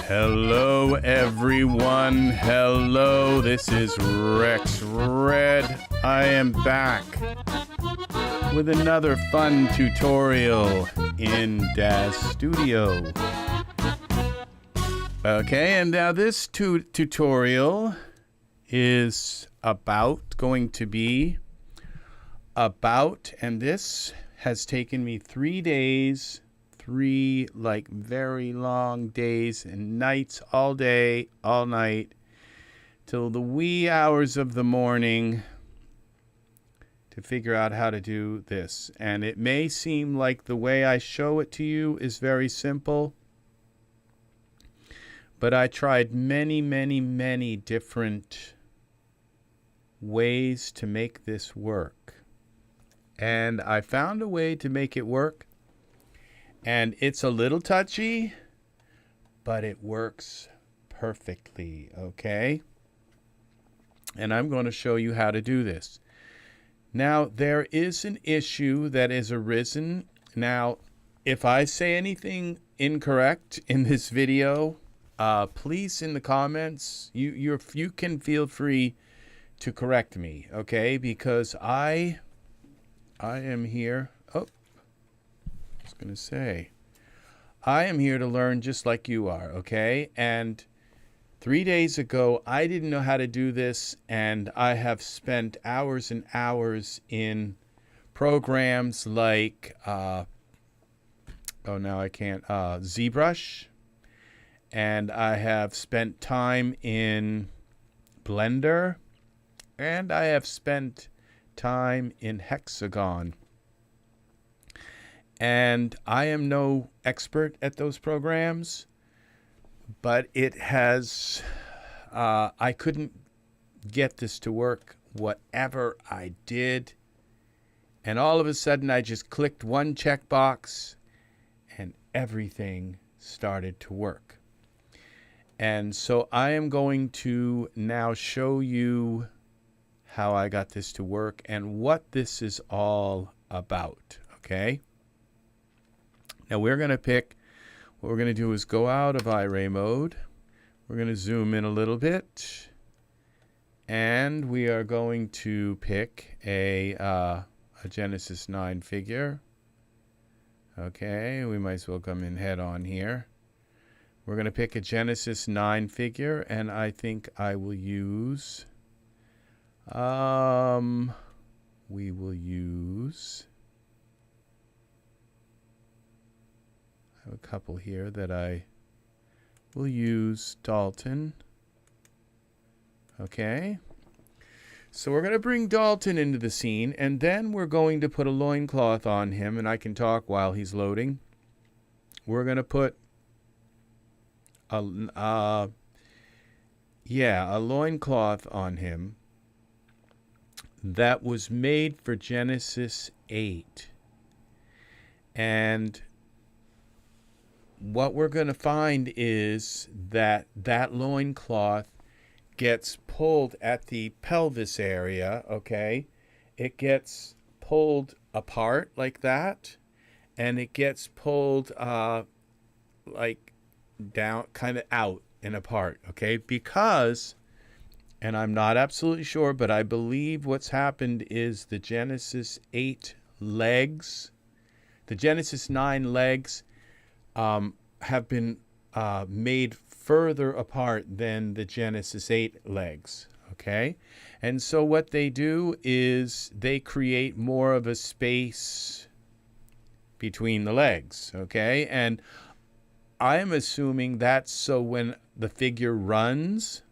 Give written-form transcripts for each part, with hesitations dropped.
Hello everyone, hello, this is RexRed. I am back with another fun tutorial in Daz Studio. Okay, and now this tutorial is going to be about, and this has taken me 3 days, three very long days and nights, all day, all night, till the wee hours of the morning to figure out how to do this. And it may seem like the way I show it to you is very simple, but I tried many different ways to make this work. And I found a way to make it work. And it's a little touchy, but it works perfectly, okay? And I'm going to show you how to do this. Now, there is an issue that has arisen. Now, if I say anything incorrect in this video, please in the comments, you can feel free to correct me, okay? Because I am here. Going to say, I am here to learn just like you are, okay? And 3 days ago, I didn't know how to do this, and I have spent hours and hours in programs like, ZBrush, and I have spent time in Blender, and I have spent time in Hexagon. And I am no expert at those programs, but it has, I couldn't get this to work whatever I did. And all of a sudden I just clicked one checkbox and everything started to work. And so I am going to now show you how I got this to work and what this is all about, okay? Now we're going to pick, what we're going to do is go out of iRay mode. We're going to zoom in a little bit. And we are going to pick a Genesis 9 figure. Okay, we might as well come in head on here. We're going to pick a Genesis 9 figure, and I think I will use, we will use, a couple here that I will use. Dalton. Okay. So we're going to bring Dalton into the scene, and then we're going to put a loincloth on him, and I can talk while he's loading. We're going to put a loincloth on him that was made for Genesis 8. And what we're going to find is that loincloth gets pulled at the pelvis area, okay? It gets pulled apart like that, and it gets pulled like down, kind of out and apart, okay? Because, and I'm not absolutely sure, but I believe what's happened is the Genesis 8 legs, the Genesis 9 legs, have been made further apart than the Genesis 8 legs, okay? And so what they do is they create more of a space between the legs, okay? And I'm assuming that's so when the figure runs,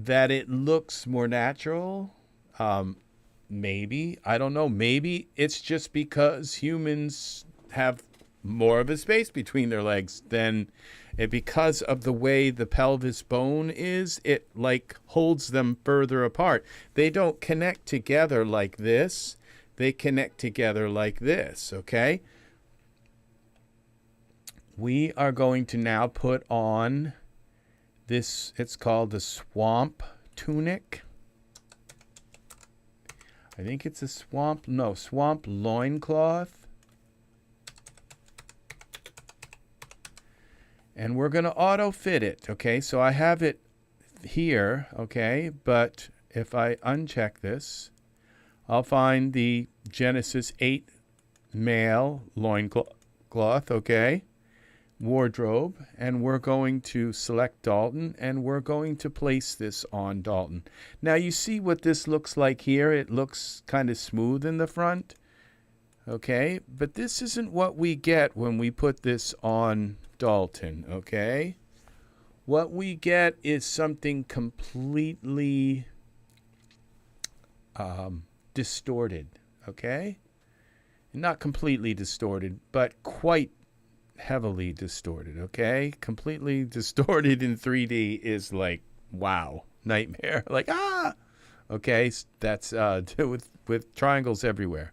that it looks more natural. Maybe, I don't know, maybe it's just because humans have more of a space between their legs than because of the way the pelvis bone is, it like holds them further apart. They don't connect together like this. They connect together like this, okay? We are going to now put on this, it's called the swamp tunic. I think it's a swamp loincloth. And we're going to auto fit it. Okay, so I have it here. Okay, but if I uncheck this, I'll find the Genesis 8 male loincloth, okay, wardrobe, and we're going to select Dalton, and we're going to place this on Dalton. Now you see what this looks like here. It looks kind of smooth in the front, okay, but this isn't what we get when we put this on Dalton, okay. What we get is something completely distorted, okay? Not completely distorted, but quite heavily distorted, okay? Completely distorted in 3D is like, wow, nightmare. Like, ah! Okay, that's with triangles everywhere.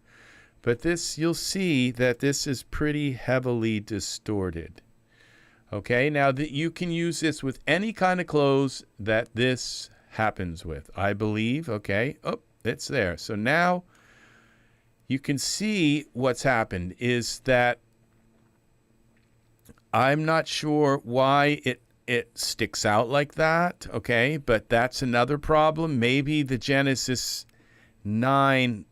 But this, you'll see that this is pretty heavily distorted. Okay, now that you can use this with any kind of clothes that this happens with, I believe. Okay, oh, it's there. So now you can see what's happened is that I'm not sure why it sticks out like that, okay, but that's another problem. Maybe the Genesis 9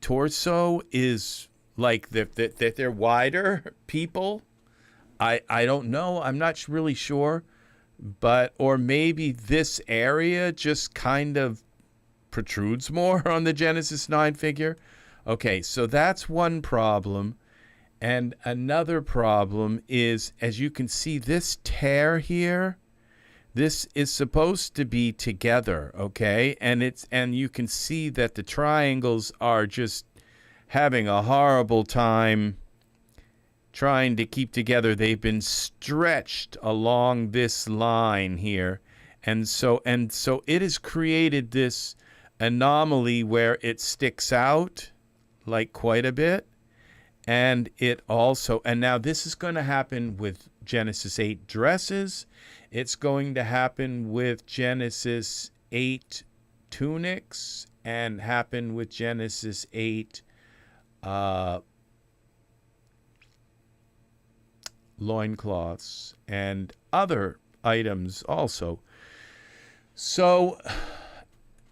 torso is like that they're wider people. I don't know. I'm not really sure. But, or maybe this area just kind of protrudes more on the Genesis 9 figure. Okay, so that's one problem. And another problem is, as you can see, this tear here, this is supposed to be together, okay? And you can see that the triangles are just having a horrible time trying to keep together. They've been stretched along this line here. And so it has created this anomaly where it sticks out like quite a bit. And it also, and now this is going to happen with Genesis 8 dresses. It's going to happen with Genesis 8 tunics and happen with Genesis 8 loincloths and other items also. So,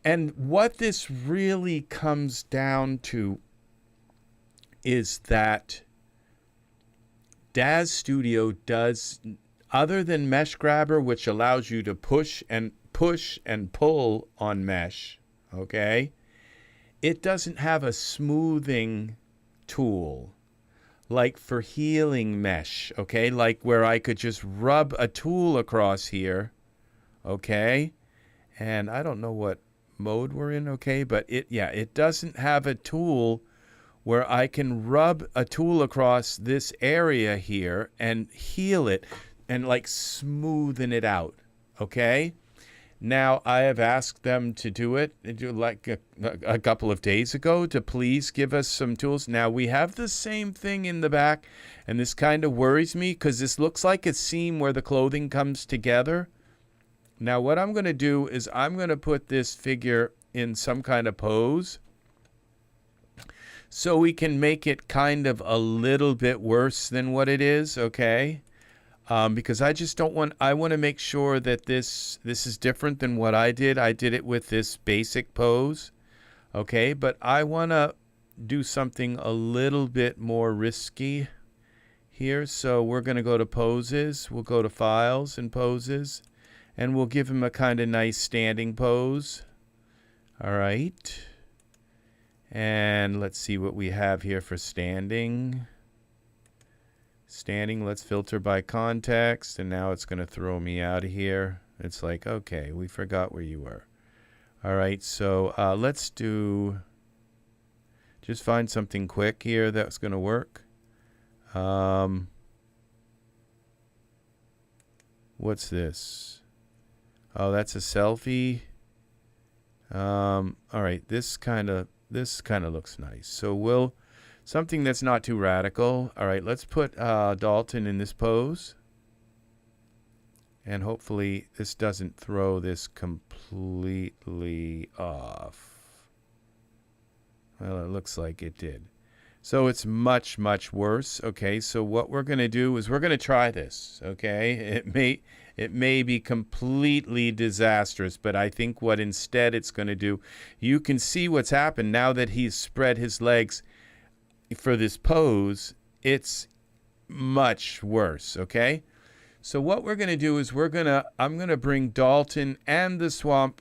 and what this really comes down to is that Daz Studio does, other than Mesh Grabber, which allows you to push and pull on mesh, okay, it doesn't have a smoothing tool like for healing mesh, okay, like where I could just rub a tool across here, okay, and I don't know what mode we're in, okay, but it doesn't have a tool where I can rub a tool across this area here and heal it and like smoothen it out, okay? Now, I have asked them to do it like a couple of days ago to please give us some tools. Now, we have the same thing in the back, and this kind of worries me because this looks like a seam where the clothing comes together. Now, what I'm going to do is I'm going to put this figure in some kind of pose so we can make it kind of a little bit worse than what it is, okay? Because I just don't want, I want to make sure that this is different than what I did. I did it with this basic pose, okay? But I want to do something a little bit more risky here. So we're going to go to poses. We'll go to files and poses, and we'll give him a kind of nice standing pose. All right. And let's see what we have here for standing. Standing, let's filter by context, and now it's going to throw me out of here. It's like, okay, we forgot where you were. All right, so let's just find something quick here that's going to work. What's this? Oh, that's a selfie. All right, this kind of looks nice. So something that's not too radical. All right, let's put Dalton in this pose. And hopefully this doesn't throw this completely off. Well, it looks like it did. So it's much, much worse. Okay, so what we're going to do is we're going to try this. Okay, it may be completely disastrous, but I think what instead it's going to do, you can see what's happened now that he's spread his legs for this pose. It's much worse. Okay, so what we're going to do is I'm going to bring Dalton and the swamp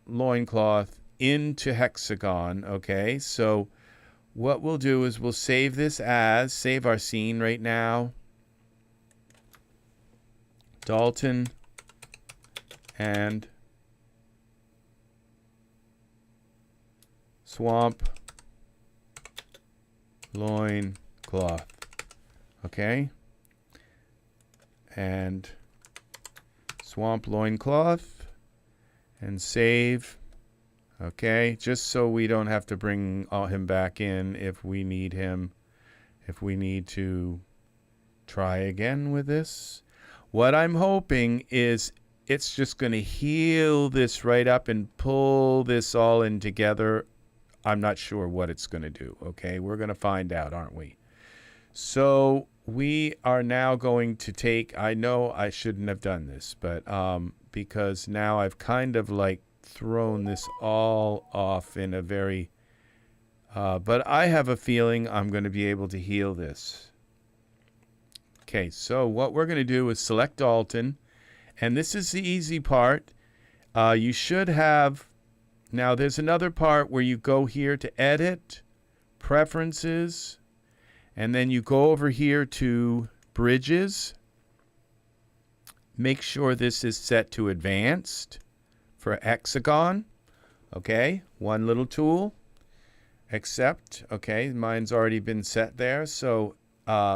loincloth into Hexagon. Okay, so what we'll do is we'll save our scene right now. Dalton and swamp loincloth. Okay. And swamp loincloth and save. Okay, just so we don't have to bring him back in if we need him, if we need to try again with this. What I'm hoping is it's just going to heal this right up and pull this all in together. I'm not sure what it's going to do. Okay, we're going to find out, aren't we? So we are now going to take, I know I shouldn't have done this, but because now I've kind of like thrown this all off in a very, but I have a feeling I'm going to be able to heal this. Okay, so what we're going to do is select Dalton, and this is the easy part. You should have, now there's another part where you go here to Edit, Preferences, and then you go over here to Bridges. Make sure this is set to Advanced for Hexagon. Okay, one little tool. Accept. Okay, mine's already been set there, so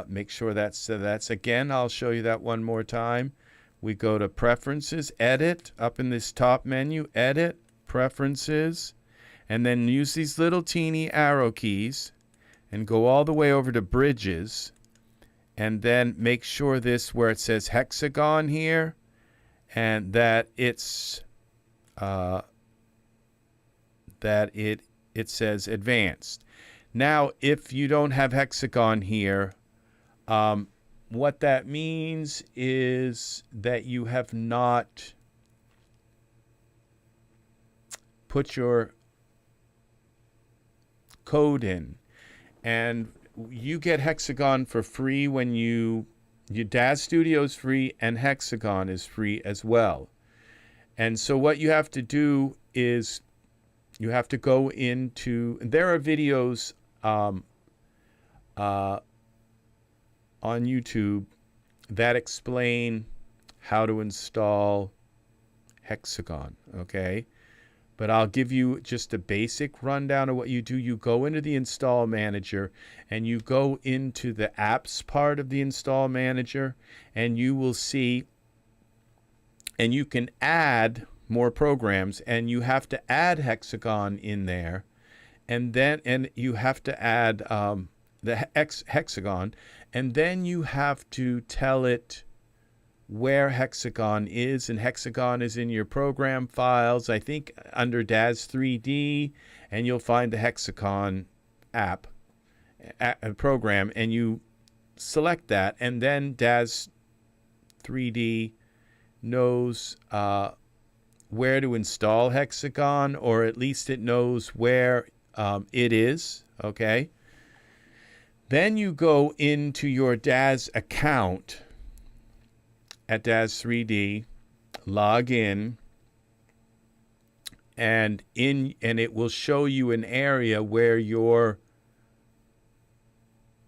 make sure that's again, I'll show you that one more time. We go to Preferences, Edit, up in this top menu, Edit, Preferences, and then use these little teeny arrow keys and go all the way over to Bridges, and then make sure this where it says Hexagon here, and that it's it says Advanced. Now, if you don't have Hexagon here, what that means is that you have not put your code in. And you get Hexagon for free when your Daz Studio is free and Hexagon is free as well. And so what you have to do is you have to go into, there are videos on YouTube that explain how to install Hexagon, okay? But I'll give you just a basic rundown of what you do. You go into the Install Manager, and you go into the Apps part of the Install Manager, and you will see, and you can add more programs, and you have to add Hexagon in there, and you have to add the Hexagon, and then you have to tell it where Hexagon is, and Hexagon is in your program files, I think under Daz 3D, and you'll find the Hexagon app program, and you select that, and then Daz 3D knows where to install Hexagon, or at least it knows where it is, okay? Then you go into your Daz account at Daz 3D, log in, and it will show you an area where your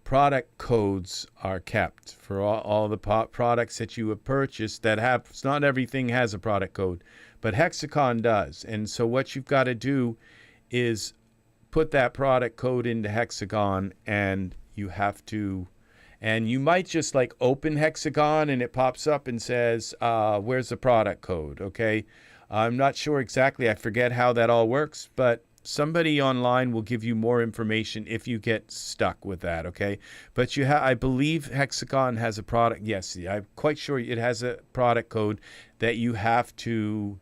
product codes are kept for all the products that you have purchased that have, not everything has a product code, but Hexagon does. And so what you've got to do is put that product code into Hexagon, and you have to, and you might just like open Hexagon and it pops up and says, where's the product code? Okay. I'm not sure exactly. I forget how that all works, but somebody online will give you more information if you get stuck with that. Okay. But I believe Hexagon has a product. Yes. I'm quite sure it has a product code that you have to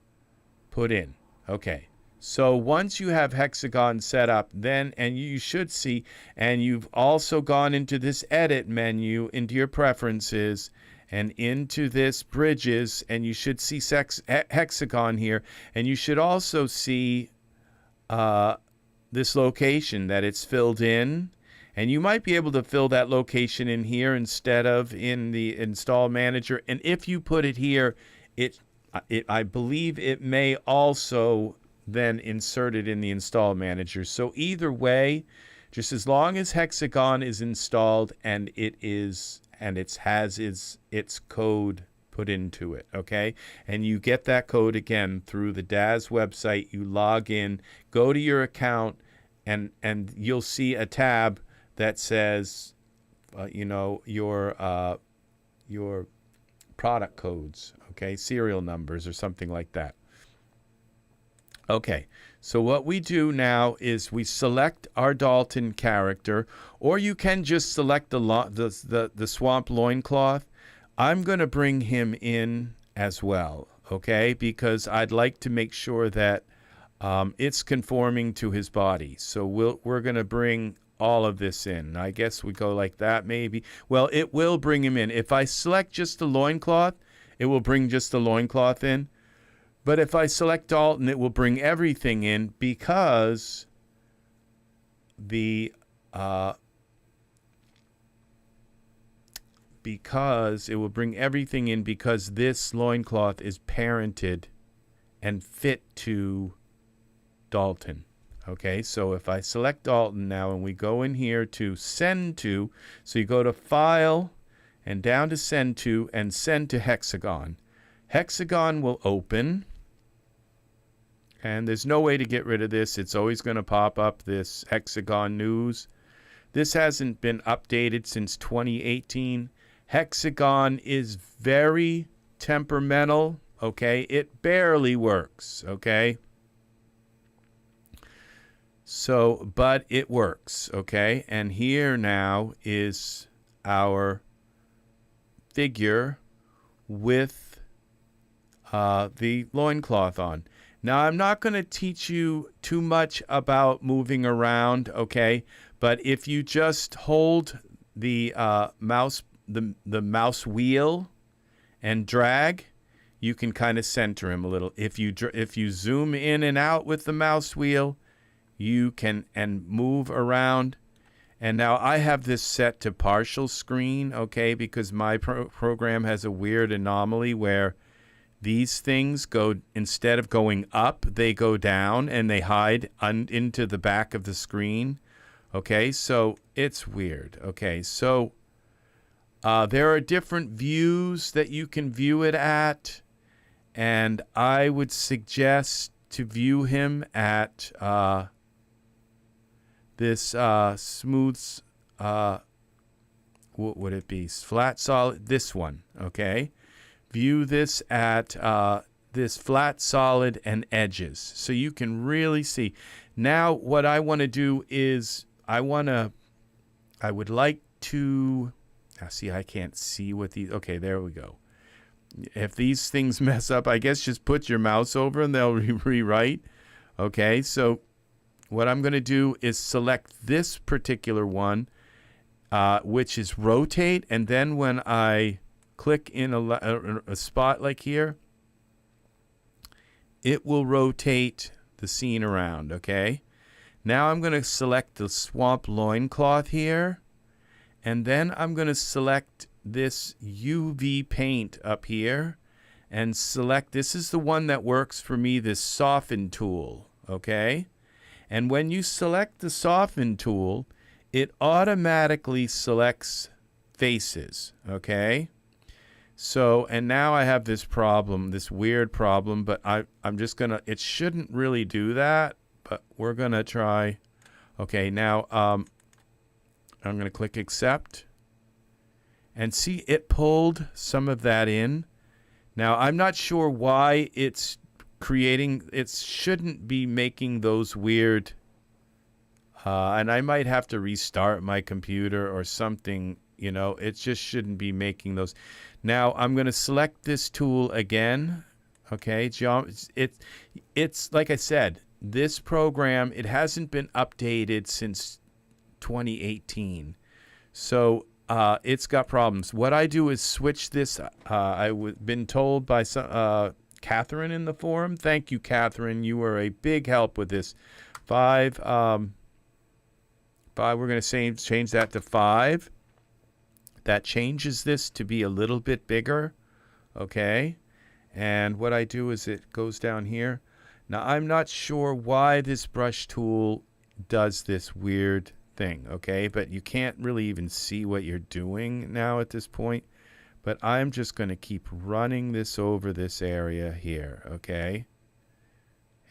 put in. Okay. So once you have Hexagon set up, then, and you should see, and you've also gone into this edit menu, into your preferences, and into this bridges, and you should see Hexagon here, and you should also see this location that it's filled in. And you might be able to fill that location in here instead of in the install manager. And if you put it here, I believe it may also then insert it in the install manager. So either way, just as long as Hexagon is installed and it has its code put into it, okay? And you get that code again through the Daz website. You log in, go to your account, and you'll see a tab that says, your product codes, okay, serial numbers or something like that. Okay, so what we do now is we select our Dalton character, or you can just select the swamp loincloth. I'm going to bring him in as well, okay, because I'd like to make sure that it's conforming to his body. So we're going to bring all of this in. I guess we go like that maybe. Well, it will bring him in. If I select just the loincloth, it will bring just the loincloth in. But if I select Dalton, it will bring everything in because it will bring everything in because this loincloth is parented and fit to Dalton. Okay, so if I select Dalton now and we go in here to send to, so you go to File and down to Send to and send to Hexagon. Hexagon will open, and there's no way to get rid of this. It's always going to pop up this Hexagon news. This hasn't been updated since 2018. Hexagon is very temperamental, okay? It barely works, okay? So, but it works, okay? And here now is our figure with the loincloth on. Now, I'm not going to teach you too much about moving around, okay? But if you just hold the mouse wheel and drag, you can kind of center him a little. If you zoom in and out with the mouse wheel, you can move around. And now I have this set to partial screen, okay, because my program has a weird anomaly where these things go, instead of going up, they go down and they hide into the back of the screen. Okay, so it's weird. Okay, so there are different views that you can view it at, and I would suggest to view him at this smooth, what would it be? Flat, solid, this one, okay? View this at this flat, solid, and edges. So you can really see. Now what I want to do is I would like to, see, I can't see what these, okay, there we go. If these things mess up, I guess just put your mouse over and they'll rewrite. Okay, so what I'm going to do is select this particular one, which is rotate, and then when I click in a spot like here, it will rotate the scene around, okay? Now I'm going to select the swamp loincloth here, and then I'm going to select this UV paint up here, and select, this is the one that works for me, this soften tool, okay? And when you select the soften tool, it automatically selects faces, okay? So, and now I have this problem, this weird problem, but I'm just going to, it shouldn't really do that, but we're going to try. Okay, now I'm going to click accept. And see, it pulled some of that in. Now, I'm not sure why it's creating, it shouldn't be making those weird, and I might have to restart my computer or something, you know, it just shouldn't be making those. Now, I'm going to select this tool again, okay, it's like I said, this program, it hasn't been updated since 2018. So it's got problems. What I do is switch this. I've been told by Catherine in the forum. Thank you, Catherine. You were a big help with this. 5. We're going to change that to 5. That changes this to be a little bit bigger. Okay. And what I do is it goes down here. Now, I'm not sure why this brush tool does this weird thing, okay? But you can't really even see what you're doing now at this point. But I'm just going to keep running this over this area here, okay?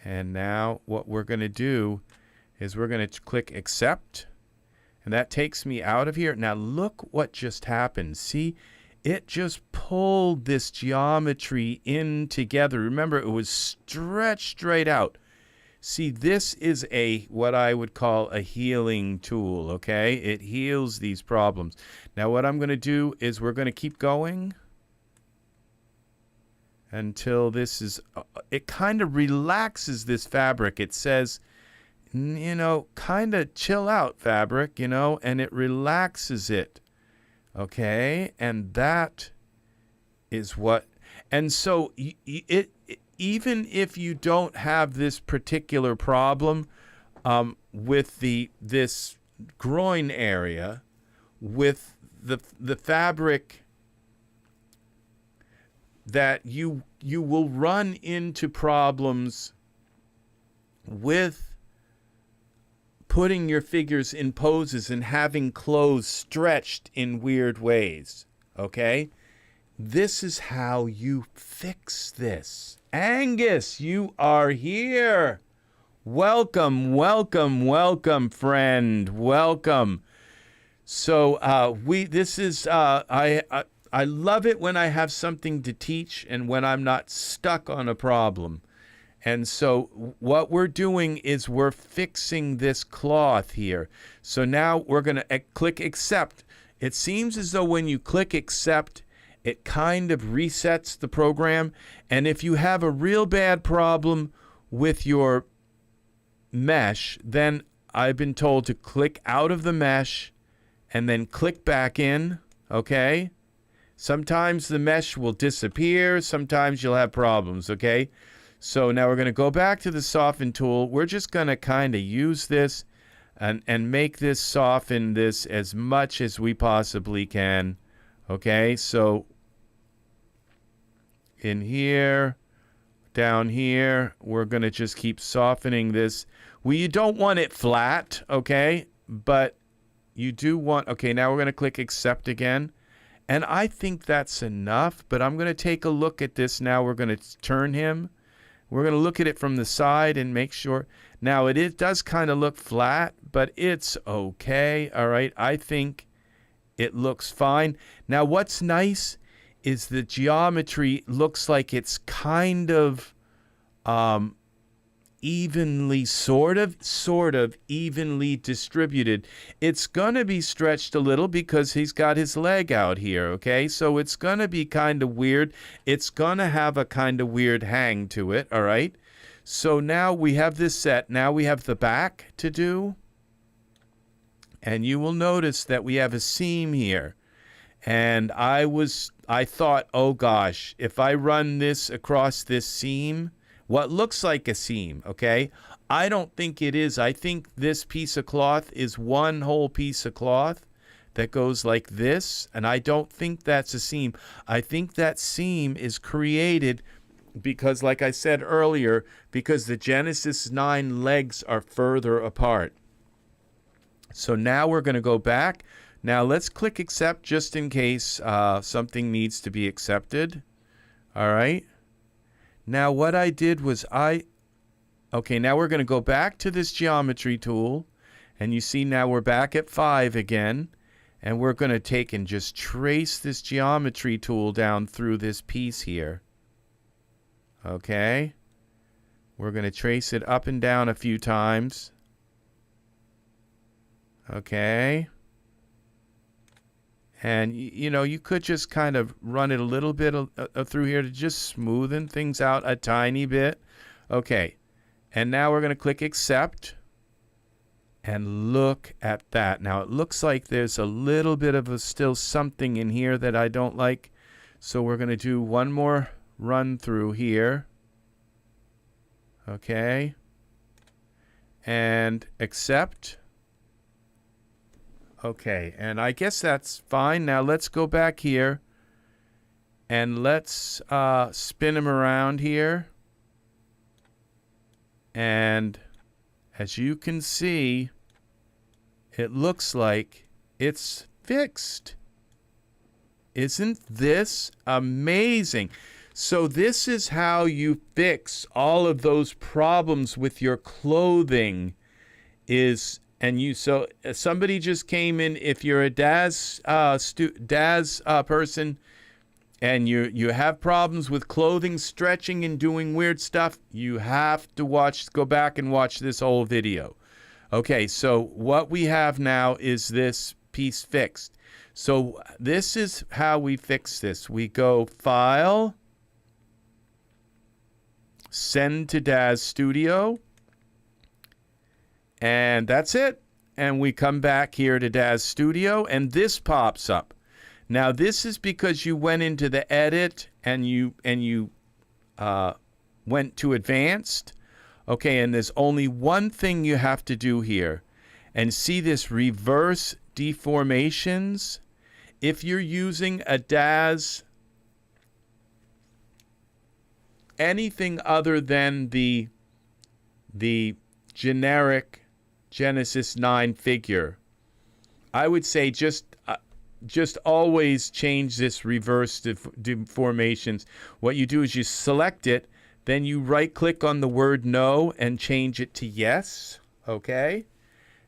And now what we're going to do is we're going to click Accept. And that takes me out of here. Now, look what just happened. See? It just pulled this geometry in together. Remember, it was stretched straight out. See, this is what I would call a healing tool, okay? It heals these problems. Now, what I'm going to do is we're going to keep going until this is, it kind of relaxes this fabric. It says, you know, kind of chill out, fabric, you know, and it relaxes it. Okay, and that is what, and so even if you don't have this particular problem with this groin area, with the fabric, that you will run into problems with putting your figures in poses and having clothes stretched in weird ways, okay? This is how you fix this. Angus, you are here. Welcome, welcome, welcome, friend. Welcome. So I love it when I have something to teach and when I'm not stuck on a problem. And so what we're doing is we're fixing this cloth here. So now we're going to click Accept. It seems as though when you click Accept, it kind of resets the program. And if you have a real bad problem with your mesh, then I've been told to click out of the mesh and then click back in, okay? Sometimes the mesh will disappear. Sometimes you'll have problems, okay? So now we're going to go back to the soften tool. We're just going to kind of use this and make this soften this as much as we possibly can. Okay, so in here, down here, we're going to just keep softening this. Well, you don't want it flat, okay? But you do want, okay, now we're going to click Accept again. And I think that's enough, but I'm going to take a look at this now. We're going to turn him. We're going to look at it from the side and make sure. Now, it does kind of look flat, but it's okay. All right. I think it looks fine. Now, what's nice is the geometry looks like it's kind of evenly, sort of evenly distributed. It's going to be stretched a little because he's got his leg out here, okay? So it's going to be kind of weird. It's going to have a kind of weird hang to it, all right? So now we have this set. Now we have the back to do. And you will notice that we have a seam here. And I thought, oh gosh, if I run this across this seam, what looks like a seam, okay? I don't think it is. I think this piece of cloth is one whole piece of cloth that goes like this, and I don't think that's a seam. I think that seam is created because, like I said earlier, because the Genesis 9 legs are further apart. So now we're going to go back. Now let's click Accept just in case something needs to be accepted. All right. Now what I did was okay, now we're going to go back to this geometry tool. And you see now we're back at 5 again. And we're going to take and just trace this geometry tool down through this piece here. Okay. We're going to trace it up and down a few times. Okay. And, you know, you could just kind of run it a little bit through here to just smoothen things out a tiny bit. Okay. And now we're going to click accept. And look at that. Now it looks like there's a little bit of still something in here that I don't like. So we're going to do one more run through here. Okay. And accept. Okay. And I guess that's fine. Now let's go back here. And let's spin them around here. And as you can see, it looks like it's fixed. Isn't this amazing? So this is how you fix all of those problems with your clothing. So somebody just came in. If you're a Daz person, and you have problems with clothing stretching and doing weird stuff, you have to go back and watch this whole video. Okay, so what we have now is this piece fixed. So this is how we fix this. We go File, Send to Daz Studio, and that's it. And we come back here to Daz Studio, and this pops up. Now this is because you went into the edit and you went to advanced. Okay, and there's only one thing you have to do here. And see this reverse deformations? If you're using a Daz, anything other than the generic Genesis 9 figure, I would say just always change this reverse deformations. What you do is you select it, then you right-click on the word no and change it to yes, okay?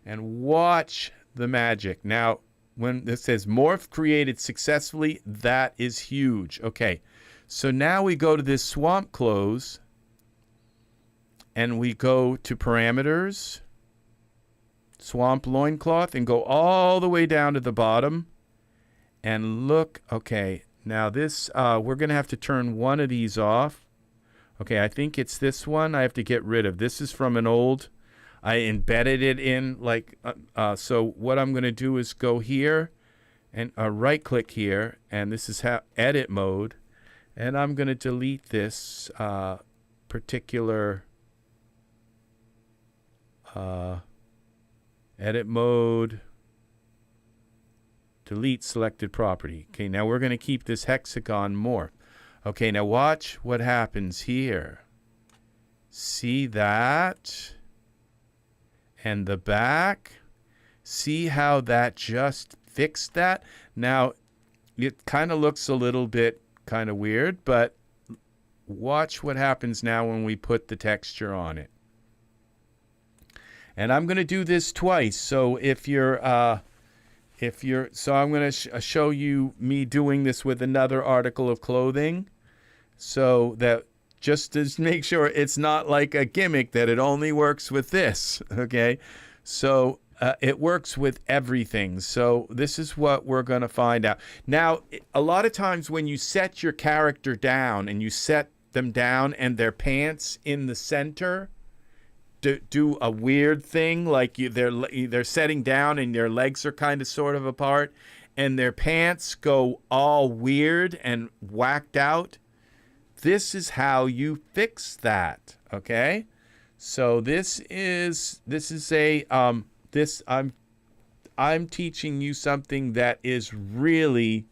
And watch the magic. Now, when this says morph created successfully, that is huge. Okay, so now we go to this swamp clothes, and we go to parameters, swamp loincloth, and go all the way down to the bottom. And look, okay, now this, we're going to have to turn one of these off. Okay, I think it's this one I have to get rid of. This is from an old, I embedded it in, so what I'm going to do is go here and right-click here, and this is edit mode, and I'm going to delete this particular edit mode. Delete selected property. Okay, now we're going to keep this hexagon morph. Okay, now watch what happens here. See that? And the back. See how that just fixed that? Now, it kind of looks a little bit kind of weird, but watch what happens now when we put the texture on it. And I'm going to do this twice. So so I'm going to show you me doing this with another article of clothing, so that just to make sure it's not like a gimmick that it only works with this, okay? So it works with everything. So this is what we're going to find out. Now, a lot of times when you set your character down and you set them down and their pants in the center, do a weird thing, like they're setting down and their legs are kind of sort of apart and their pants go all weird and whacked out. This is how you fix that, okay? So I'm teaching you something that is really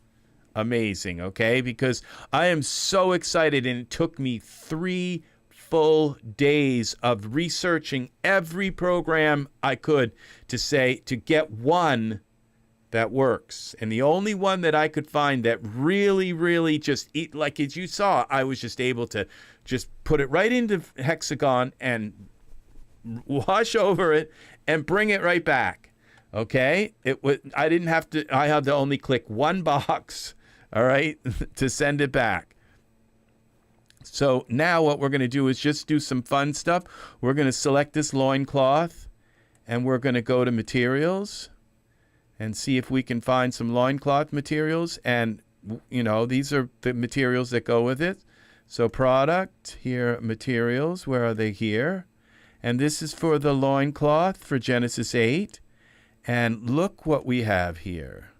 amazing, okay? Because I am so excited, and it took me 3 full days of researching every program I could to get one that works. And the only one that I could find that really just like as you saw, I was just able to just put it right into Hexagon and wash over it and bring it right back. Okay? I had to only click one box, all right, to send it back. So now what we're going to do is just do some fun stuff. We're going to select this loincloth, and we're going to go to materials and see if we can find some loincloth materials. And, these are the materials that go with it. So product, here, materials, where are they here? And this is for the loincloth for Genesis 8. And look what we have here.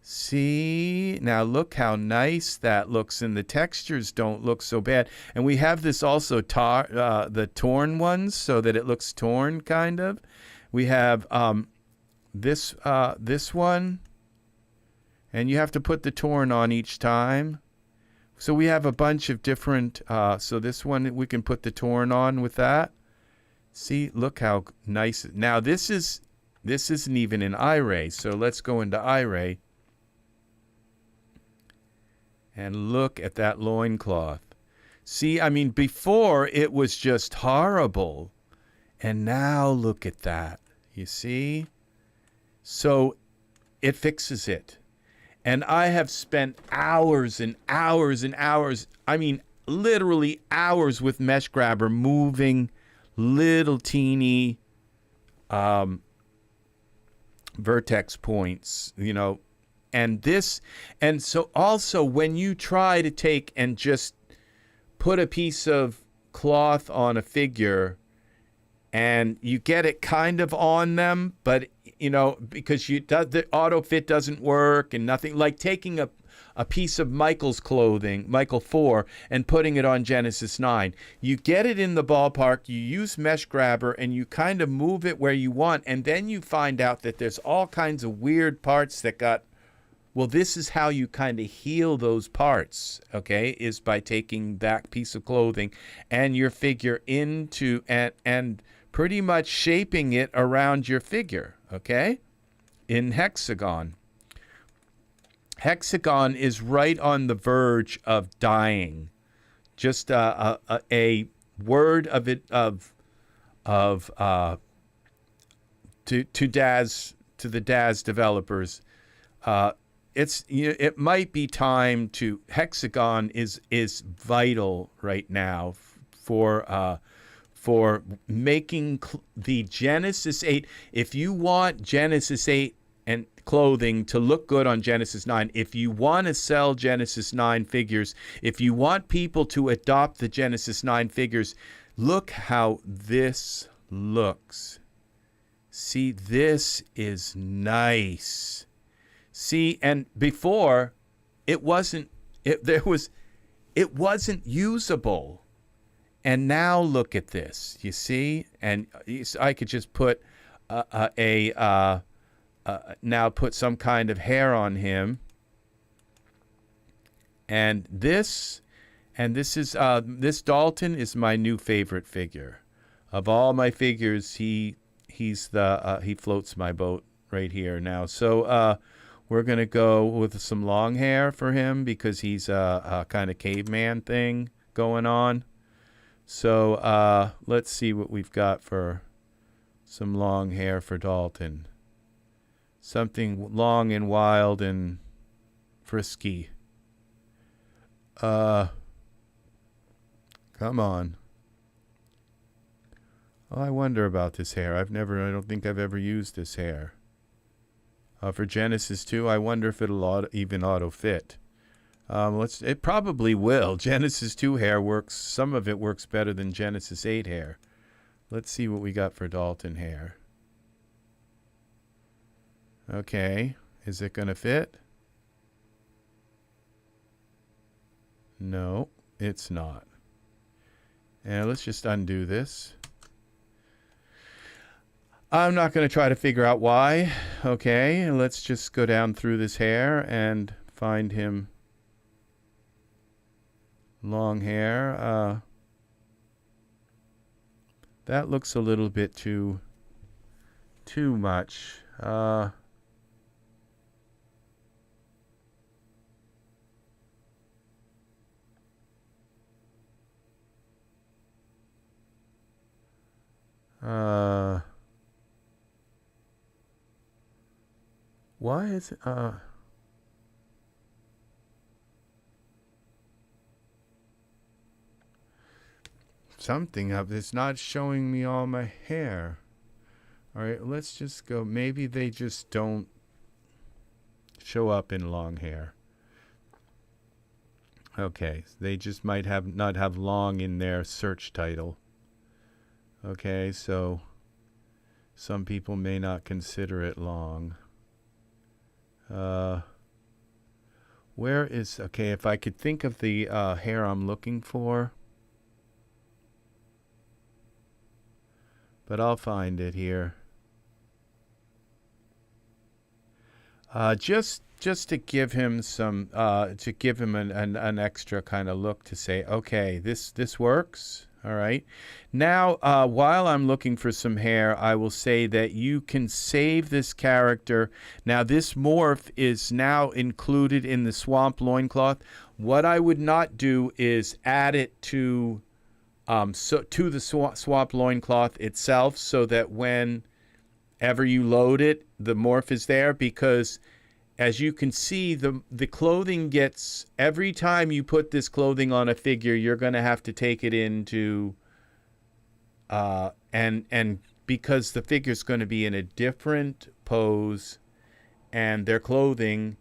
See, now look how nice that looks, and the textures don't look so bad. And we have this also, the torn ones, so that it looks torn, kind of. We have this one, and you have to put the torn on each time. So we have a bunch of different, so this one we can put the torn on with that. See, look how nice. Now this isn't even in iRay, so let's go into iRay. And look at that loincloth. See, I mean, before it was just horrible. And now look at that. You see? So it fixes it. And I have spent hours and hours and hours, I mean, literally hours with Mesh Grabber moving little teeny vertex points, you know. And so also when you try to take and just put a piece of cloth on a figure and you get it kind of on them, but you know, because the auto fit doesn't work and nothing, like taking a piece of Michael's clothing, Michael 4, and putting it on Genesis 9. You get it in the ballpark, you use Mesh Grabber, and you kind of move it where you want, and then you find out that there's all kinds of weird parts that got. Well, this is how you kind of heal those parts, okay, is by taking that piece of clothing and your figure into and pretty much shaping it around your figure, okay, in Hexagon. Hexagon is right on the verge of dying. Just a word of it to the Daz developers. It might be time to. Hexagon is vital right now for making the Genesis 8. If you want Genesis 8 and clothing to look good on Genesis 9, if you want to sell Genesis 9 figures, if you want people to adopt the Genesis 9 figures, look how this looks. See, this is nice. See, and before it wasn't usable. And now look at this. You see? And I could just put now put some kind of hair on him. And this is this Dalton is my new favorite figure. Of all my figures, he floats my boat right here now. So we're going to go with some long hair for him because he's a kind of caveman thing going on. So let's see what we've got for some long hair for Dalton. Something long and wild and frisky. Come on. Oh, I wonder about this hair. I don't think I've ever used this hair. For Genesis 2, I wonder if it'll even auto-fit. It probably will. Genesis 2 hair works. Some of it works better than Genesis 8 hair. Let's see what we got for Dalton hair. Okay. Is it going to fit? No, it's not. And let's just undo this. I'm not going to try to figure out why. Okay, let's just go down through this hair and find him. Long hair. That looks a little bit too much. Why is it, something up. It's not showing me all my hair. All right, let's just go. Maybe they just don't show up in long hair. Okay, they just might not have long in their search title. Okay, so some people may not consider it long. Where is, okay, if I could think of the hair I'm looking for, but I'll find it here. Just to give him some, to give him an extra kind of look to say, okay, this works. All right. Now, while I'm looking for some hair, I will say that you can save this character. Now, this morph is now included in the swamp loincloth. What I would not do is add it to the swamp loincloth itself, so that whenever you load it, the morph is there, because as you can see, the clothing gets, every time you put this clothing on a figure, you're going to have to take it into, and because the figure's going to be in a different pose, and their clothing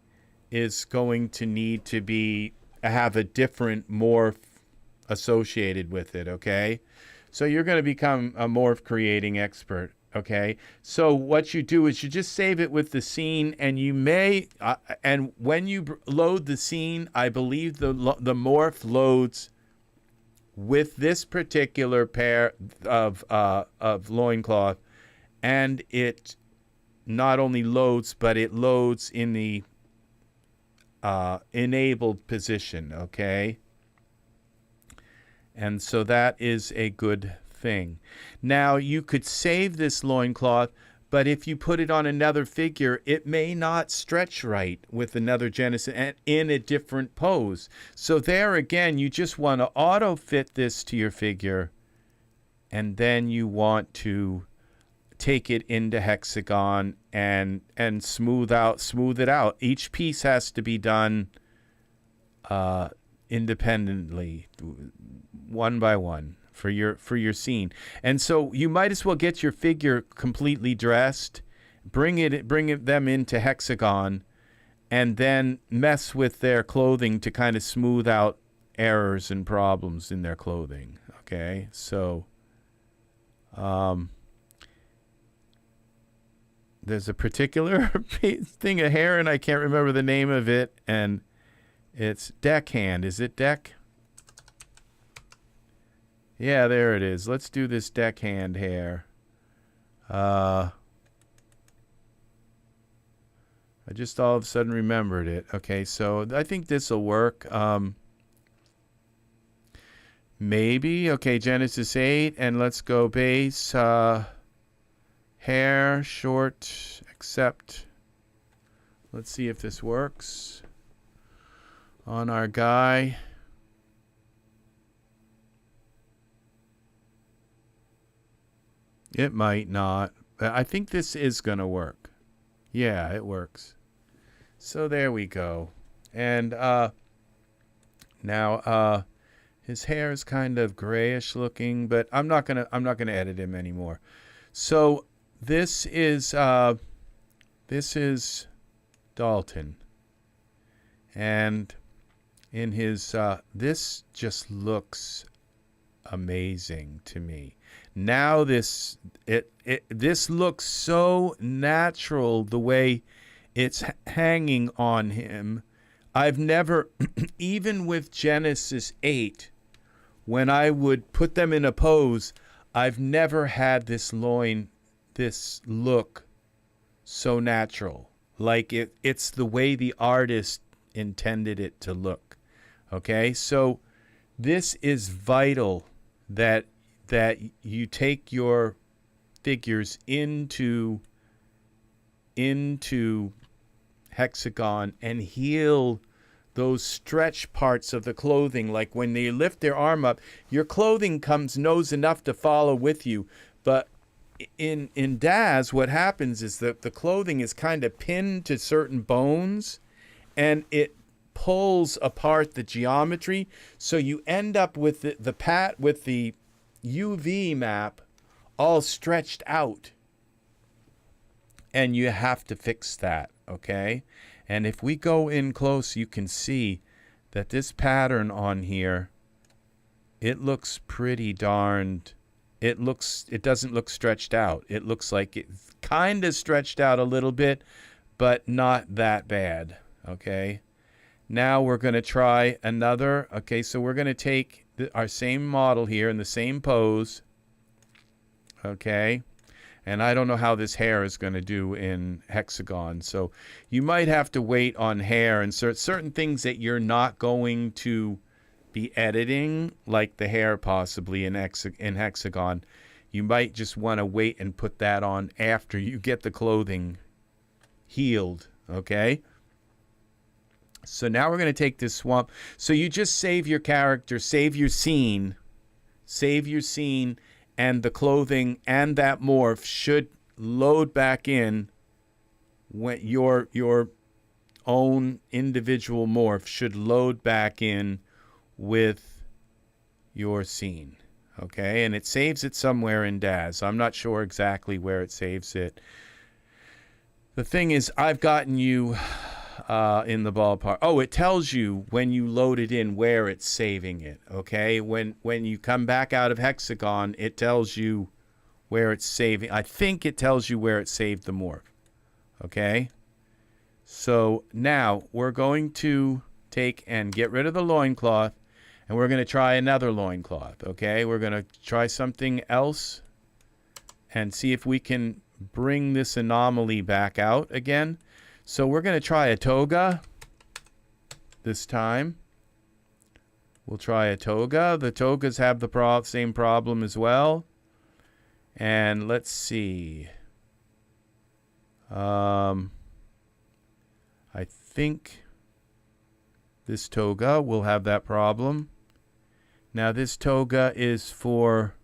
is going to need to have a different morph associated with it, okay? So you're going to become a morph creating expert. Okay, so what you do is you just save it with the scene, and you may, and when you load the scene, I believe the morph loads with this particular pair of loincloth, and it not only loads, but it loads in the enabled position. Okay, and so that is a good thing. Now, you could save this loincloth, but if you put it on another figure, it may not stretch right with another Genesis and in a different pose. So there again, you just want to auto fit this to your figure, and then you want to take it into Hexagon and smooth it out. Each piece has to be done independently, one by one, for your scene. And so you might as well get your figure completely dressed, bring them into Hexagon, and then mess with their clothing to kind of smooth out errors and problems in their clothing. Okay, so there's a particular thing of hair, and I can't remember the name of it, and it's deckhand. Is it deck? Yeah, there it is. Let's do this deckhand hair. I just all of a sudden remembered it. Okay, so I think this will work. Maybe. Okay, Genesis 8, and let's go base. Hair, short, accept. Let's see if this works on our guy. It might not. I think this is going to work. Yeah, it works. So there we go. And now his hair is kind of grayish looking, but I'm not gonna edit him anymore. So this is Dalton, and in his this just looks amazing to me. Now this looks so natural, the way it's hanging on him. I've never, even with Genesis 8, when I would put them in a pose, I've never had this look so natural. Like it's the way the artist intended it to look. Okay, so this is vital that you take your figures into Hexagon and heal those stretch parts of the clothing. Like when they lift their arm up, your clothing knows enough to follow with you. But in Daz, what happens is that the clothing is kind of pinned to certain bones, and it pulls apart the geometry. So you end up with the UV map all stretched out, and you have to fix that. Okay, and if we go in close, you can see that this pattern on here, it looks pretty darned it doesn't look stretched out. It looks like it's kind of stretched out a little bit, but not that bad. Okay. Now we're going to try another. Okay, so we're going to take our same model here in the same pose. Okay. And I don't know how this hair is going to do in Hexagon. So you might have to wait on hair and certain things that you're not going to be editing, like the hair possibly in Hexagon. You might just want to wait and put that on after you get the clothing healed. Okay? So now we're going to take this swamp. So you just save your character, save your scene, and the clothing and that morph should load back in when your own individual morph should load back in with your scene. Okay, and it saves it somewhere in Daz. I'm not sure exactly where it saves it. The thing is, I've gotten you in the ballpark. Oh, it tells you when you load it in where it's saving it. Okay, when you come back out of Hexagon, it tells you where it's saving. I think it tells you where it saved the morph. Okay, so now we're going to take and get rid of the loincloth, and we're going to try another loincloth. Okay, we're going to try something else and see if we can bring this anomaly back out again. So we're going to try a toga this time. We'll try a toga. The togas have the same problem as well. And let's see. I think this toga will have that problem. Now this toga is for,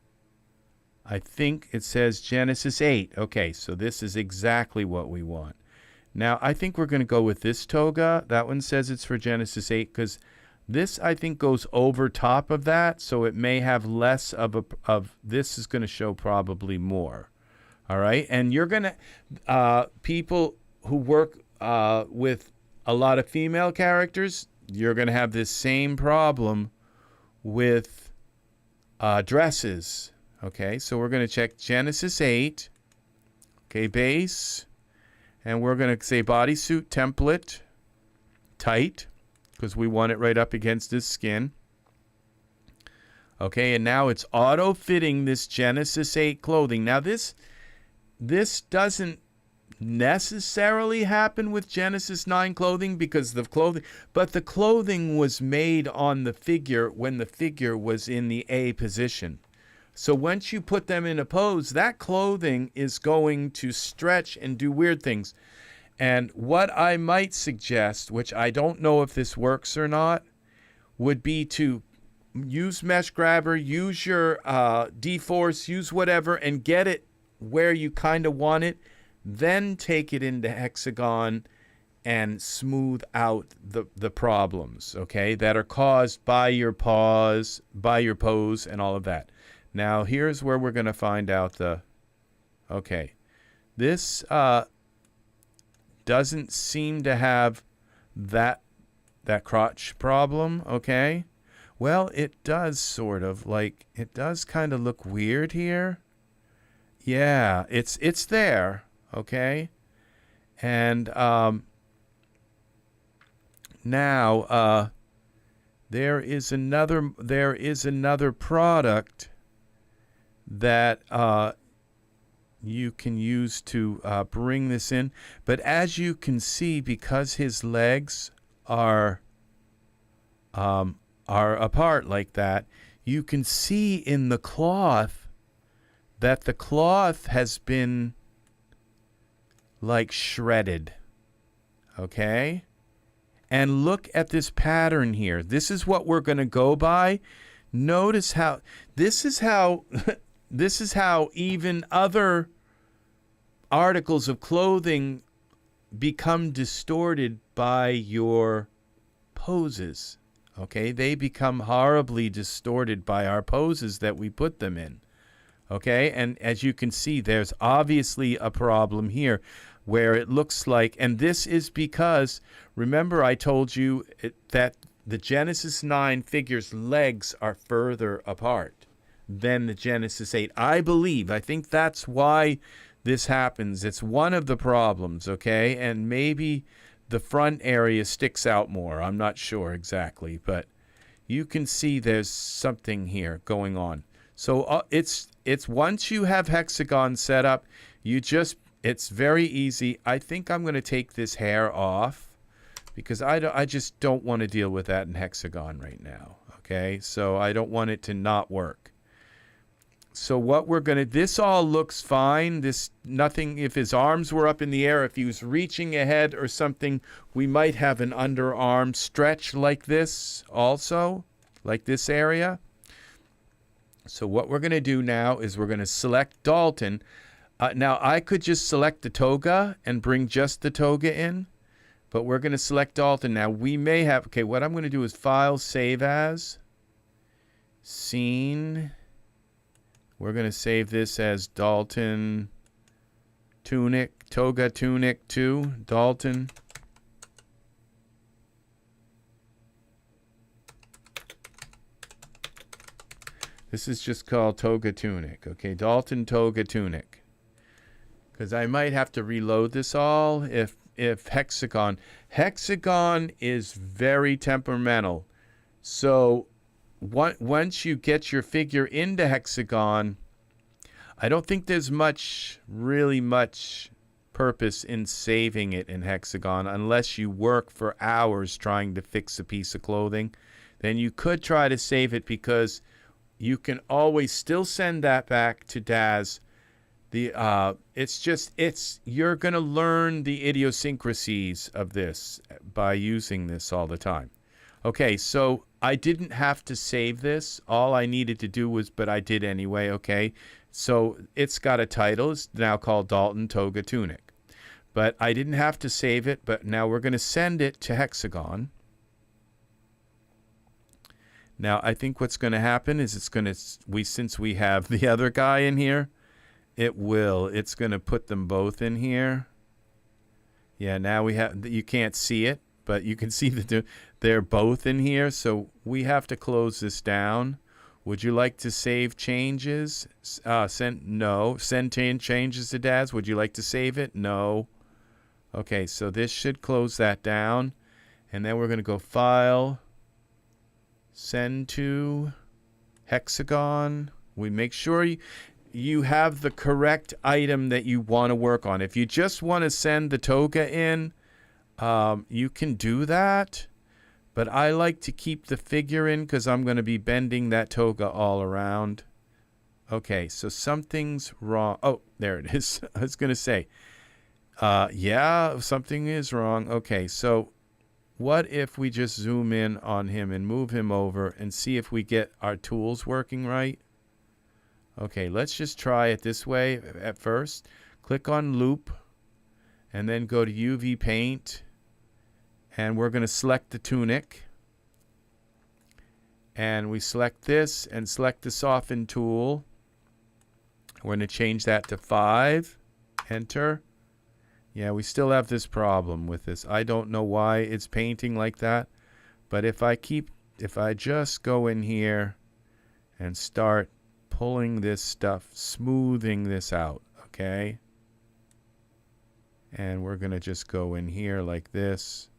I think it says Genesis 8. Okay, so this is exactly what we want. Now, I think we're going to go with this toga. That one says it's for Genesis 8 because this, I think, goes over top of that, so it may have less of this is going to show probably more. All right? And you're going to, people who work with a lot of female characters, you're going to have this same problem with dresses. Okay? So we're going to check Genesis 8. Okay, base. And we're going to say bodysuit template tight because we want it right up against his skin. Okay, and now it's auto-fitting this Genesis 8 clothing. Now this doesn't necessarily happen with Genesis 9 clothing because the clothing was made on the figure when the figure was in the A position. So once you put them in a pose, that clothing is going to stretch and do weird things. And what I might suggest, which I don't know if this works or not, would be to use Mesh Grabber, use your D-Force, use whatever, and get it where you kind of want it. Then take it into Hexagon and smooth out the problems, okay, that are caused by your pose and all of that. Now, here's where we're going to find out okay, this doesn't seem to have that crotch problem, okay? Well, it does sort of, like, it does kind of look weird here. Yeah, it's there, okay? And now there is another product that you can use to bring this in. But as you can see, because his legs are apart like that, you can see in the cloth that the cloth has been like shredded. Okay? And look at this pattern here. This is what we're going to go by. Notice how this is how even other articles of clothing become distorted by your poses. Okay? They become horribly distorted by our poses that we put them in. Okay? And as you can see, there's obviously a problem here where it looks like, and this is because, remember I told you that the Genesis 9 figure's legs are further apart. than the Genesis 8. I think that's why this happens. It's one of the problems, okay? And maybe the front area sticks out more. I'm not sure exactly, but you can see there's something here going on. So it's once you have Hexagon set up, it's very easy. I think I'm going to take this hair off because I just don't want to deal with that in Hexagon right now, okay? So I don't want it to not work. So what we're going to, this all looks fine. Nothing, if his arms were up in the air, if he was reaching ahead or something, we might have an underarm stretch like this also, like this area. So what we're going to do now is we're going to select Dalton. Now I could just select the toga and bring just the toga in, but we're going to select Dalton. Now we may have, okay, what I'm going to do is File, Save As, Scene. We're going to save this as Dalton Tunic, Toga Tunic 2, Dalton. This is just called Toga Tunic, okay? Dalton Toga Tunic. Because I might have to reload this all if Hexagon is very temperamental. So once you get your figure into Hexagon, I don't think there's really much purpose in saving it in Hexagon unless you work for hours trying to fix a piece of clothing. Then you could try to save it because you can always still send that back to Daz. You're going to learn the idiosyncrasies of this by using this all the time. Okay, so I didn't have to save this. All I needed to do was, but I did anyway, okay? So it's got a title. It's now called Dalton Toga Tunic. But I didn't have to save it, but now we're going to send it to Hexagon. Now, I think what's going to happen is since we have the other guy in here, it's going to put them both in here. Yeah, now you can't see it, but you can see that they're both in here. So we have to close this down. Would you like to save changes? Send changes to Daz. Would you like to save it? No. Okay, so this should close that down. And then we're going to go File, Send to Hexagon. We make sure you have the correct item that you want to work on. If you just want to send the toga in, you can do that. But I like to keep the figure in because I'm going to be bending that toga all around. Okay, so something's wrong. Oh, there it is. I was going to say, yeah, something is wrong. Okay, so what if we just zoom in on him and move him over and see if we get our tools working right? Okay, let's just try it this way at first. Click on Loop and then go to UV Paint. And we're going to select the tunic. And we select this and select the Soften tool. We're going to change that to 5. Enter. Yeah, we still have this problem with this. I don't know why it's painting like that. But if I just go in here and start pulling this stuff, smoothing this out, okay? And we're going to just go in here like this.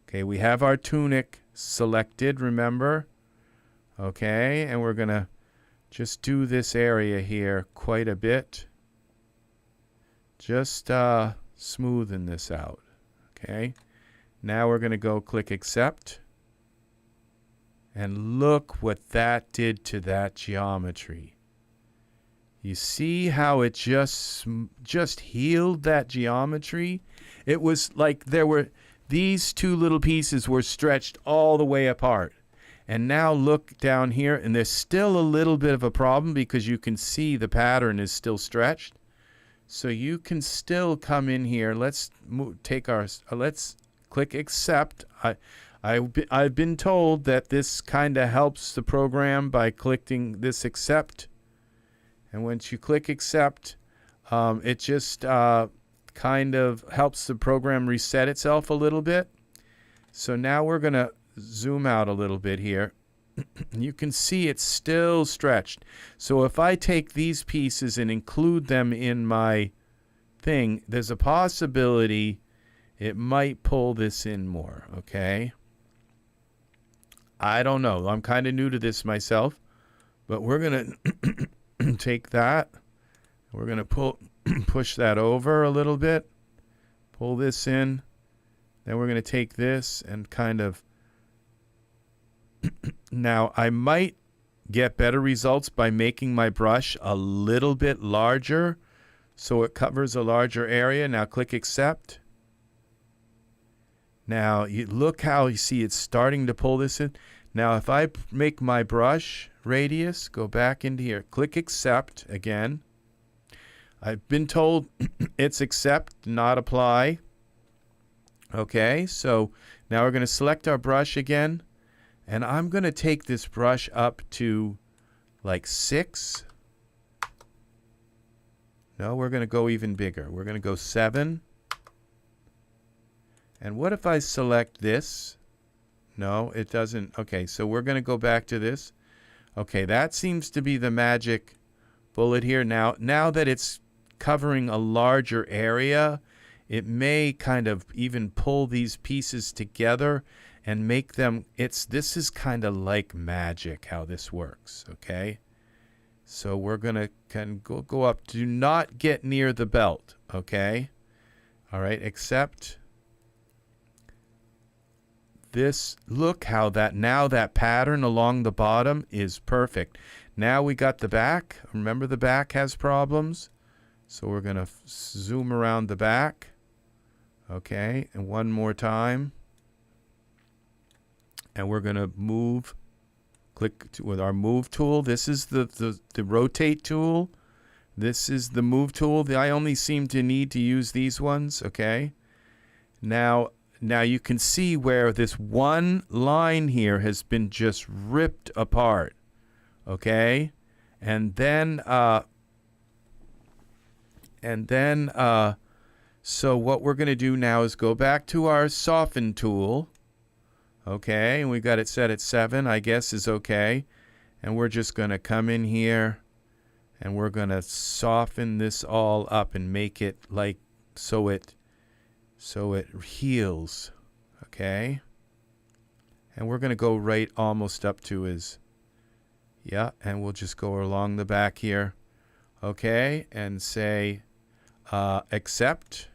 Okay, we have our tunic selected, remember? Okay, and we're going to just do this area here quite a bit. Just smoothing this out, okay? Now we're going to go click Accept. And look what that did to that geometry. You see how it just healed that geometry? It was like these two little pieces were stretched all the way apart. And now look down here, and there's still a little bit of a problem because you can see the pattern is still stretched. So you can still come in here. Let's click Accept. I've been told that this kind of helps the program by clicking this Accept. And once you click Accept, it just kind of helps the program reset itself a little bit. So now we're going to zoom out a little bit here. you can see it's still stretched. So if I take these pieces and include them in my thing, there's a possibility it might pull this in more, okay? I don't know. I'm kind of new to this myself, but we're going to take that. We're going to push that over a little bit, pull this in. Then we're going to take this and kind of... Now, I might get better results by making my brush a little bit larger so it covers a larger area. Now, click Accept. Now, you look how you see it's starting to pull this in. Now, if I make my brush radius, go back into here, click Accept again. I've been told it's Accept, not Apply. Okay, so now we're going to select our brush again. And I'm going to take this brush up to like 6. No, we're going to go even bigger. We're going to go 7. And what if I select this? No, it doesn't. Okay, so we're going to go back to this. Okay, that seems to be the magic bullet here. Now that it's covering a larger area, it may kind of even pull these pieces together and make them, this is kind of like magic how this works, okay? So we're going to kind of go up. Do not get near the belt, okay? All right, Accept. This, look how now that pattern along the bottom is perfect. Now we got the back. Remember the back has problems? So we're going to zoom around the back. Okay, and one more time. And we're going to move, with our move tool. This is the rotate tool. This is the move tool. I only seem to need to use these ones, okay? Now you can see where this one line here has been just ripped apart, okay? And then so what we're going to do now is go back to our soften tool. Okay, and we got it set at 7, I guess is okay. And we're just going to come in here and we're going to soften this all up and make it like so it heals. Okay? And we're going to go right almost up to his, yeah, and we'll just go along the back here. Okay, and say Accept.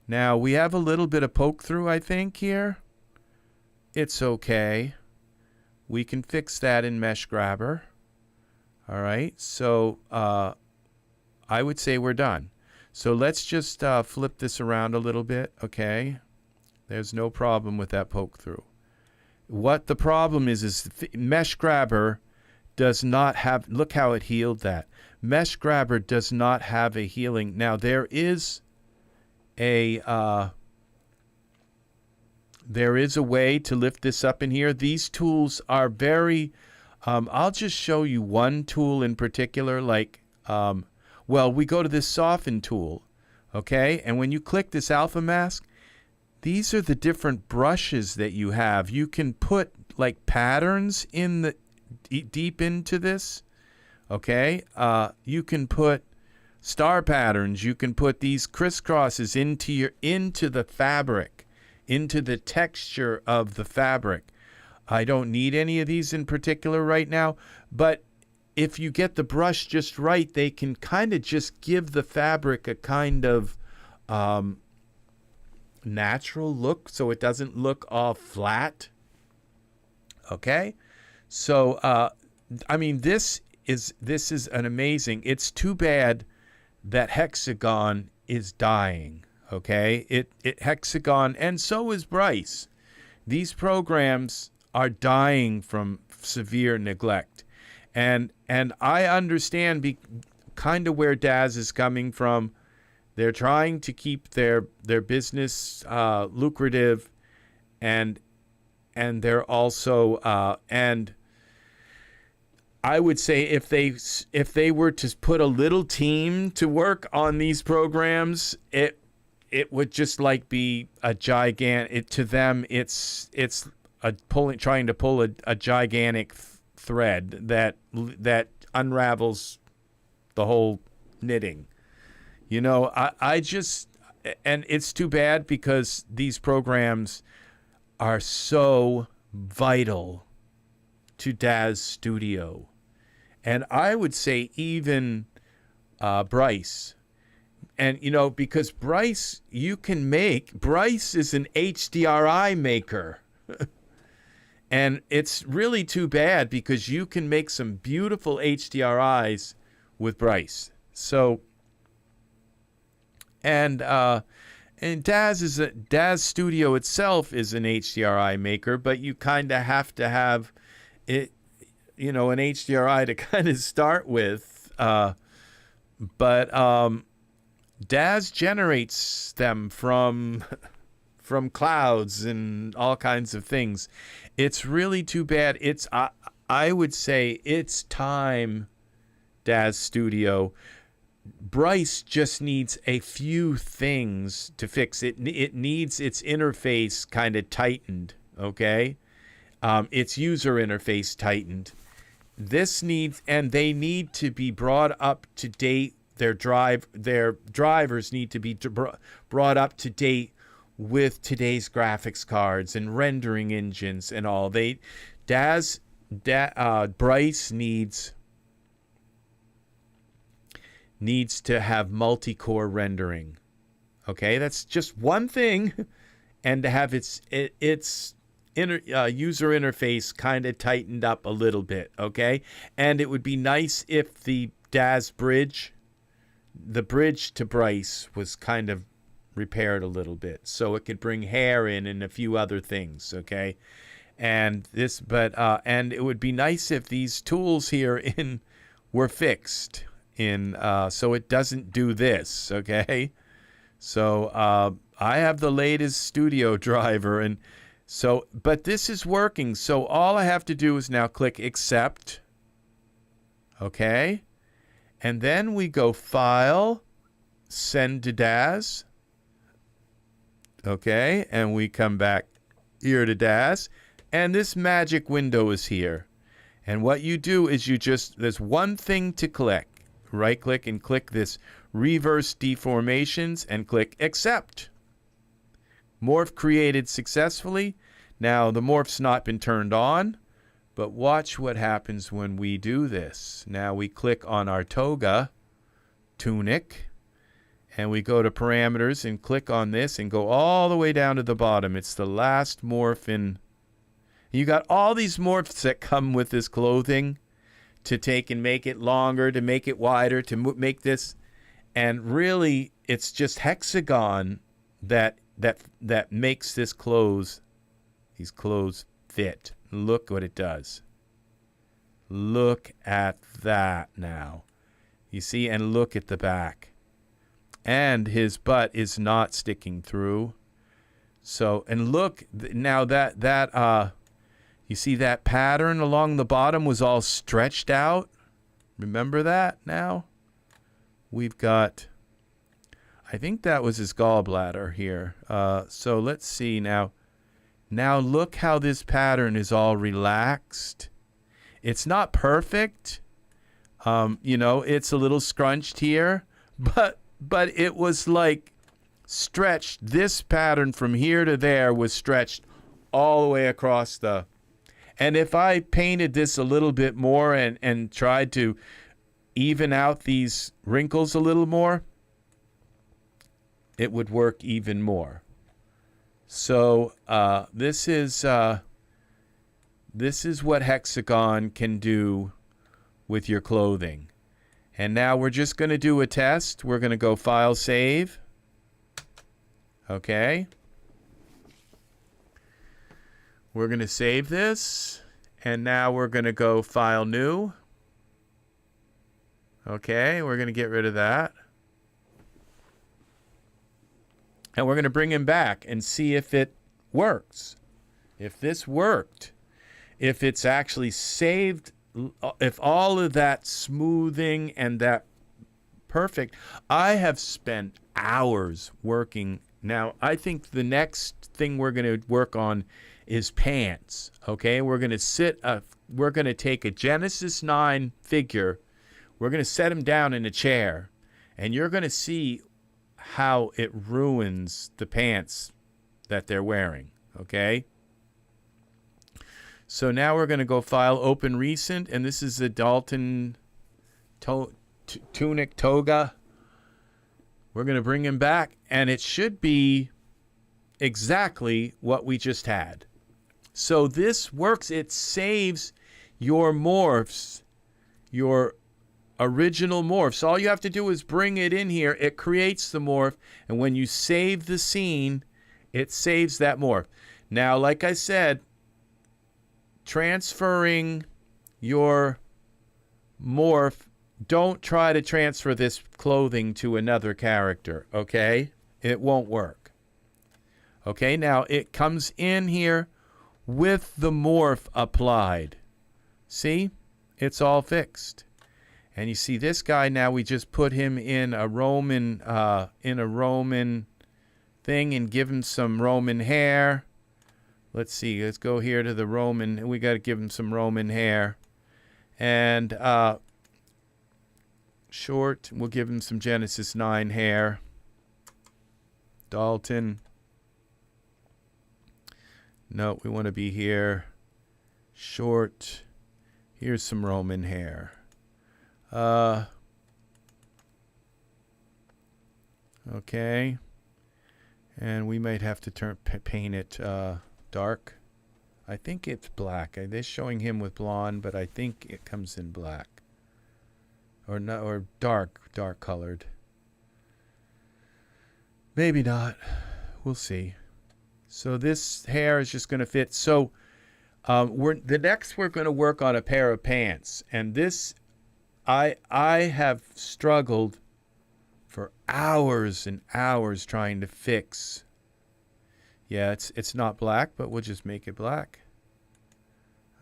Now, we have a little bit of poke through, I think, here. It's okay. We can fix that in Mesh Grabber. All right, so I would say we're done. So let's just flip this around a little bit, okay? There's no problem with that poke through. What the problem is Mesh Grabber does not have, look how it healed that. Mesh Grabber does not have a healing. Now, there is a way to lift this up in here. These tools are very, I'll just show you one tool in particular, like, well, we go to this soften tool, okay? And when you click this alpha mask, these are the different brushes that you have. You can put like patterns in the deep into this, okay? You can put star patterns. You can put these crisscrosses into the fabric, into the texture of the fabric. I don't need any of these in particular right now, but if you get the brush just right, they can kind of just give the fabric a kind of natural look, so it doesn't look all flat. Okay, so I mean, this is an amazing. It's too bad that Hexagon is dying, okay? It Hexagon, and so is Bryce. These programs are dying from severe neglect. And I understand kind of where Daz is coming from. They're trying to keep their business lucrative, and they're also and I would say if they were to put a little team to work on these programs, it would just like be a gigantic. To them, it's trying to pull a gigantic thread that unravels the whole knitting. You know, I just, and it's too bad because these programs are so vital to Daz Studio. And I would say even Bryce. And, you know, because Bryce is an HDRI maker. And it's really too bad because you can make some beautiful HDRIs with Bryce. So, and Daz Studio itself is an HDRI maker, but you kind of have to have it, you know, an HDRI to kind of start with. But Daz generates them from clouds and all kinds of things. It's really too bad. I would say it's time, Daz Studio. Bryce just needs a few things to fix it. It needs its interface kind of tightened, okay? Its user interface tightened. They need to be brought up to date. Their drivers need to be brought up to date with today's graphics cards and rendering engines and all. Bryce needs to have multi-core rendering. Okay, that's just one thing, and to have its user interface kind of tightened up a little bit. Okay, and it would be nice if the Daz bridge, the bridge to Bryce, was kind of repaired a little bit so it could bring hair in and a few other things. Okay, and and it would be nice if these tools here were fixed so it doesn't do this. Okay, so I have the latest studio driver, and so but this is working. So all I have to do is now click accept. Okay, and then we go File, Send to Daz. Okay, and we come back here to Daz, and this magic window is here. And what you do is there's one thing to click. Right click and click this reverse deformations and click accept. Morph created successfully. Now the morph's not been turned on, but watch what happens when we do this. Now we click on our toga tunic, and we go to parameters and click on this and go all the way down to the bottom. It's the last morph in. You got all these morphs that come with this clothing to take and make it longer, to make it wider, to make this. And really, it's just Hexagon that makes these clothes fit. Look what it does. Look at that now. You see, and look at the back. And his butt is not sticking through. So, and look, now that you see that pattern along the bottom was all stretched out? Remember that now? We've got, I think that was his gallbladder here. So let's see now. Now look how this pattern is all relaxed. It's not perfect. You know, it's a little scrunched here, but it was like stretched. This pattern from here to there was stretched all the way across the. And if I painted this a little bit more and tried to even out these wrinkles a little more, it would work even more. So this is what Hexagon can do with your clothing. And now we're just going to do a test. We're going to go File, Save. Okay. We're going to save this. And now we're going to go File, New. Okay, we're going to get rid of that. And we're going to bring him back and see if it works. If this worked. If it's actually saved. If all of that smoothing and that perfect. I have spent hours working. Now, I think the next thing we're going to work on is pants. Okay, we're going to take a Genesis 9 figure. We're going to set him down in a chair, and you're going to see how it ruins the pants that they're wearing. Okay. So now we're going to go file open recent, and this is the Dalton tunic toga. We're going to bring him back, and it should be exactly what we just had. So this works. It saves your morphs, your original morphs. All you have to do is bring it in here. It creates the morph, and when you save the scene, it saves that morph. Now, like I said, transferring your morph, don't try to transfer this clothing to another character, okay? It won't work. Okay, now it comes in here with the morph applied. See? It's all fixed. And you see this guy now, we just put him in a Roman thing and give him some Roman hair. Let's see, let's go here to the Roman. We got to give him some Roman hair. And short, we'll give him some Genesis 9 hair. Dalton. No, we want to be here. Short. Here's some Roman hair. Okay. And we might have to paint it dark. I think it's black. They're showing him with blonde, but I think it comes in black. Or no, or dark colored. Maybe not. We'll see. So this hair is just going to fit. So we're going to work on a pair of pants, and this I have struggled for hours and hours trying to fix. Yeah, it's not black, but we'll just make it black.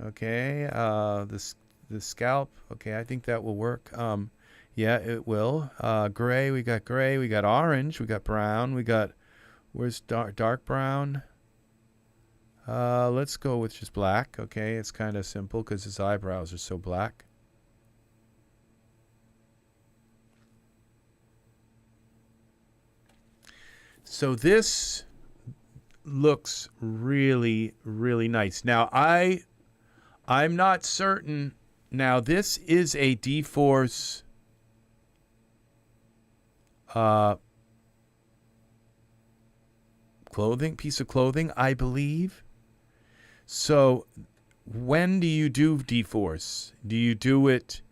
Okay, the scalp. Okay, I think that will work. Yeah, it will. Gray, we got orange, we got brown, where's dark brown? Let's go with just black. Okay, it's kind of simple because his eyebrows are so black. So this looks really, really nice. Now I'm not certain. Now this is a D-Force piece of clothing, I believe. So when do you do D-Force? Do you do it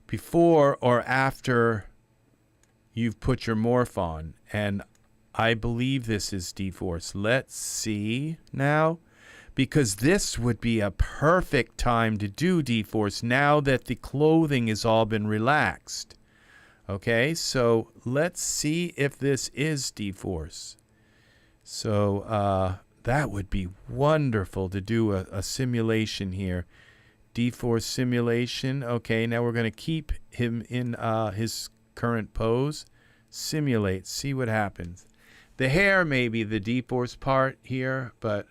before or after you've put your morph on? And I believe this is D-Force. Let's see now, because this would be a perfect time to do D-Force now that the clothing has all been relaxed. Okay, so let's see if this is D-Force. So that would be wonderful to do a simulation here. D-Force simulation. Okay, now we're going to keep him in his current pose. Simulate, see what happens. The hair may be the D-Force part here, but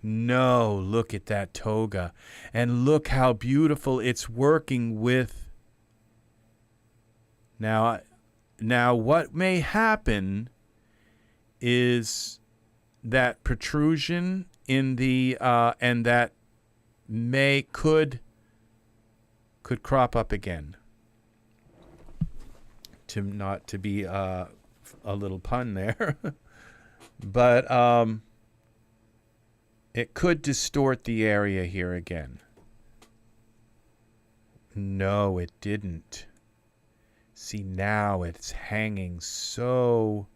no, look at that toga. And look how beautiful it's working with. Now what may happen is that protrusion in the and that could crop up again. Not to be a little pun there, but it could distort the area here again. No, it didn't. See, now it's hanging so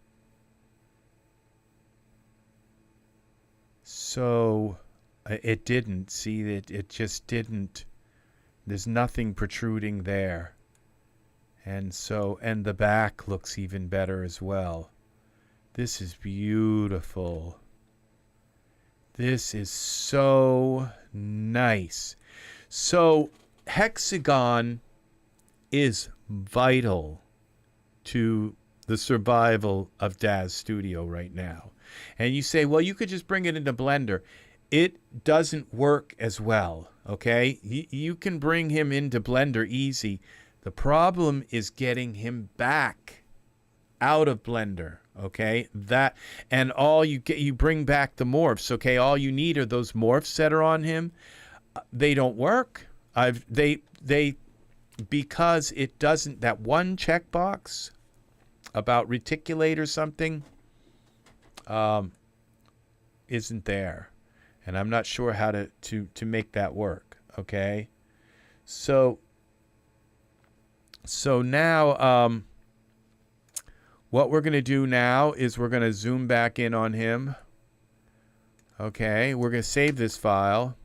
it didn't. See, it just didn't. There's nothing protruding there. And the back looks even better as well. This is beautiful. This is so nice. So Hexagon is vital to the survival of Daz Studio right now. And you say, well, you could just bring it into Blender. It doesn't work as well, okay? You can bring him into Blender easy. The problem is getting him back out of Blender, okay? That, and all you get, you bring back the morphs, okay? All you need are those morphs that are on him. They don't work. Because it doesn't, that one checkbox about reticulate or something isn't there. And I'm not sure how to make that work, okay? So now what we're going to do now is we're going to zoom back in on him. Okay, we're going to save this file.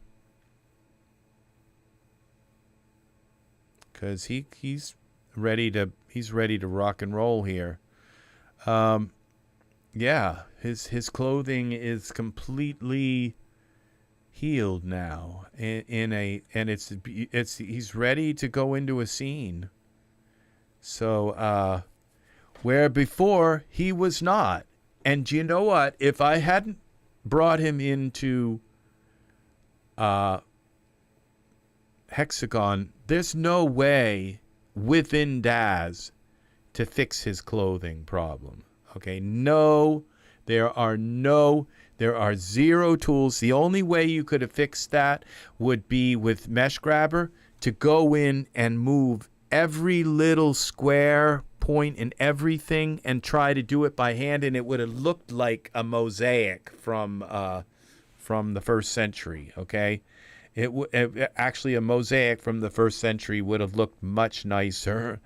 Because he's ready to rock and roll here. Yeah, his clothing is completely healed now and he's ready to go into a scene. So where before he was not. And you know what? If I hadn't brought him into Hexagon, there's no way within Daz to fix his clothing problem. Okay, no, there are zero tools. The only way you could have fixed that would be with Mesh Grabber to go in and move every little square point and everything and try to do it by hand, and it would have looked like a mosaic from the first century, okay? Actually, a mosaic from the first century would have looked much nicer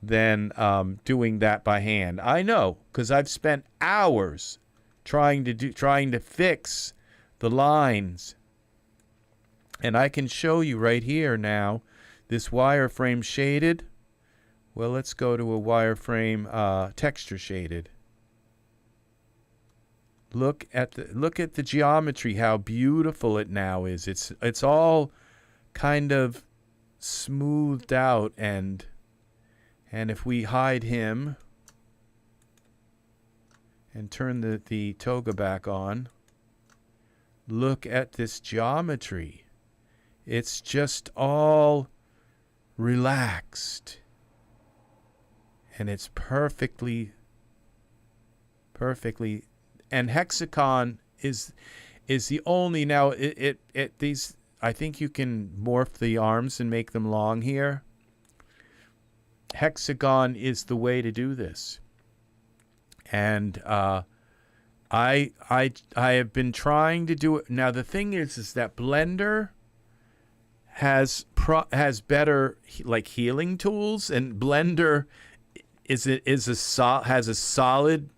than doing that by hand. I know, because I've spent hours trying to fix the lines, and I can show you right here now this wireframe shaded. Well, let's go to a wireframe texture shaded. Look at the geometry, how beautiful it now is. It's all kind of smoothed out, and if we hide him and turn the toga back on, look at this geometry. It's just all relaxed, and it's perfectly. And Hexagon is the only, now these, I think you can morph the arms and make them long here. Hexagon is the way to do this. And I have been trying to do it. Now the thing is that Blender has better like healing tools, and Blender has a solid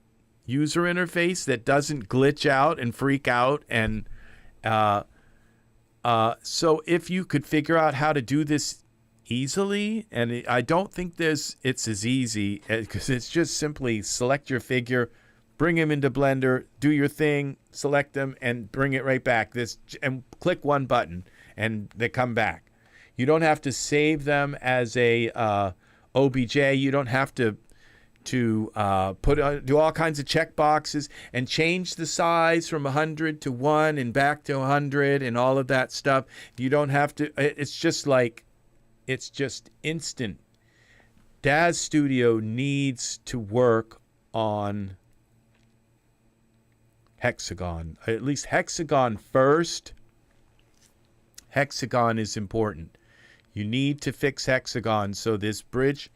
user interface that doesn't glitch out and freak out. And so if you could figure out how to do this easily, and I don't think it's as easy, because it's just simply select your figure, bring him into Blender, do your thing, select them, and bring it right back. And click one button, and they come back. You don't have to save them as a OBJ. You don't have to do all kinds of check boxes and change the size from 100 to 1 and back to 100 and all of that stuff. You don't have to. It's just instant. Daz Studio needs to work on Hexagon, at least Hexagon first. Hexagon is important. You need to fix Hexagon, so this bridge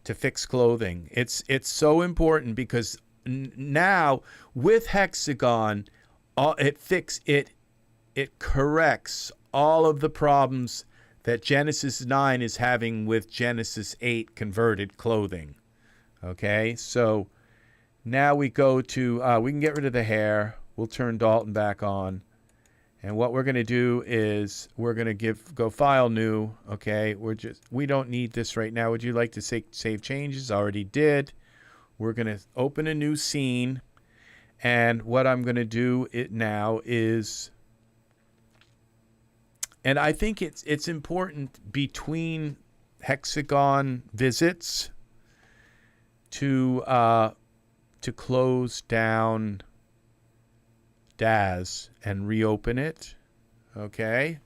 to fix clothing. It's so important, because now with Hexagon, it corrects all of the problems that Genesis 9 is having with Genesis 8 converted clothing. Okay, so now we go to we can get rid of the hair. We'll turn Dalton back on. And what we're going to do is we're going to go file new. Okay, we don't need this right now. Would you like to save changes? Already did. We're going to open a new scene. And what I'm going to do now is, and I think it's important between Hexagon visits to close down Daz and reopen it. Okay.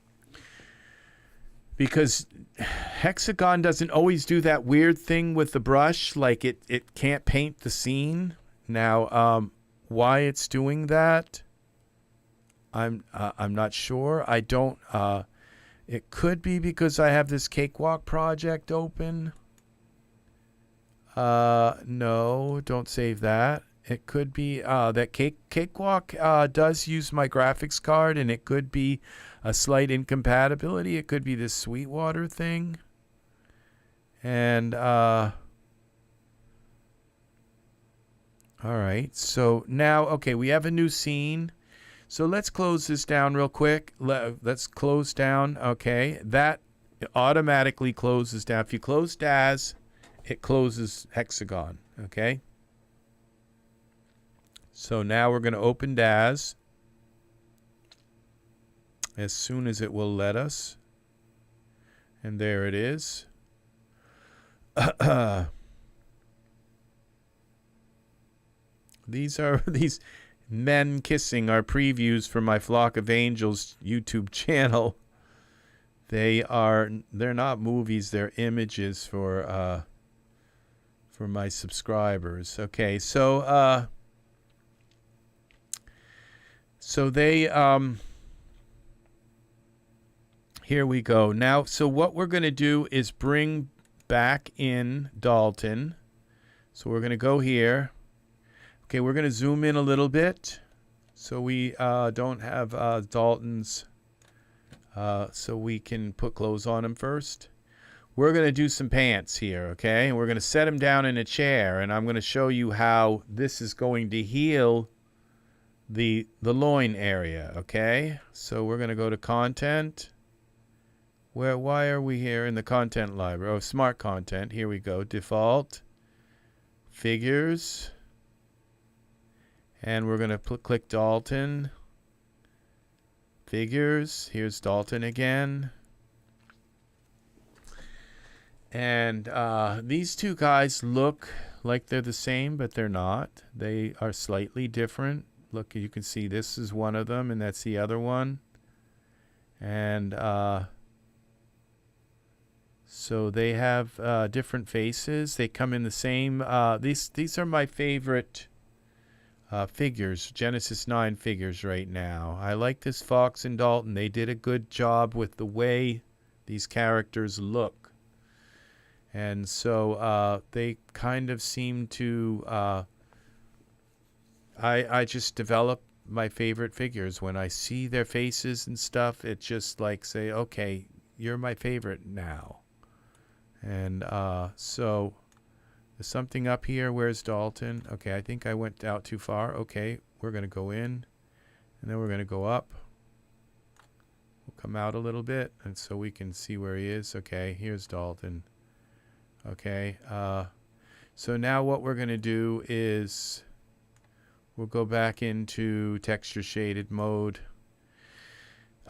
Because Hexagon doesn't always do that weird thing with the brush, like it can't paint the scene. Now, why it's doing that, I'm not sure. I don't. It could be because I have this cakewalk project open. No, don't save that. It could be that cakewalk does use my graphics card, and it could be a slight incompatibility. It could be this Sweetwater thing. And all right. So now, okay, we have a new scene. So let's close this down real quick. Let's close down. Okay, that automatically closes down. If you close Daz, it closes Hexagon. Okay. So now we're going to open Daz as soon as it will let us. And there it is. These men kissing are previews for my Flock of Angels YouTube channel. They're not movies, they're images for my subscribers. Okay, so they here we go. Now, so what we're going to do is bring back in Dalton. So we're going to go here. Okay, we're going to zoom in a little bit so we don't have Dalton's, so we can put clothes on him first. We're going to do some pants here, okay? And we're going to set him down in a chair, and I'm going to show you how this is going to heal the loin area, okay? So we're going to go to content. Why are we here in the content library? Oh, smart content. Here we go. Default. Figures. And we're going to click Dalton. Figures. Here's Dalton again. And these two guys look like they're the same, but they're not. They are slightly different. Look, you can see this is one of them, and that's the other one. And so they have different faces. They come in the same. These are my favorite figures, Genesis 9 figures right now. I like this Fox and Dalton. They did a good job with the way these characters look. And so they kind of seem to... I just develop my favorite figures. When I see their faces and stuff, it just like say, okay, you're my favorite now. And so there's something up here. Where's Dalton? Okay, I think I went out too far. Okay, we're going to go in, and then we're going to go up. We'll come out a little bit, and so we can see where he is. Okay, here's Dalton. Okay, so now what we're going to do is we'll go back into texture shaded mode.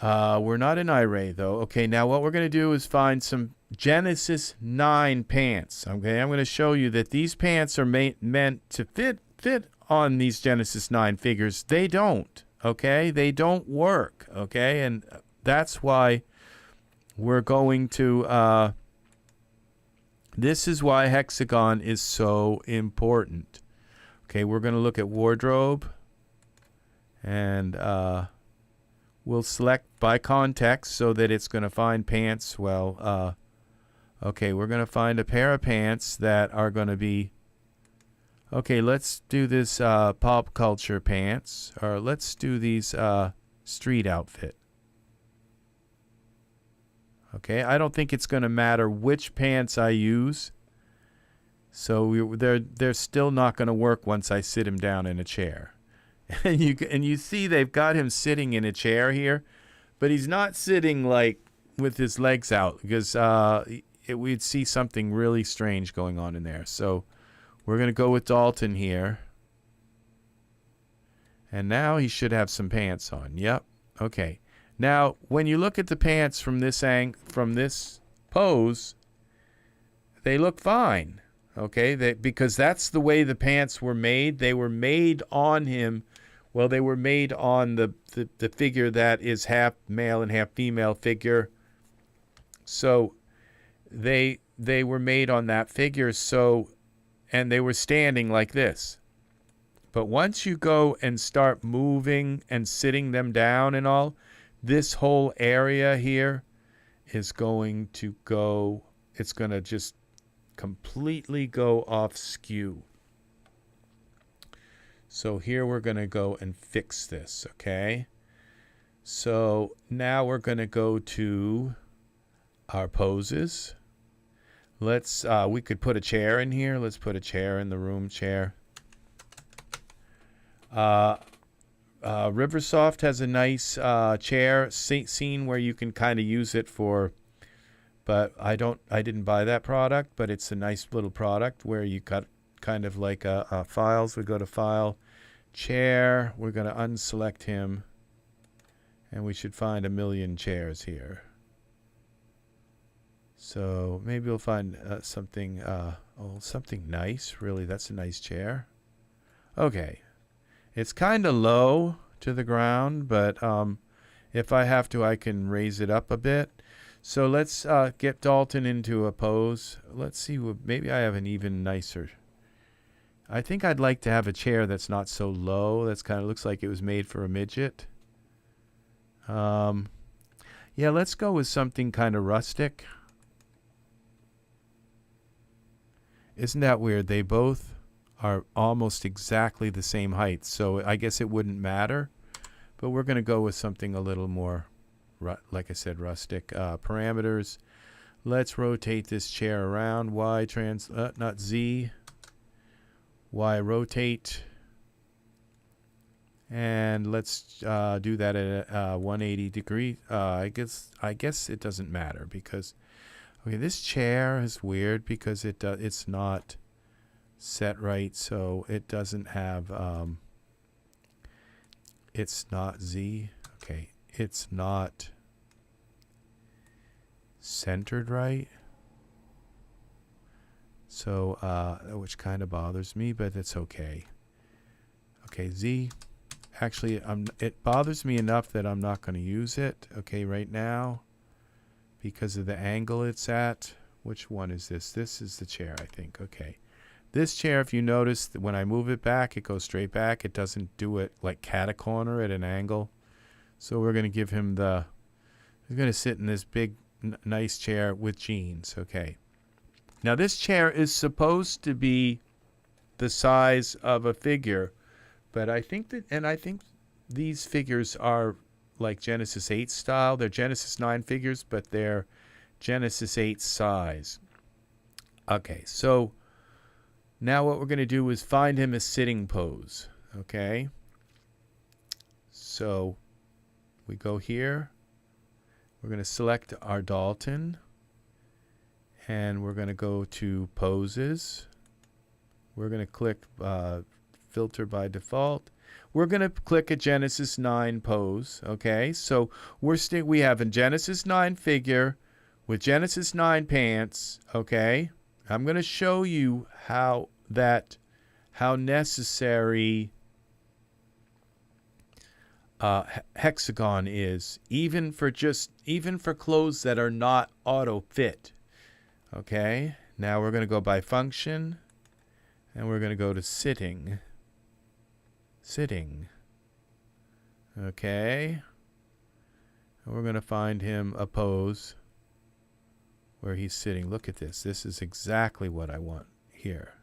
We're not in iRay though. Okay, now what we're going to do is find some Genesis 9 pants. Okay, I'm going to show you that these pants are meant to fit on these Genesis 9 figures. They don't. Okay, they don't work. Okay, and that's why we're going to... this is why Hexagon is so important. Okay, we're going to look at wardrobe, and we'll select by context so that it's going to find pants. Well, okay, we're going to find a pair of pants that are going to be... Okay, let's do this pop culture pants, or let's do these street outfit. Okay, I don't think it's going to matter which pants I use. So they're still not going to work once I sit him down in a chair. And you see they've got him sitting in a chair here, but he's not sitting like with his legs out, because we'd see something really strange going on in there. So we're going to go with Dalton here. And now he should have some pants on. Yep. Okay. Now, when you look at the pants from this pose, they look fine. Okay, because that's the way the pants were made. They were made on him Well, they were made on the figure that is half male and half female figure. So they were made on that figure, so, and they were standing like this. But once you go and start moving and sitting them down and all, this whole area here is going to go, it's going to just completely go off skew. So here we're going to go and fix this, okay? So now we're going to go to our poses. Let's, we could put a chair in here. Let's put a chair in the room chair. Riversoft has a nice chair scene where you can kind of use it for, but I didn't buy that product, but it's a nice little product where you got kind of like files. We go to file, chair. We're going to unselect him, and we should find a million chairs here. So maybe we'll find something, something nice. Really, that's a nice chair. Okay. It's kind of low to the ground, but if I have to, I can raise it up a bit. So let's get Dalton into a pose. Let's see, maybe I have an even nicer. I think I'd like to have a chair that's not so low. That's kind of looks like it was made for a midget. Yeah, let's go with something kind of rustic. Isn't that weird? They both are almost exactly the same height, so I guess it wouldn't matter. But we're going to go with something a little more, like I said, rustic. Parameters. Let's rotate this chair around. Y not Z. Y rotate. And let's do that at 180 degree. I guess it doesn't matter because, okay, this chair is weird because it's not set right, so it doesn't have it's not Z. Okay, it's not centered right, so which kind of bothers me, but it's okay. Okay, Z, actually it bothers me enough that I'm not going to use it, okay, right now because of the angle it's at. Which one is this? This is the chair, I think. Okay. This chair, if you notice, when I move it back, it goes straight back. It doesn't do it like cat-a-corner at an angle. So we're going to give him the, he's going to sit in this big, nice chair with jeans. Okay. Now this chair is supposed to be the size of a figure, but I think that, and I think these figures are like Genesis 8 style. They're Genesis 9 figures, but they're Genesis 8 size. Okay, so now what we're going to do is find him a sitting pose, okay? So we go here. We're going to select our Dalton, and we're going to go to Poses. We're going to click Filter by Default. We're going to click a Genesis 9 pose, okay? So we have a Genesis 9 figure with Genesis 9 pants, okay? I'm going to show you how necessary Hexagon is, even for clothes that are not auto fit. Okay, now we're going to go by function, and we're going to go to sitting. Okay, and we're going to find him a pose where he's sitting. Look at this. This is exactly what I want here.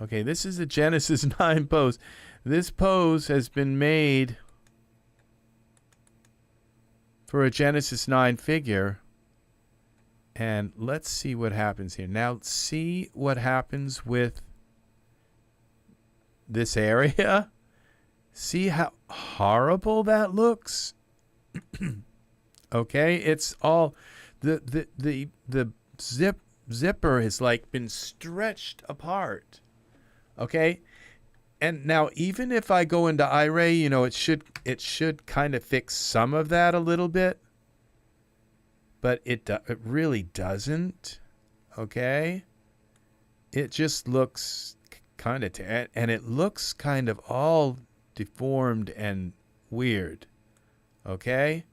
Okay, this is a Genesis 9 pose. This pose has been made for a Genesis 9 figure. And let's see what happens here. Now, see what happens with this area? See how horrible that looks? Okay, it's all the zipper has like been stretched apart. Okay, and now even if I go into iRay, you know, it should kind of fix some of that a little bit, but it really doesn't. Okay, it just looks kind of, and it looks kind of all deformed and weird. Okay?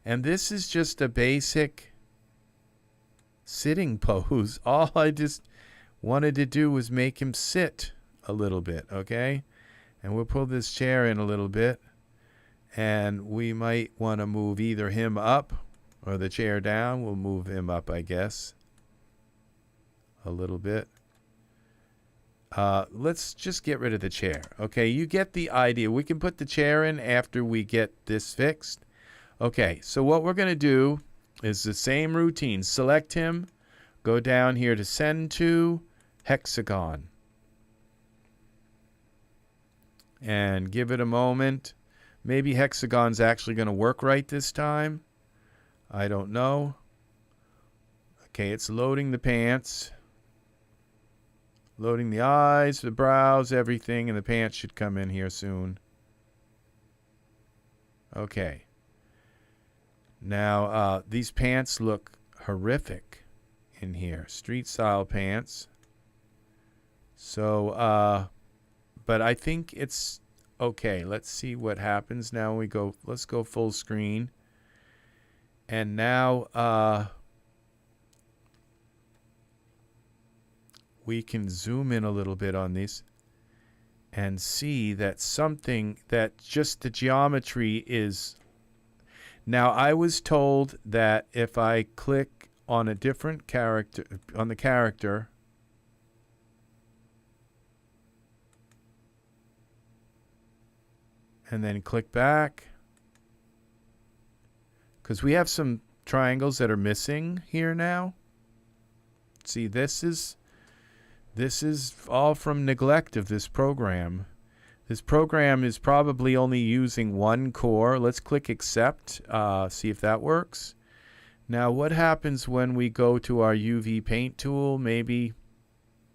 And this is just a basic sitting pose. All I just wanted to do was make him sit a little bit, okay? And we'll pull this chair in a little bit, and we might want to move either him up or the chair down. We'll move him up, I guess, a little bit. Let's just get rid of the chair. Okay, you get the idea. We can put the chair in after we get this fixed. Okay, so what we're going to do is the same routine. Select him, go down here to Send to, Hexagon. And give it a moment. Maybe Hexagon's actually going to work right this time. I don't know. Okay, it's loading the pants. Loading the eyes, the brows, everything, and the pants should come in here soon. Okay. Now, these pants look horrific in here. Street style pants. So, but I think it's okay. Let's see what happens now. Let's go full screen. And now, we can zoom in a little bit on these and see that just the geometry is. Now, I was told that if I click on a different character, on the character, and then click back, because we have some triangles that are missing here now. See, this is all from neglect of this program. This program is probably only using one core. Let's click accept, see if that works. Now, what happens when we go to our UV paint tool? Maybe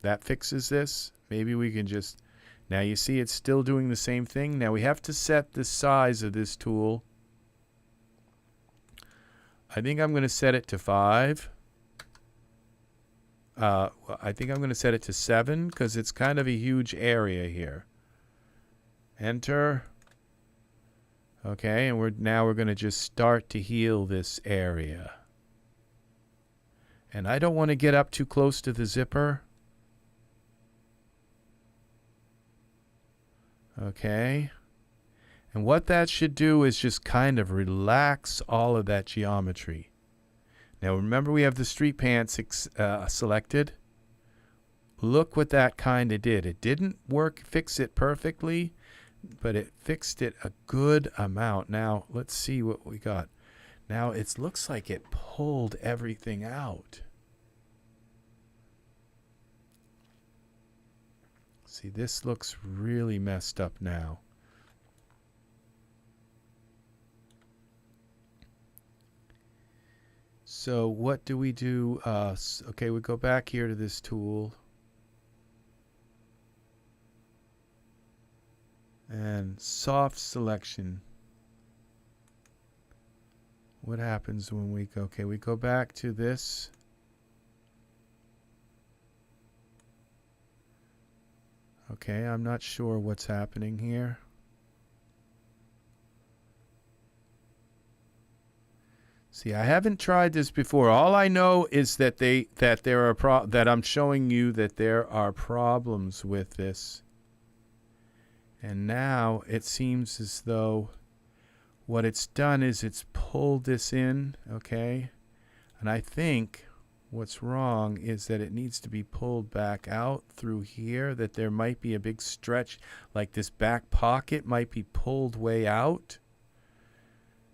that fixes this. Maybe we can just, now you see it's still doing the same thing. Now we have to set the size of this tool. I think I'm going to set it to 5. I think I'm going to set it to 7 because it's kind of a huge area here. Enter. Okay, and now we're going to just start to heal this area. And I don't want to get up too close to the zipper. Okay. And what that should do is just kind of relax all of that geometry. Now remember, we have the street pants selected. Look what that kind of did. It didn't fix it perfectly, but it fixed it a good amount. Now let's see what we got. Now it looks like it pulled everything out. See, this looks really messed up now. So what do we do? Okay, we go back here to this tool. And soft selection. What happens when we go? Okay, we go back to this. Okay, I'm not sure what's happening here. See, I haven't tried this before. All I know is that that I'm showing you that there are problems with this. And now it seems as though what it's done is it's pulled this in, okay? And I think what's wrong is that it needs to be pulled back out through here, that there might be a big stretch, like this back pocket might be pulled way out.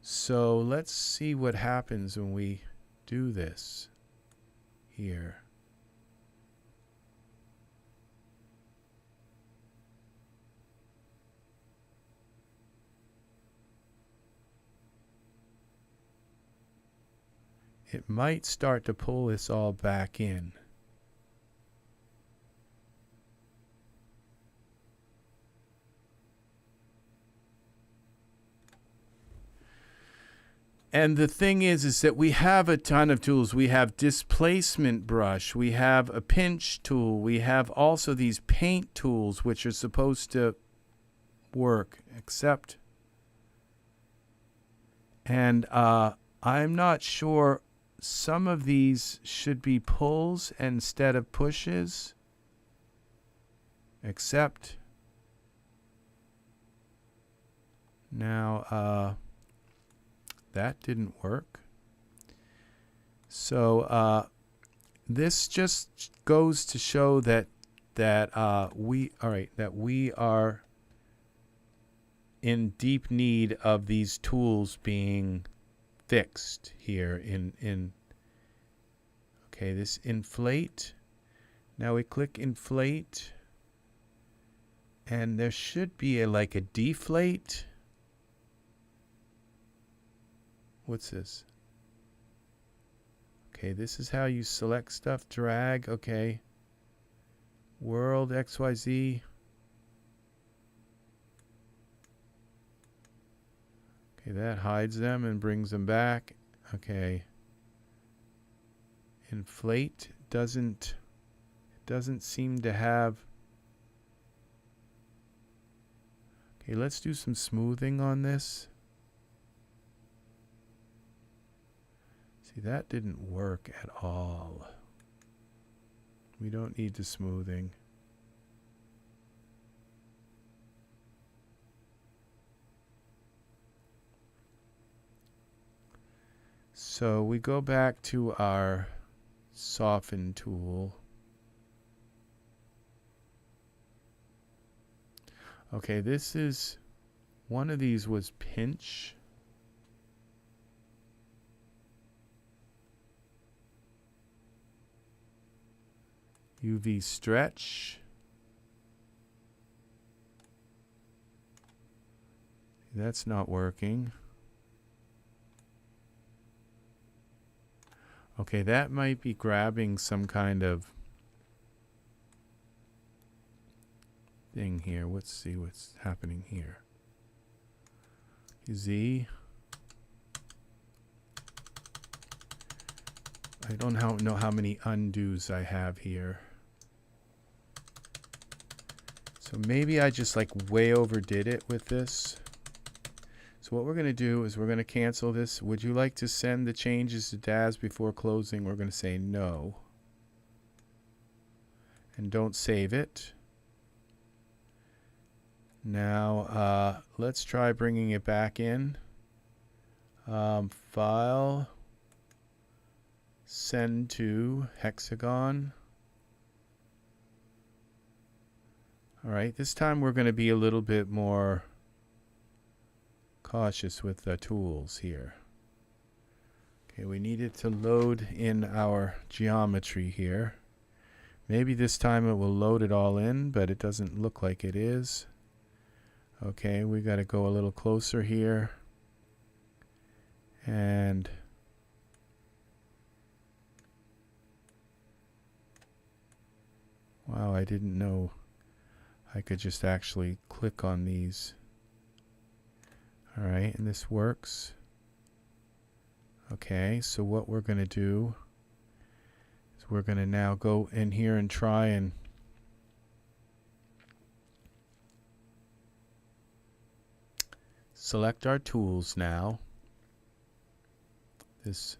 So let's see what happens when we do this here. It might start to pull this all back in. And the thing is that we have a ton of tools. We have displacement brush. We have a pinch tool. We have also these paint tools, which are supposed to work, except, and I'm not sure, some of these should be pulls instead of pushes, except now that didn't work. So this just goes to show that we are in deep need of these tools being fixed here in okay, this inflate. Now we click inflate, and there should be like a deflate. What's this? Okay, this is how you select stuff. Drag, okay. World XYZ. Okay, that hides them and brings them back. Okay. Inflate doesn't seem to have. Okay, let's do some smoothing on this. See, that didn't work at all. We don't need the smoothing. So we go back to our soften tool. Okay, this is, one of these was pinch. UV stretch. That's not working. Okay, that might be grabbing some kind of thing here. Let's see what's happening here. Z. I don't know how many undos I have here. So maybe I just like way overdid it with this. So what we're going to do is we're going to cancel this. Would you like to send the changes to Daz before closing? We're going to say no. And don't save it. Now let's try bringing it back in. File. Send to Hexagon. All right, this time we're going to be a little bit more cautious with the tools here. Okay, we need it to load in our geometry here. Maybe this time it will load it all in, but it doesn't look like it is. Okay, we got to go a little closer here. And wow, I didn't know I could just actually click on these. All right, and this works. Okay, so what we're going to do is we're going to now go in here and try and select our tools now. This.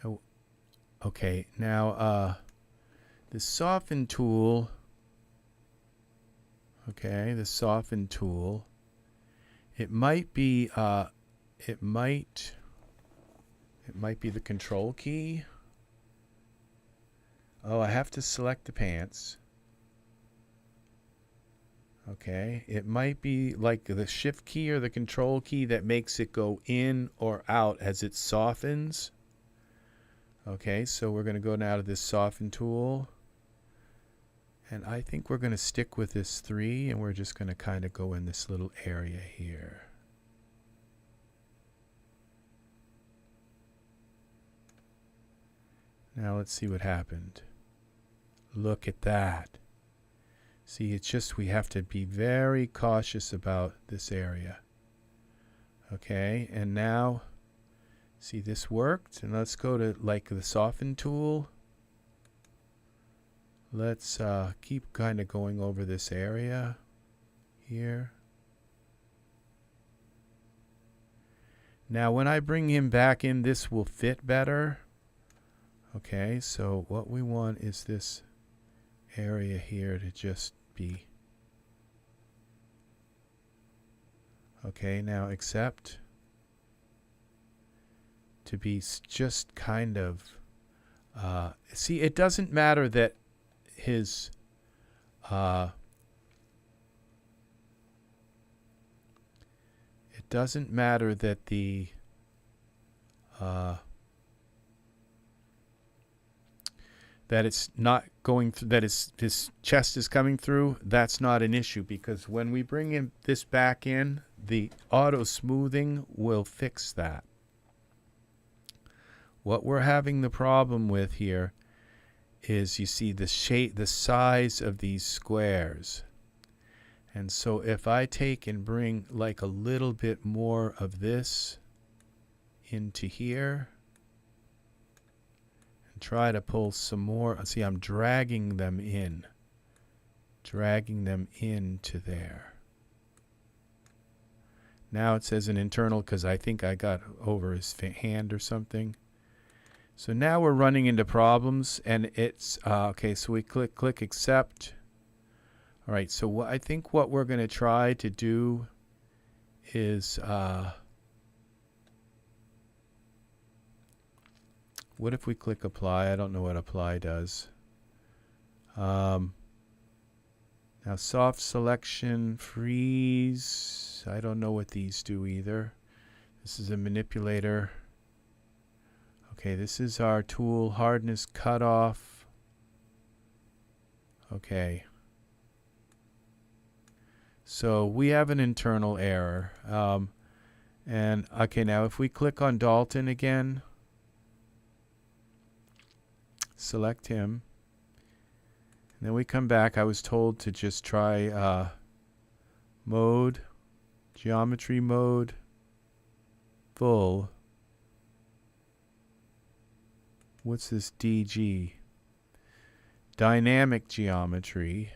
Oh, okay, now the soften tool. Okay, the soften tool. It might be it might be the control key. Oh, I have to select the pants. Okay, it might be like the shift key or the control key that makes it go in or out as it softens. Okay, so we're going to go now to this soften tool. And I think we're going to stick with this 3, and we're just going to kind of go in this little area here. Now let's see what happened. Look at that. See, it's just we have to be very cautious about this area. Okay, and now, see, this worked. And let's go to like the soften tool. Let's keep kind of going over this area here. Now when I bring him back in, this will fit better. Okay, so what we want is this area here to just be. Okay, now accept to be just kind of, see, it doesn't matter that his, it doesn't matter that the, that it's not going through, that his chest is coming through. That's not an issue, because when we bring this back in, the auto smoothing will fix that. What we're having the problem with here is, you see the shape, the size of these squares. And so if I take and bring like a little bit more of this into here and try to pull some more, see, I'm dragging them into there. Now it says an internal because I think I got over his hand or something. So now we're running into problems, and it's okay, so we click accept. All right, so I think what we're going to try to do is what if we click apply? I don't know what apply does. Now soft selection, freeze. I don't know what these do either. This is a manipulator. Okay, this is our tool, hardness cutoff. Okay. So we have an internal error. And okay, now if we click on Dalton again, select him, and then we come back. I was told to just try mode, geometry mode, full. What's this DG? Dynamic geometry.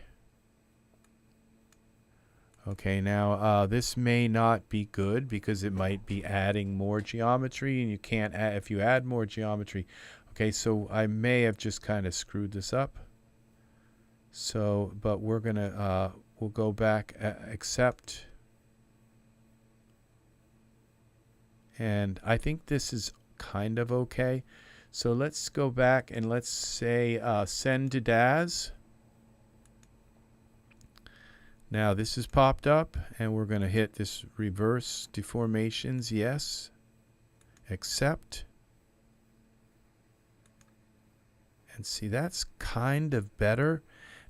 Okay, now this may not be good because it might be adding more geometry, and you can't add, if you add more geometry. Okay, so I may have just kind of screwed this up. So, but we're gonna we'll go back, accept, and I think this is kind of okay. So let's go back and let's say send to Daz. Now this is popped up, and we're going to hit this reverse deformations, yes, accept. And see, that's kind of better.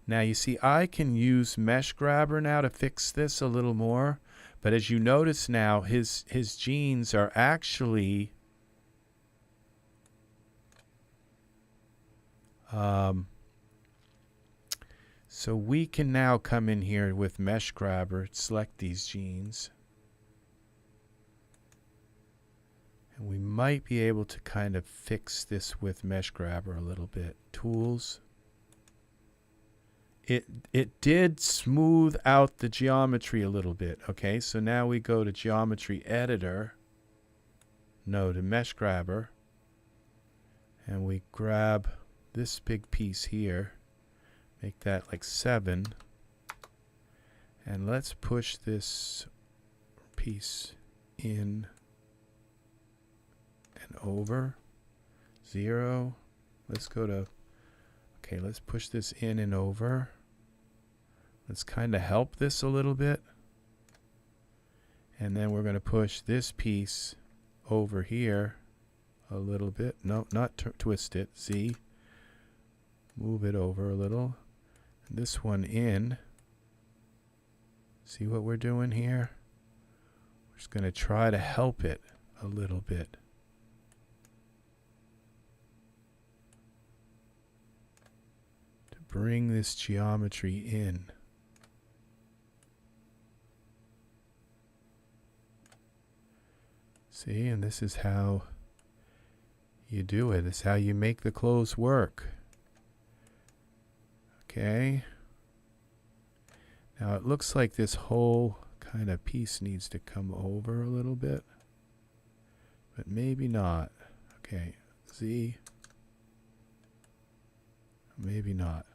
Now you see, I can use mesh grabber now to fix this a little more, but as you notice now, his jeans are actually so we can now come in here with mesh grabber, select these jeans, and we might be able to kind of fix this with mesh grabber a little bit. Tools. It did smooth out the geometry a little bit. Okay, so now we go to geometry editor, no, to mesh grabber, and we grab this big piece here, make that like 7, and let's push this piece in and over 0. Let's go to, okay, let's push this in and over. Let's kind of help this a little bit, and then we're going to push this piece over here a little bit. No, not twist it. Z. Move it over a little. This one in. See what we're doing here? We're just going to try to help it a little bit. To bring this geometry in. See, and this is how you do it. It's how you make the clothes work. Okay. Now it looks like this whole kind of piece needs to come over a little bit, but maybe not. Okay, Z. Maybe not.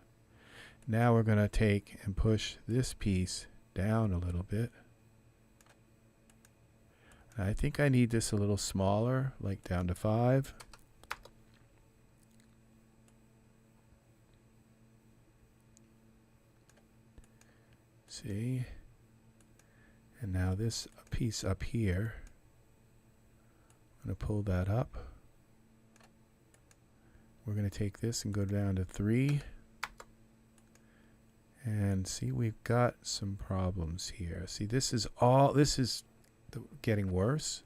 Now we're going to take and push this piece down a little bit. I think I need this a little smaller, like down to 5. See? And now this piece up here, I'm going to pull that up. We're going to take this and go down to 3. And see, we've got some problems here. See, this is getting worse.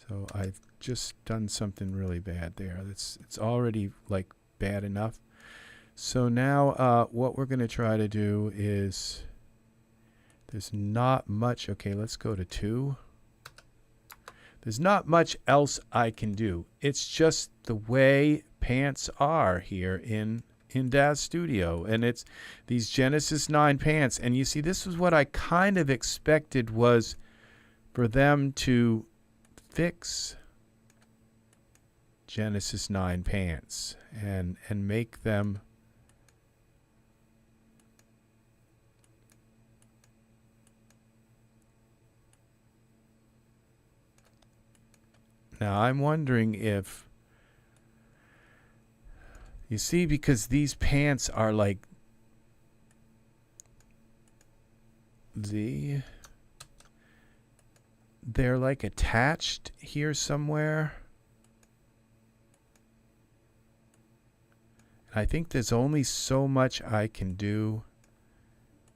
So I've just done something really bad there. It's already like bad enough. So now what we're going to try to do is, there's not much. Okay, let's go to 2. There's not much else I can do. It's just the way pants are here in Daz Studio, and it's these Genesis 9 pants. And you see, this was what I kind of expected, was for them to fix Genesis 9 pants and make them now. I'm wondering if, you see, because these pants are like they're like attached here somewhere. I think there's only so much I can do,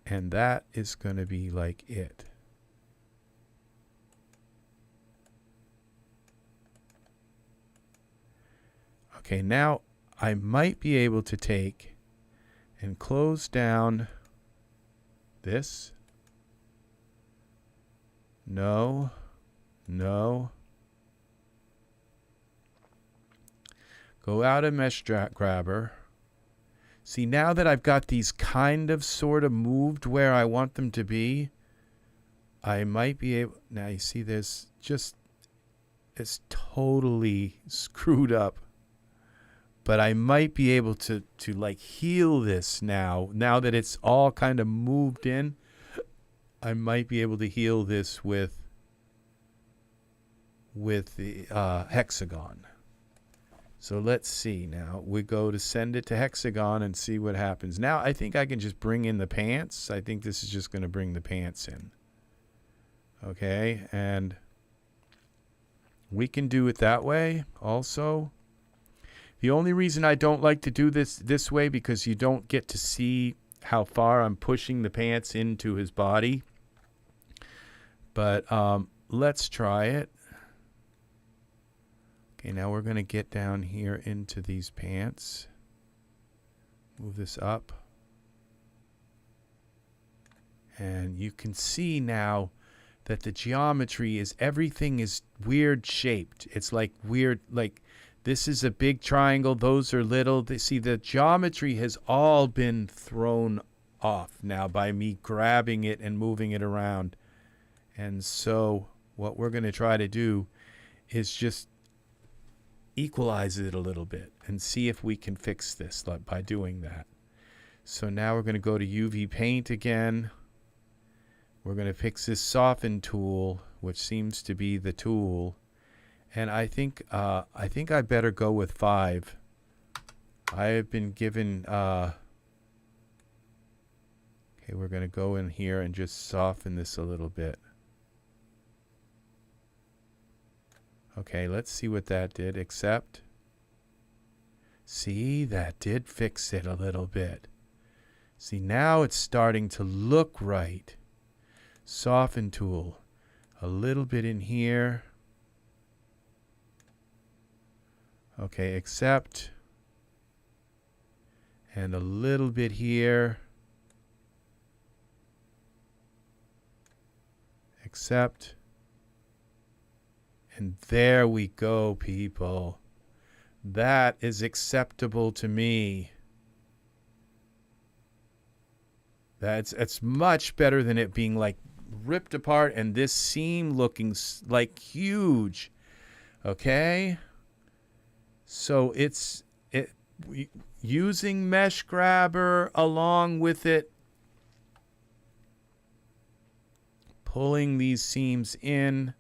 and that is going to be like it. Okay, now I might be able to take and close down this. No, no. Go out of mesh grabber. See, now that I've got these kind of sort of moved where I want them to be, I might be able, now you see there's just, it's totally screwed up. But I might be able to like heal this now that it's all kind of moved in. I might be able to heal this with the hexagon. So let's see now. We go to send it to hexagon and see what happens. Now I think I can just bring in the pants. I think this is just going to bring the pants in. Okay, and we can do it that way also. The only reason I don't like to do this way, because you don't get to see how far I'm pushing the pants into his body. But let's try it. Okay, now we're going to get down here into these pants. Move this up. And you can see now that the geometry is, everything is weird shaped. It's like weird, like this is a big triangle, those are little. See, the geometry has all been thrown off now by me grabbing it and moving it around. And so what we're going to try to do is just equalize it a little bit and see if we can fix this by doing that. So now we're going to go to UV paint again. We're going to fix this soften tool, which seems to be the tool. And I think I better go with 5. I have been given okay, we're going to go in here and just soften this a little bit. Okay, let's see what that did. Accept. See, that did fix it a little bit. See, now it's starting to look right. Soften tool. A little bit in here. Okay, accept. And a little bit here. Accept. And there we go, people. That is acceptable to me. It's much better than it being like ripped apart and this seam looking like huge. Okay? So using mesh grabber along with it, pulling these seams in.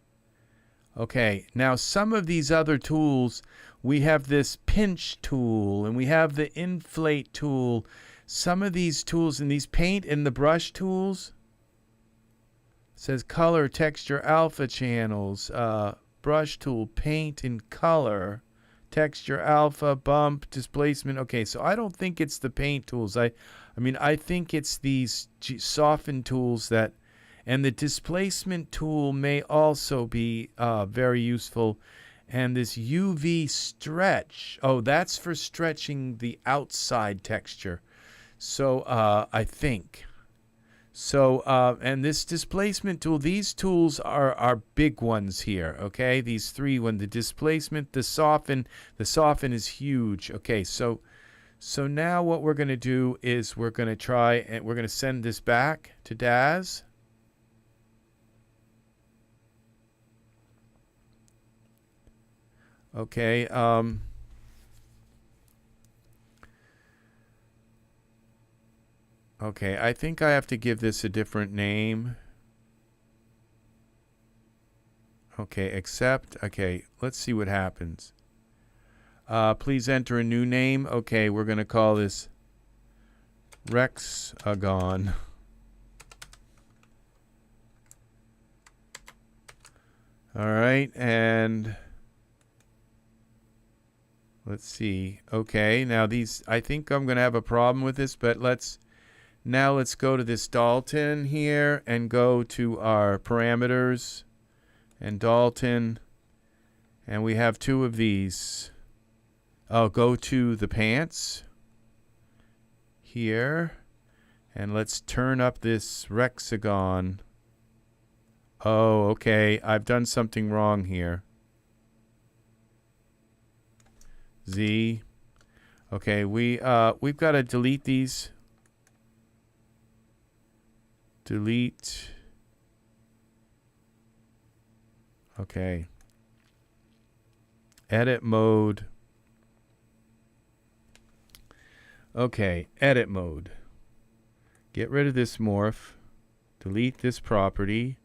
Okay, now some of these other tools, we have this pinch tool and we have the inflate tool. Some of these tools and these paint and the brush tools, says color, texture, alpha channels, brush tool, paint and color, texture, alpha, bump, displacement. Okay, so I don't think it's the paint tools. I mean, I think it's these soften tools that, and the displacement tool may also be very useful. And this UV stretch, oh, that's for stretching the outside texture. So I think. So, and this displacement tool, these tools are big ones here, okay? These three, the displacement, the soften is huge. Okay, so now what we're going to do is we're going to try and we're going to send this back to Daz. Okay, okay, I think I have to give this a different name. Okay, accept. Okay, let's see what happens. Please enter a new name. Okay, we're going to call this Hexagon. All right, and let's see. Okay, now these, I think I'm going to have a problem with this, but let's go to this Dalton here and go to our parameters and Dalton, and we have two of these. I'll go to the pants here, and let's turn up this Hexagon. Oh, okay, I've done something wrong here. Z. Okay, we've got to delete these. Delete. Okay. Edit mode. Okay, edit mode. Get rid of this morph. Delete this property.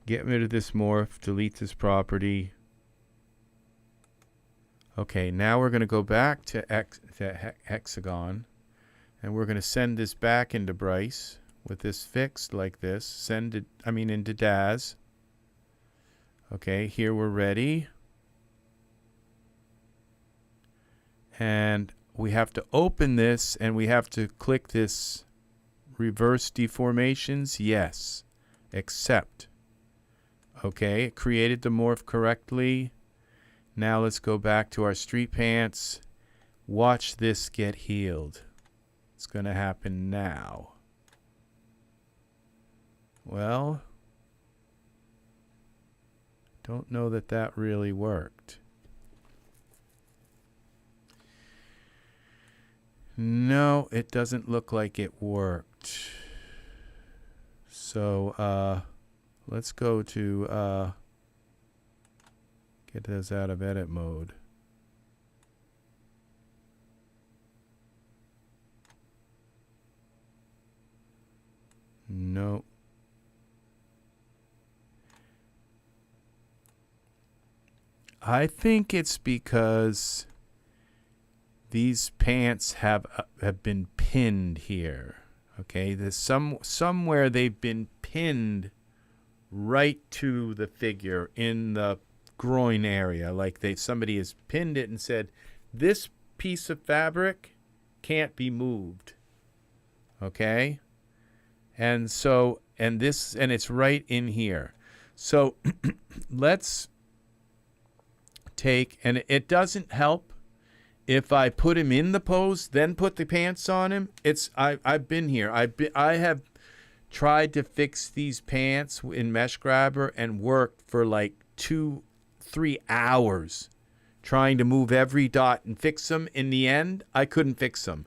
Get rid of this morph. Delete this property. Okay, now we're going to go back to Hexagon, and we're going to send this back into Bryce with this fixed like this. Send it, into Daz. Okay, here we're ready. And we have to open this, and we have to click this reverse deformations. Yes. Accept. Okay, it created the morph correctly. Now let's go back to our street pants. Watch this get healed. It's going to happen now. Well, don't know that that really worked. No, it doesn't look like it worked. So, let's go to, get those out of edit mode. No. I think it's because these pants have been pinned here. Okay, there's somewhere they've been pinned right to the figure in the groin area, like somebody has pinned it and said this piece of fabric can't be moved. Okay, and it's right in here. So let's take, and it doesn't help if I put him in the pose then put the pants on him. I've been here. I have tried to fix these pants in mesh grabber and worked for like 2 3 hours trying to move every dot and fix them. In the end, I couldn't fix them.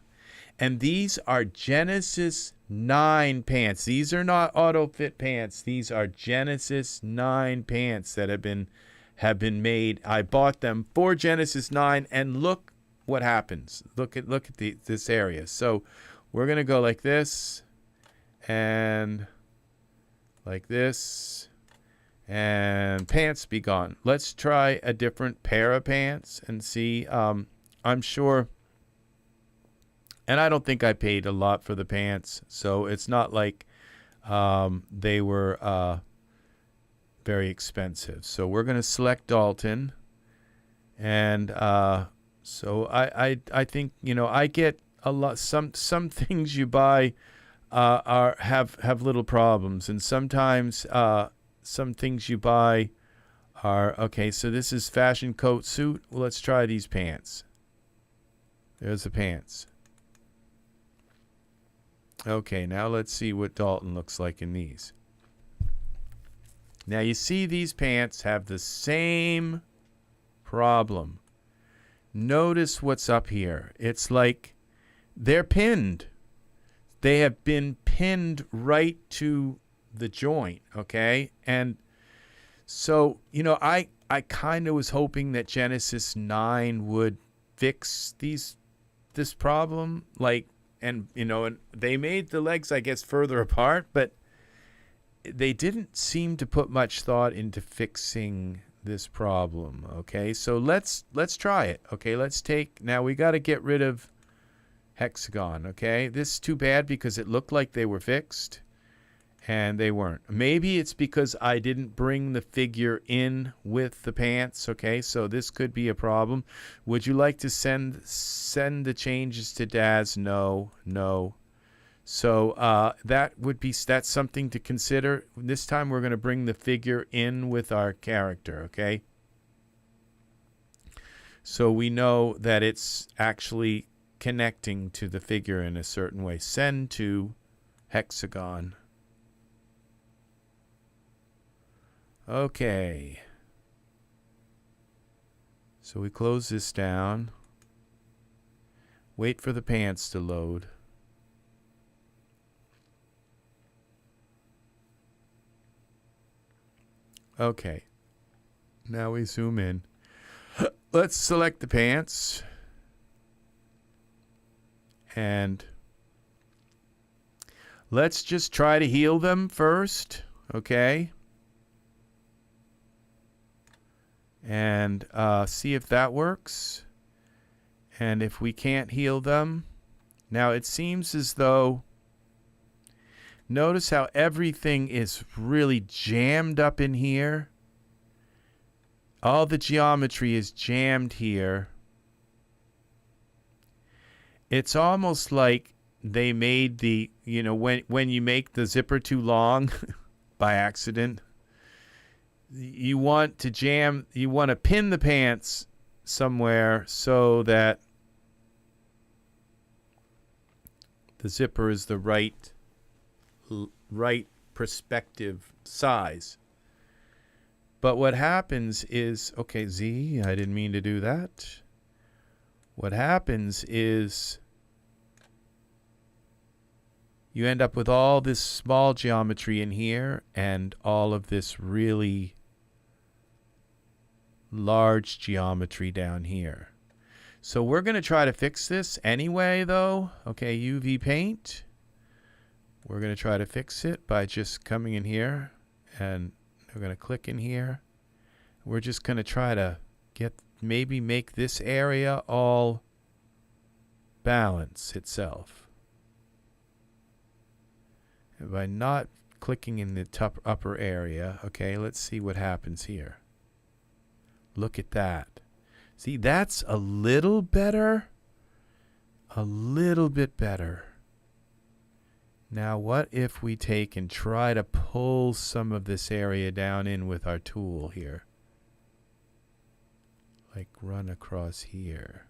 And these are Genesis 9 pants. These are not auto fit pants. These are Genesis 9 pants that have been made. I bought them for Genesis 9, and look what happens. Look at this area. So we're gonna go like this, and like this, and pants be gone. Let's try a different pair of pants and see. I'm sure. And I don't think I paid a lot for the pants, so it's not like they were very expensive. So we're going to select Dalton, and so I think, you know, I get a lot. Some things you buy have little problems, and sometimes some things you buy are okay. So this is fashion coat suit. Well, let's try these pants. There's the pants. Okay, now let's see what Dalton looks like in these. Now you see these pants have the same problem. Notice what's up here. It's like they're pinned. They have been pinned right to the joint, okay? And so, you know, I kind of was hoping that Genesis 9 would fix this problem, like, and, you know, and they made the legs, I guess, further apart, but they didn't seem to put much thought into fixing this problem. Okay, so let's try it. Okay, now we got to get rid of Hexagon. Okay, this is too bad because it looked like they were fixed, and they weren't. Maybe it's because I didn't bring the figure in with the pants. Okay, so this could be a problem. Would you like to send the changes to Daz? No. So that's something to consider. This time we're going to bring the figure in with our character. Okay, so we know that it's actually connecting to the figure in a certain way. Send to Hexagon. Okay. So we close this down. Wait for the pants to load. Okay. Now we zoom in. Let's select the pants. And let's just try to heal them first. Okay. And see if that works. And if we can't heal them, now it seems as though, notice how everything is really jammed up in here. All the geometry is jammed here. It's almost like they made the, you know, when you make the zipper too long by accident, you want to pin the pants somewhere so that the zipper is the right perspective size. But what happens is, okay, Z, I didn't mean to do that. What happens is you end up with all this small geometry in here and all of this really large geometry down here. So we're going to try to fix this anyway, though. Okay, UV paint. We're going to try to fix it by just coming in here, and we're going to click in here. We're just going to try to maybe make this area all balance itself. And by not clicking in the top upper area, okay, let's see what happens here. Look at that. See, that's a little better. A little bit better. Now, what if we take and try to pull some of this area down in with our tool here? Like run across here.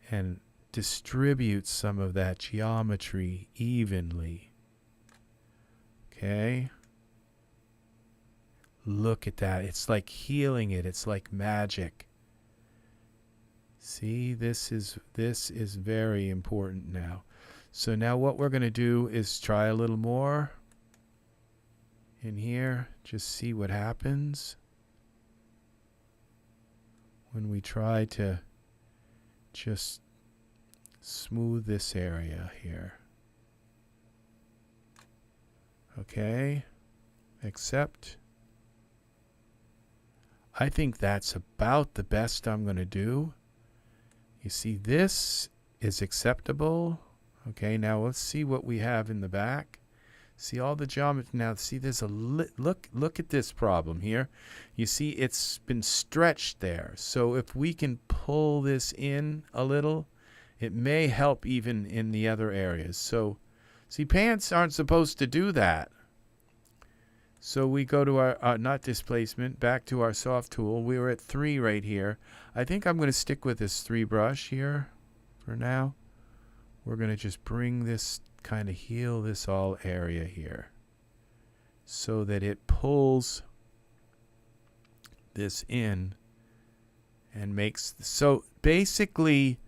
And distribute some of that geometry evenly. Okay. Look at that. It's like healing it. It's like magic. See, this is very important now. So now what we're going to do is try a little more in here. Just see what happens when we try to just smooth this area here. Okay, accept. I think that's about the best I'm going to do. You see, this is acceptable. Okay, now let's see what we have in the back. See all the geometry. Now, see, there's a look at this problem here. You see, it's been stretched there. So if we can pull this in a little, it may help even in the other areas. So, see, pants aren't supposed to do that. So we go to our, not displacement, back to our soft tool. We were at 3 right here. I think I'm going to stick with this 3 brush here for now. We're going to just bring this, kind of heal this all area here so that it pulls this in and makes, so basically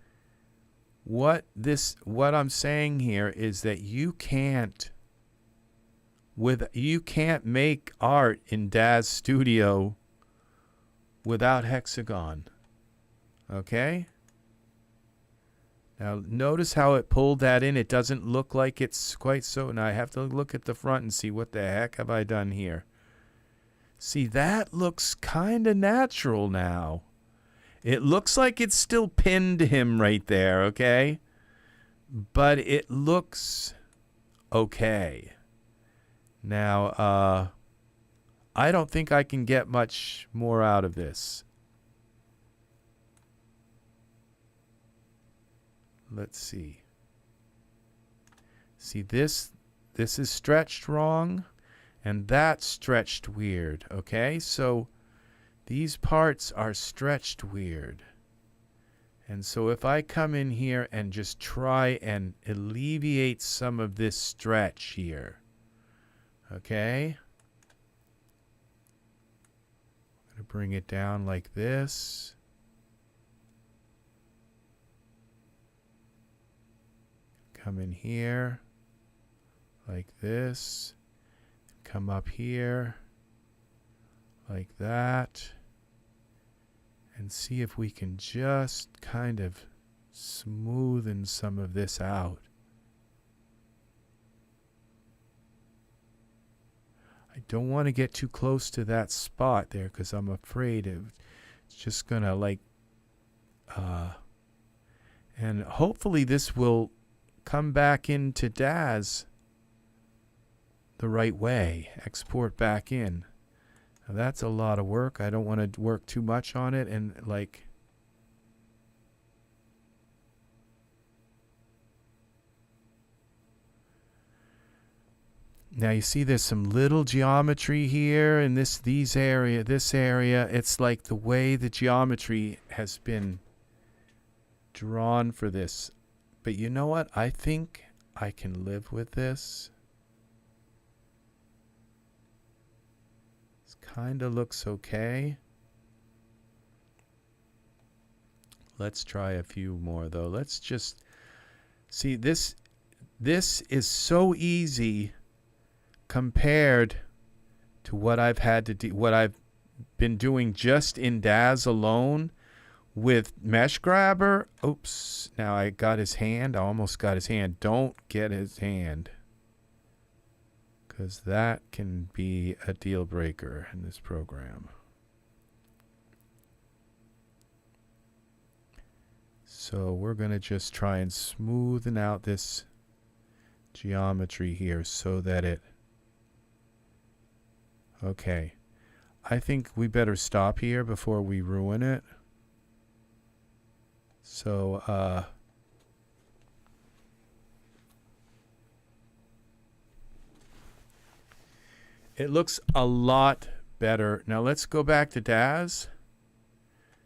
what I'm saying here is that you can't make art in Daz Studio without Hexagon. Okay? Now notice how it pulled that in. It doesn't look like it's quite so. Now I have to look at the front and see what the heck have I done here. See, that looks kind of natural now. It looks like it's still pinned him right there, okay? But it looks okay. Now, I don't think I can get much more out of this. Let's see. See, this is stretched wrong, and that's stretched weird, okay? So these parts are stretched weird. And so if I come in here and just try and alleviate some of this stretch here, okay? I'm going to bring it down like this. Come in here like this. Come up here like that. And see if we can just kind of smoothen some of this out. I don't want to get too close to that spot there because I'm afraid it's just going to like, and hopefully this will come back into Daz the right way. Export back in. Now that's a lot of work. I don't want to work too much on it and like, now you see there's some little geometry here in this area. It's like the way the geometry has been drawn for this. But you know what? I think I can live with this. This kind of looks okay. Let's try a few more though. Let's just see this. This is so easy compared to what I've had to do, what I've been doing just in Daz alone with Mesh Grabber. Oops, now I got his hand. I almost got his hand. Don't get his hand, because that can be a deal breaker in this program. So we're going to just try and smoothen out this geometry here so that it, okay, I think we better stop here before we ruin it. So, it looks a lot better. Now let's go back to Daz.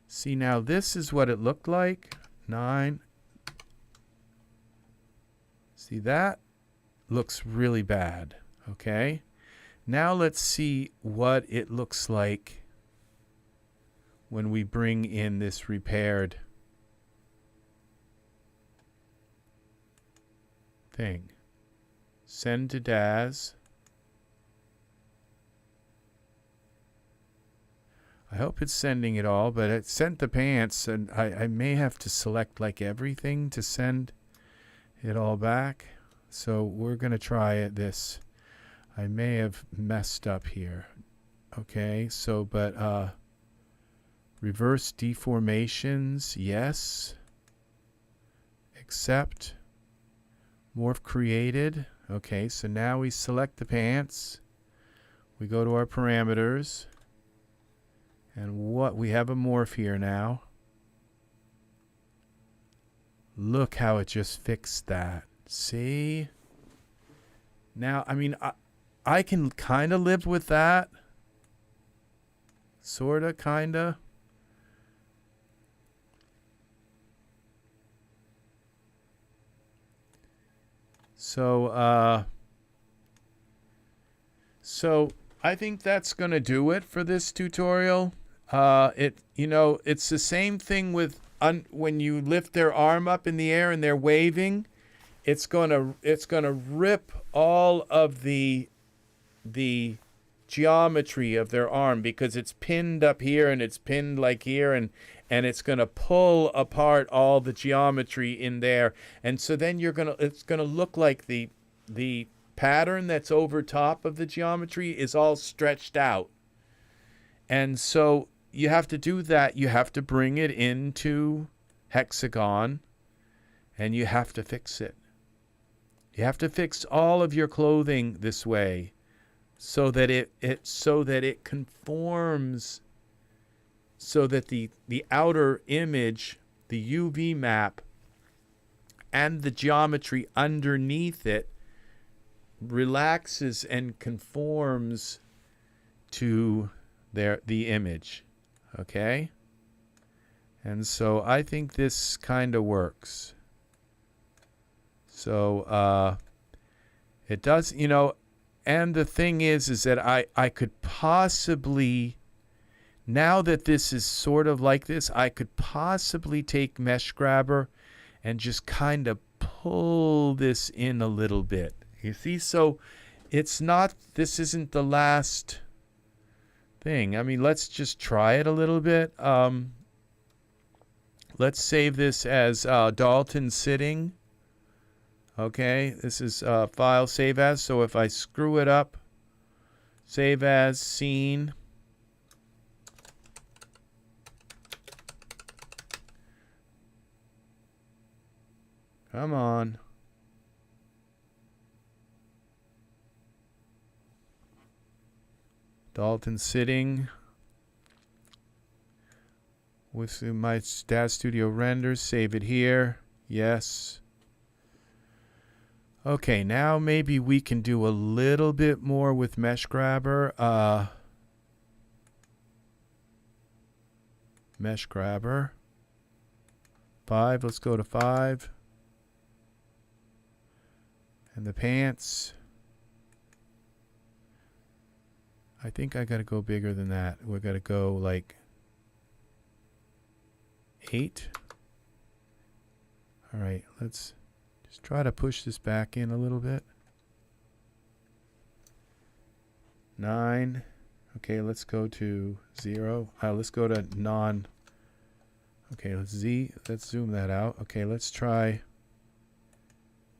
See, now this is what it looked like. 9. See, that looks really bad. Okay. Now let's see what it looks like when we bring in this repaired thing. Send to Daz. I hope it's sending it all, but it sent the pants, and I may have to select like everything to send it all back. So we're going to try this. I may have messed up here. Okay, so but reverse deformations, yes. Accept. Morph created. Okay, so now we select the pants. We go to our parameters. And what we have a morph here now. Look how it just fixed that. See? Now, I mean, I can kind of live with that. Sort of, kind of. So I think that's going to do it for this tutorial. It's the same thing with when you lift their arm up in the air and they're waving. It's gonna rip all of the geometry of their arm because it's pinned up here and it's pinned like here, and it's gonna pull apart all the geometry in there, and so then it's gonna look like the pattern that's over top of the geometry is all stretched out. And so you have to do that. You have to bring it into Hexagon and you have to fix it. You have to fix all of your clothing this way so that it conforms, so that the outer image, the UV map and the geometry underneath it relaxes and conforms to the image. Okay? And so I think this kind of works. So it does, and the thing is that I could possibly, now that this is sort of like this, I could possibly take Mesh Grabber and just kind of pull this in a little bit. You see, so this isn't the last thing. I mean, let's just try it a little bit. Let's save this as Dalton sitting. Okay, this is file save as. So if I screw it up, save as scene. Come on. Dalton sitting with my Daz Studio renders. Save it here. Yes. Okay, now maybe we can do a little bit more with Mesh Grabber. Mesh Grabber. 5. Let's go to 5. And the pants. I think I got to go bigger than that. We're going to go like 8. All right, let's just try to push this back in a little bit. 9. Okay, let's go to 0. Let's go to non. Okay, let's zoom that out. Okay, let's try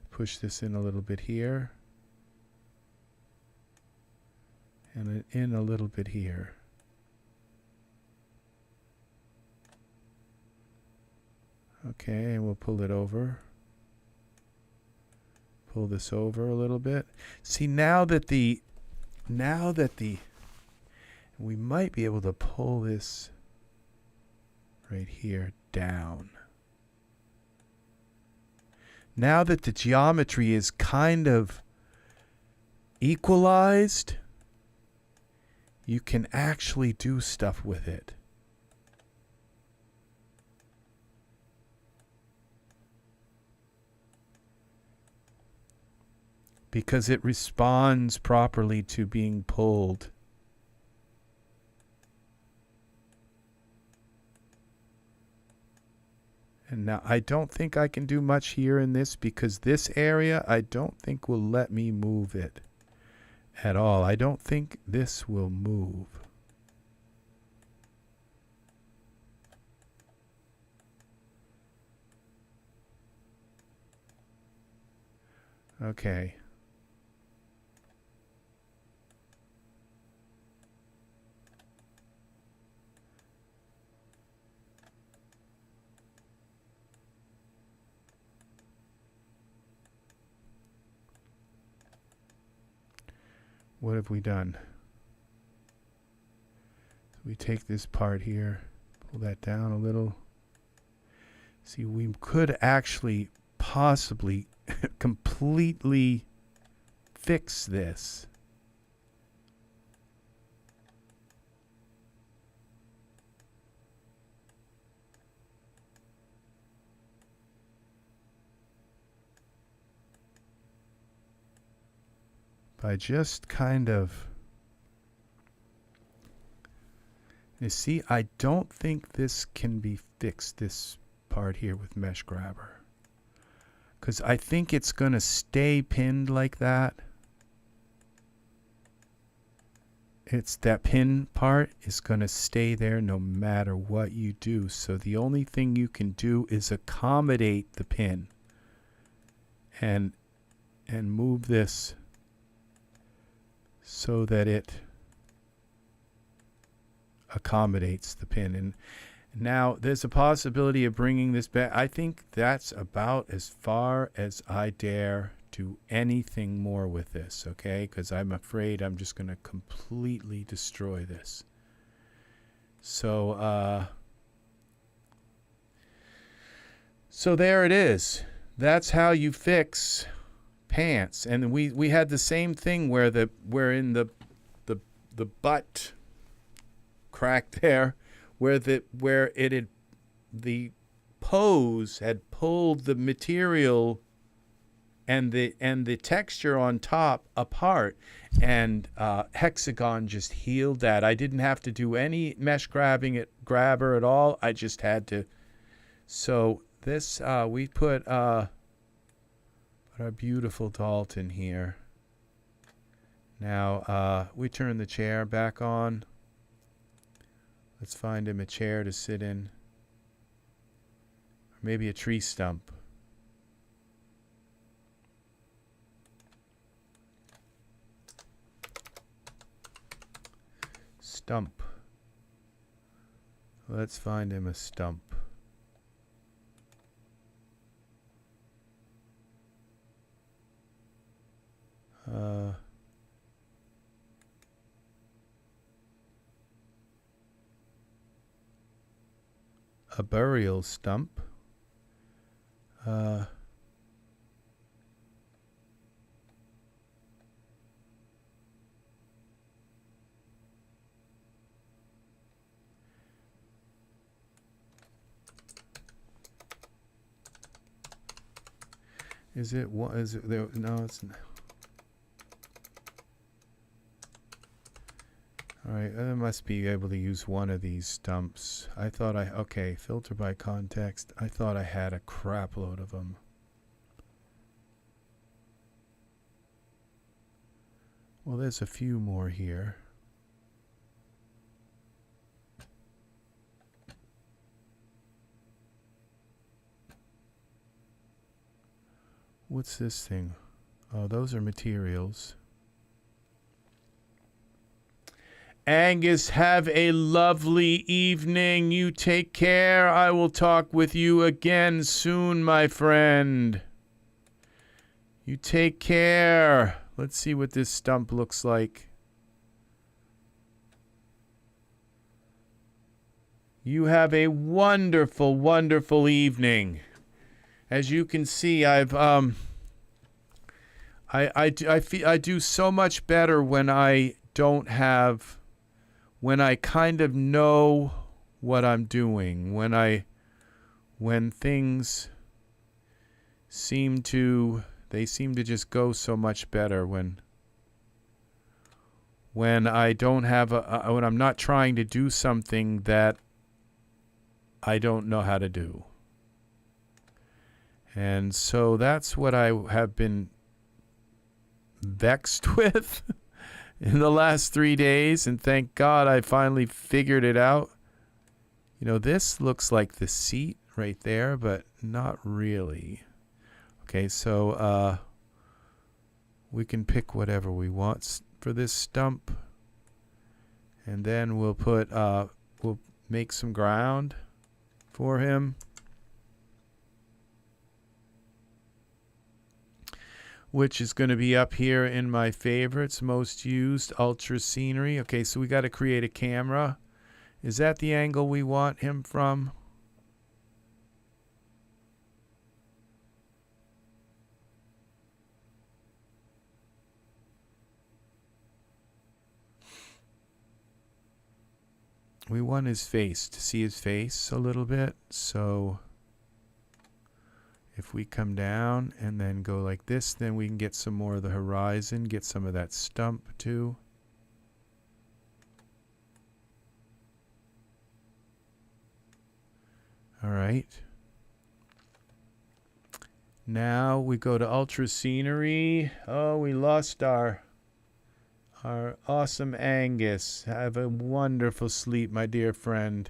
push this in a little bit here. And in a little bit here. Okay, and we'll pull it over. Pull this over a little bit. See, now that we might be able to pull this right here down. Now that the geometry is kind of equalized, you can actually do stuff with it. because it responds properly to being pulled. And now I don't think I can do much here in this, because this area I don't think will let me move it at all. I don't think this will move. Okay. What have we done? So we take this part here, pull that down a little. See, we could actually possibly completely fix this. By just kind of, you see, I don't think this can be fixed, this part here with mesh grabber, because I think it's going to stay pinned like that. It's that pin part is going to stay there no matter what you do. So the only thing you can do is accommodate the pin and move this so that it accommodates the pin. And now there's a possibility of bringing this back. I think that's about as far as I dare do anything more with this, okay? Because I'm afraid I'm just going to completely destroy this. So, so there it is. That's how you fix pants. And we had the same thing where in the butt crack there, where it had, the pose had pulled the material and the texture on top apart, and Hexagon just healed that. I didn't have to do any mesh grabber at all. I just had to. So this we put our beautiful Dalton here. Now we turn the chair back on. Let's find him a chair to sit in. Or maybe a tree stump. Stump. Let's find him a stump. A burial stump. Is it what? Is it there? No, it's not. All right, I must be able to use one of these stumps. I thought okay, filter by context. I thought I had a crap load of them. Well, there's a few more here. What's this thing? Oh, those are materials. Angus, have a lovely evening. You take care. I will talk with you again soon, my friend. You take care. Let's see what this stump looks like. You have a wonderful, wonderful evening. As you can see, I do so much better when I don't have, when I kind of know what I'm doing, when things seem to, They seem to just go so much better when I don't have when I'm not trying to do something that I don't know how to do. And so that's what I have been vexed with in the last 3 days, and thank God I finally figured it out. You know, this looks like the seat right there, but not really. Okay, so we can pick whatever we want for this stump, and then we'll put we'll make some ground for him, which is going to be up here in my favorites, most used, ultra scenery. Okay, so we got to create a camera. Is that the angle we want him from? We want his face, to see his face a little bit. So if we come down and then go like this, then we can get some more of the horizon, get some of that stump too. All right. Now we go to ultra scenery. Oh, we lost our awesome Angus. Have a wonderful sleep, my dear friend.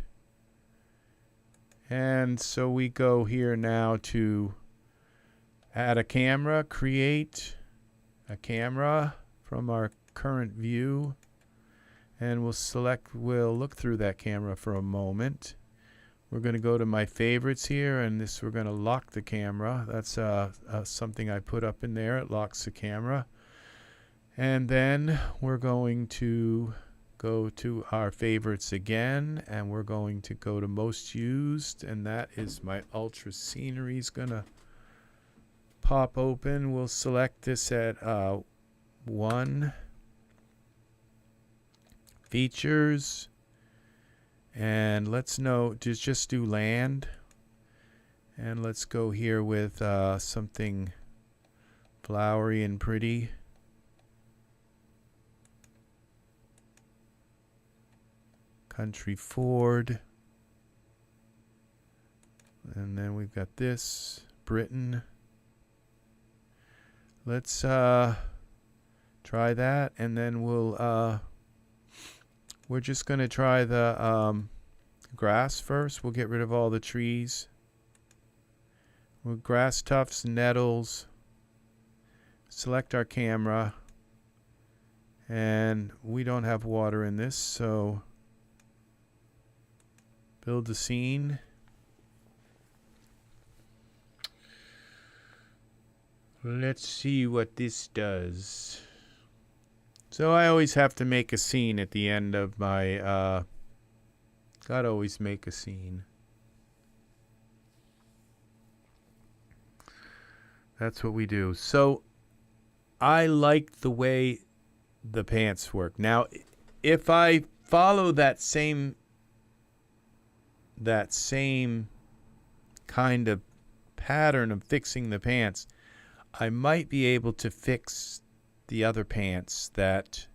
And so we go here now to add a camera, create a camera from our current view. And we'll look through that camera for a moment. We're going to go to my favorites here, and we're going to lock the camera. That's something I put up in there. It locks the camera. And then we're going to go to our favorites again, and we're going to go to most used, and that is my ultra scenery is going to pop open. We'll select this at 1, features, and let's just do land, and let's go here with something flowery and pretty. Country Ford, and then we've got this Britain. Let's try that, and then we're just going to try the grass first. We'll get rid of all the trees. With grass tufts, nettles. Select our camera, and we don't have water in this, so build a scene. Let's see what this does. So I always have to make a scene at the end of my, gotta always make a scene. That's what we do. So I like the way the pants work. Now, if I follow that same kind of pattern of fixing the pants, I might be able to fix the other pants that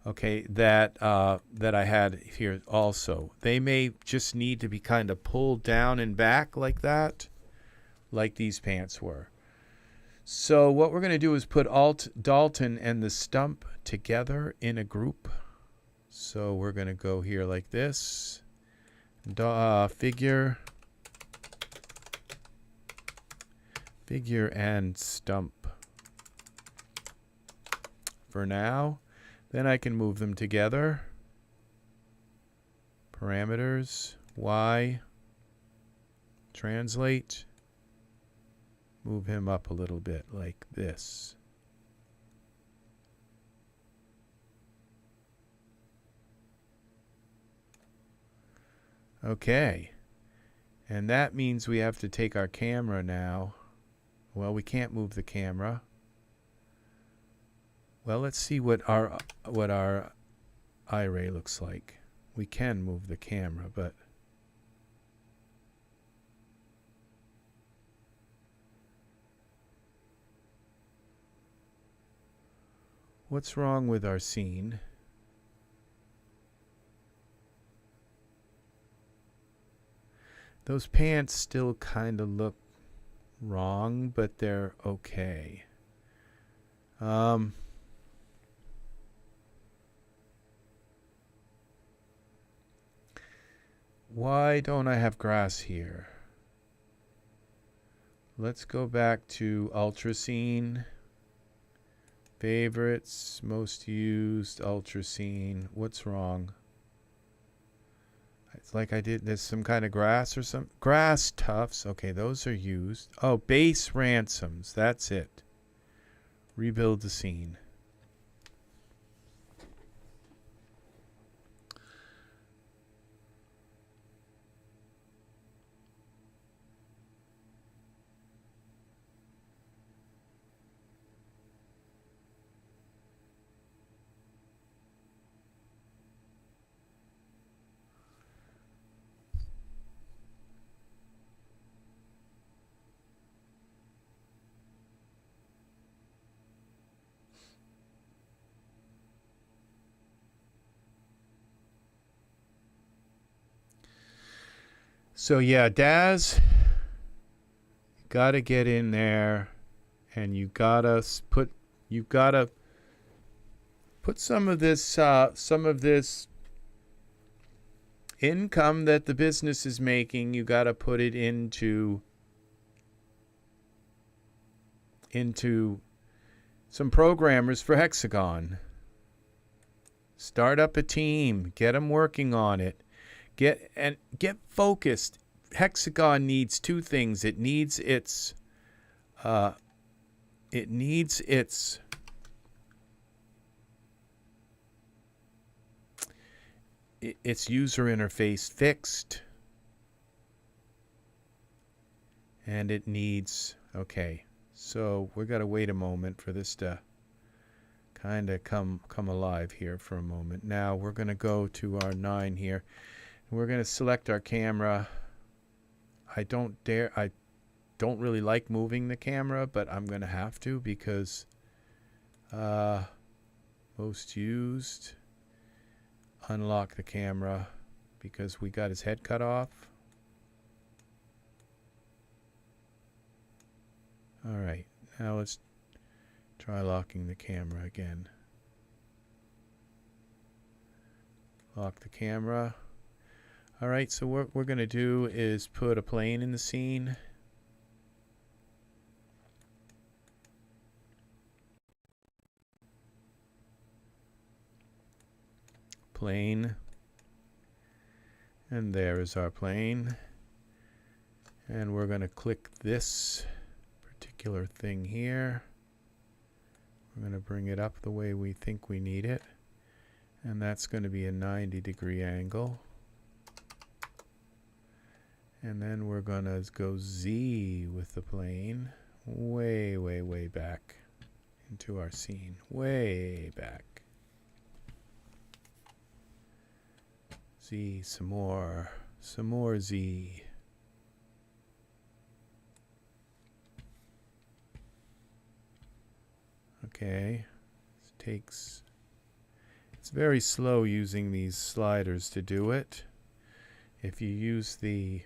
I had here also. They may just need to be kind of pulled down and back like that, like these pants were. So what we're going to do is put Dalton and the stump together in a group. So we're going to go here like this. Figure and stump for now. Then I can move them together. Parameters, Y, translate, move him up a little bit like this. Okay, and that means we have to take our camera now. Well, we can't move the camera. Well, let's see what our eye ray looks like. We can move the camera, but What's wrong with our scene? Those pants still kind of look wrong, but they're okay. Why don't I have grass here? Let's go back to Ultra Scene. Favorites, most used, Ultra Scene. What's wrong? It's like there's some kind of grass or some grass tufts. Okay, those are used. Oh, base ransoms. That's it. Rebuild the scene. So yeah, Daz, you gotta get in there, and you gotta put some of this income that the business is making. You gotta put it into some programmers for Hexagon. Start up a team, get them working on it. Get focused. Hexagon needs two things. It needs its user interface fixed, and it needs, okay, so we got to wait a moment for this to kind of come alive here for a moment. Now we're going to go to our 9 here. We're going to select our camera. I don't really like moving the camera, but I'm going to have to because most used. Unlock the camera because we got his head cut off. All right, now let's try locking the camera again. Lock the camera. All right, so what we're going to do is put a plane in the scene. Plane. And there is our plane. And we're going to click this particular thing here. We're going to bring it up the way we think we need it. And that's going to be a 90-degree angle. And then we're going to go Z with the plane way, way, way back into our scene. Way back. Z, some more Z. Okay. It's very slow using these sliders to do it. If you use the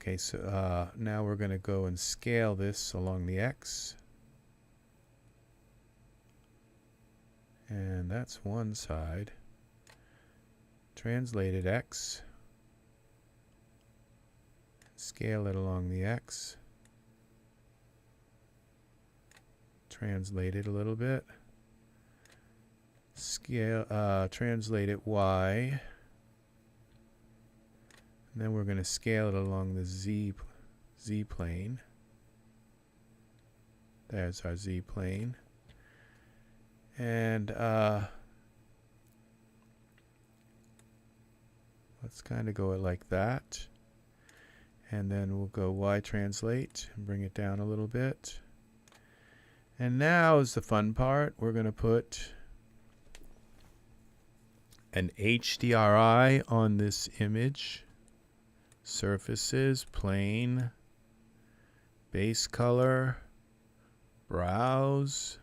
okay, so now we're going to go and scale this along the X. And that's one side. Translated X. Scale it along the X. Translate it a little bit. Scale, translate it Y. And then we're going to scale it along the Z plane. There's our Z plane. And let's kind of go it like that. And then we'll go Y translate and bring it down a little bit. And now is the fun part. We're going to put an HDRI on this image. Surfaces, plane, base color, browse,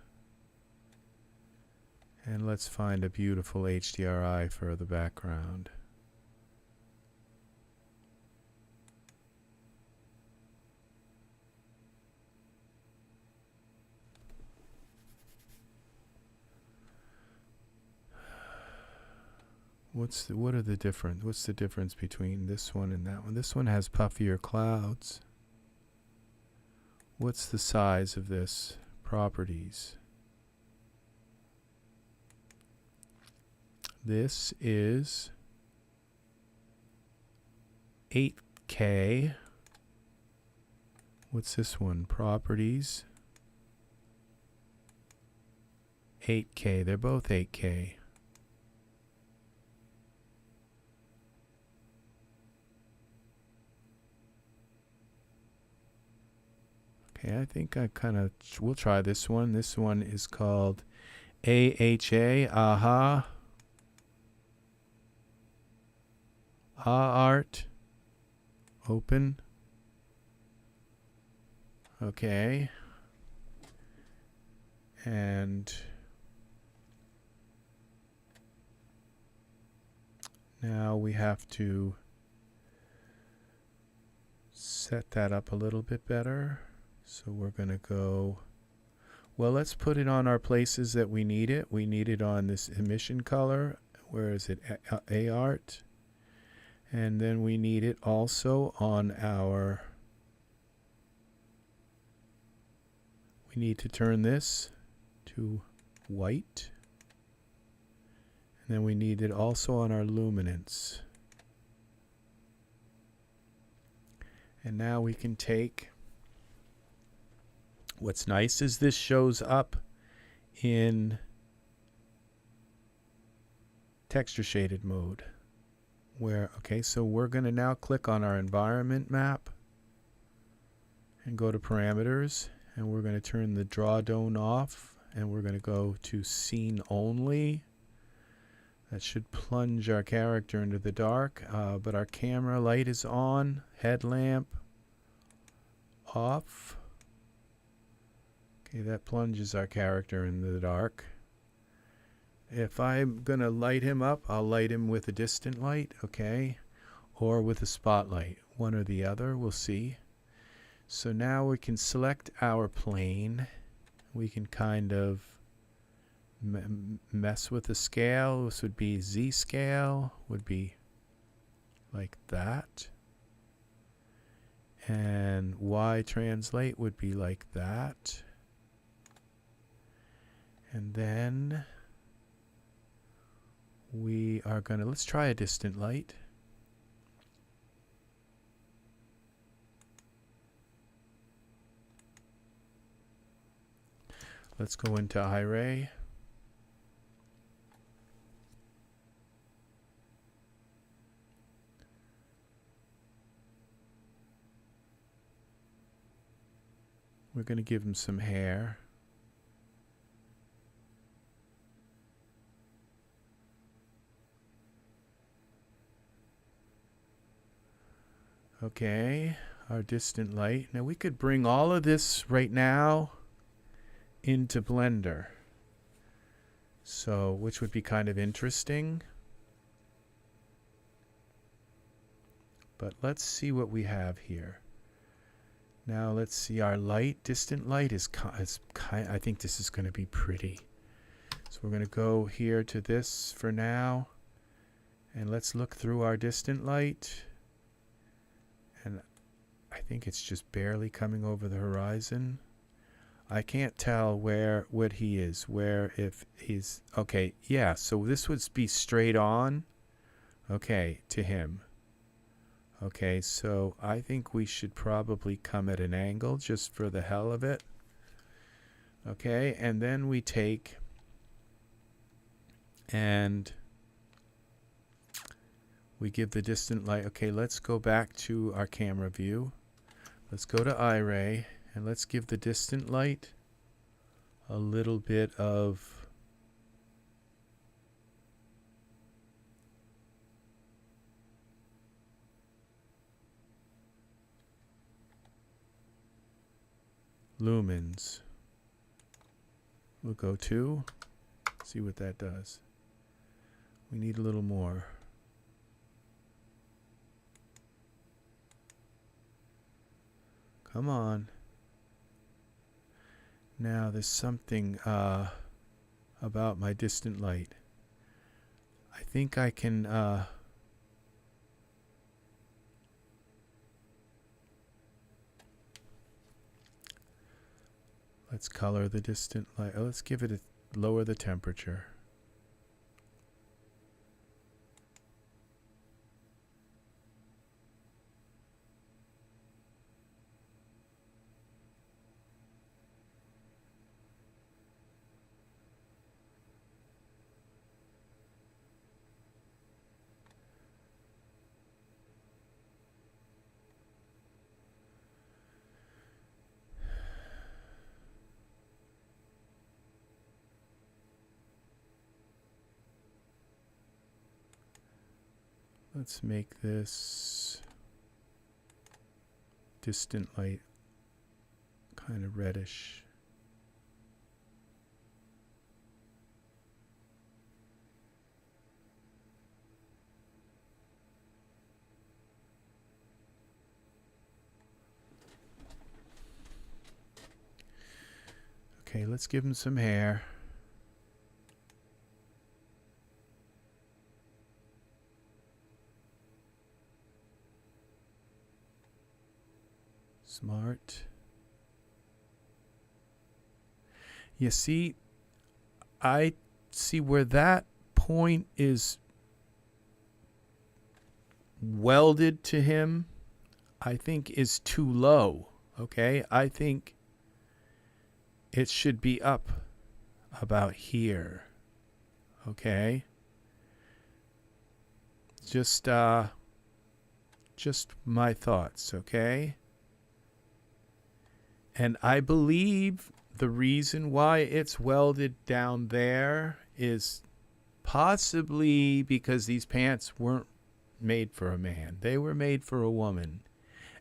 And let's find a beautiful HDRI for the background. What's the difference between this one and that one? This one has puffier clouds. What's the size of this? Properties. This is 8K. What's this one? Properties. 8K. They're both 8K. Okay, I think we'll try this one. This one is called AHA, AHA. Art. Open. Okay. And now we have to set that up a little bit better. So we're going to go, well, let's put it on our places that we need it. We need it on this emission color. Where is it? A-art. And then we need it also on our, we need to turn this to white. And then we need it also on our luminance. And now we can take, what's nice is this shows up in texture shaded mode. Okay, so we're going to now click on our environment map and go to parameters, and we're going to turn the draw dome off, and we're going to go to scene only. That should plunge our character into the dark, but our camera light is on, headlamp off. Okay, that plunges our character into the dark. If I'm going to light him up, I'll light him with a distant light, okay, or with a spotlight, one or the other, we'll see. So now we can select our plane. We can kind of mess with the scale. This would be Z scale, would be like that. And Y translate would be like that. And then we are going to, let's try a distant light. Let's go into iRay. We're going to give him some hair. Okay, our distant light. Now we could bring all of this right now into Blender. So, which would be kind of interesting. But let's see what we have here. Now let's see, our light, distant light is kind, I think this is going to be pretty. So we're going to go here to this for now. And let's look through our distant light. And I think it's just barely coming over the horizon. I can't tell what he is, if he's, okay, yeah, so this would be straight on, okay, to him. Okay, so I think we should probably come at an angle just for the hell of it. Okay, and then we take and we give the distant light. Okay, let's go back to our camera view. Let's go to iRay and let's give the distant light a little bit of lumens. We'll go to See what that does. We need a little more. Come on. Now there's something about my distant light. I think I can let's color the distant light. Oh, let's give it a lower the temperature. Let's make this distant light kind of reddish. Okay, let's give him some hair. Smart. You see, I see where that point is welded to him, I think is too low. Okay, I think it should be up about here. Okay, just my thoughts. Okay. And I believe the reason why it's welded down there is possibly because these pants weren't made for a man. They were made for a woman.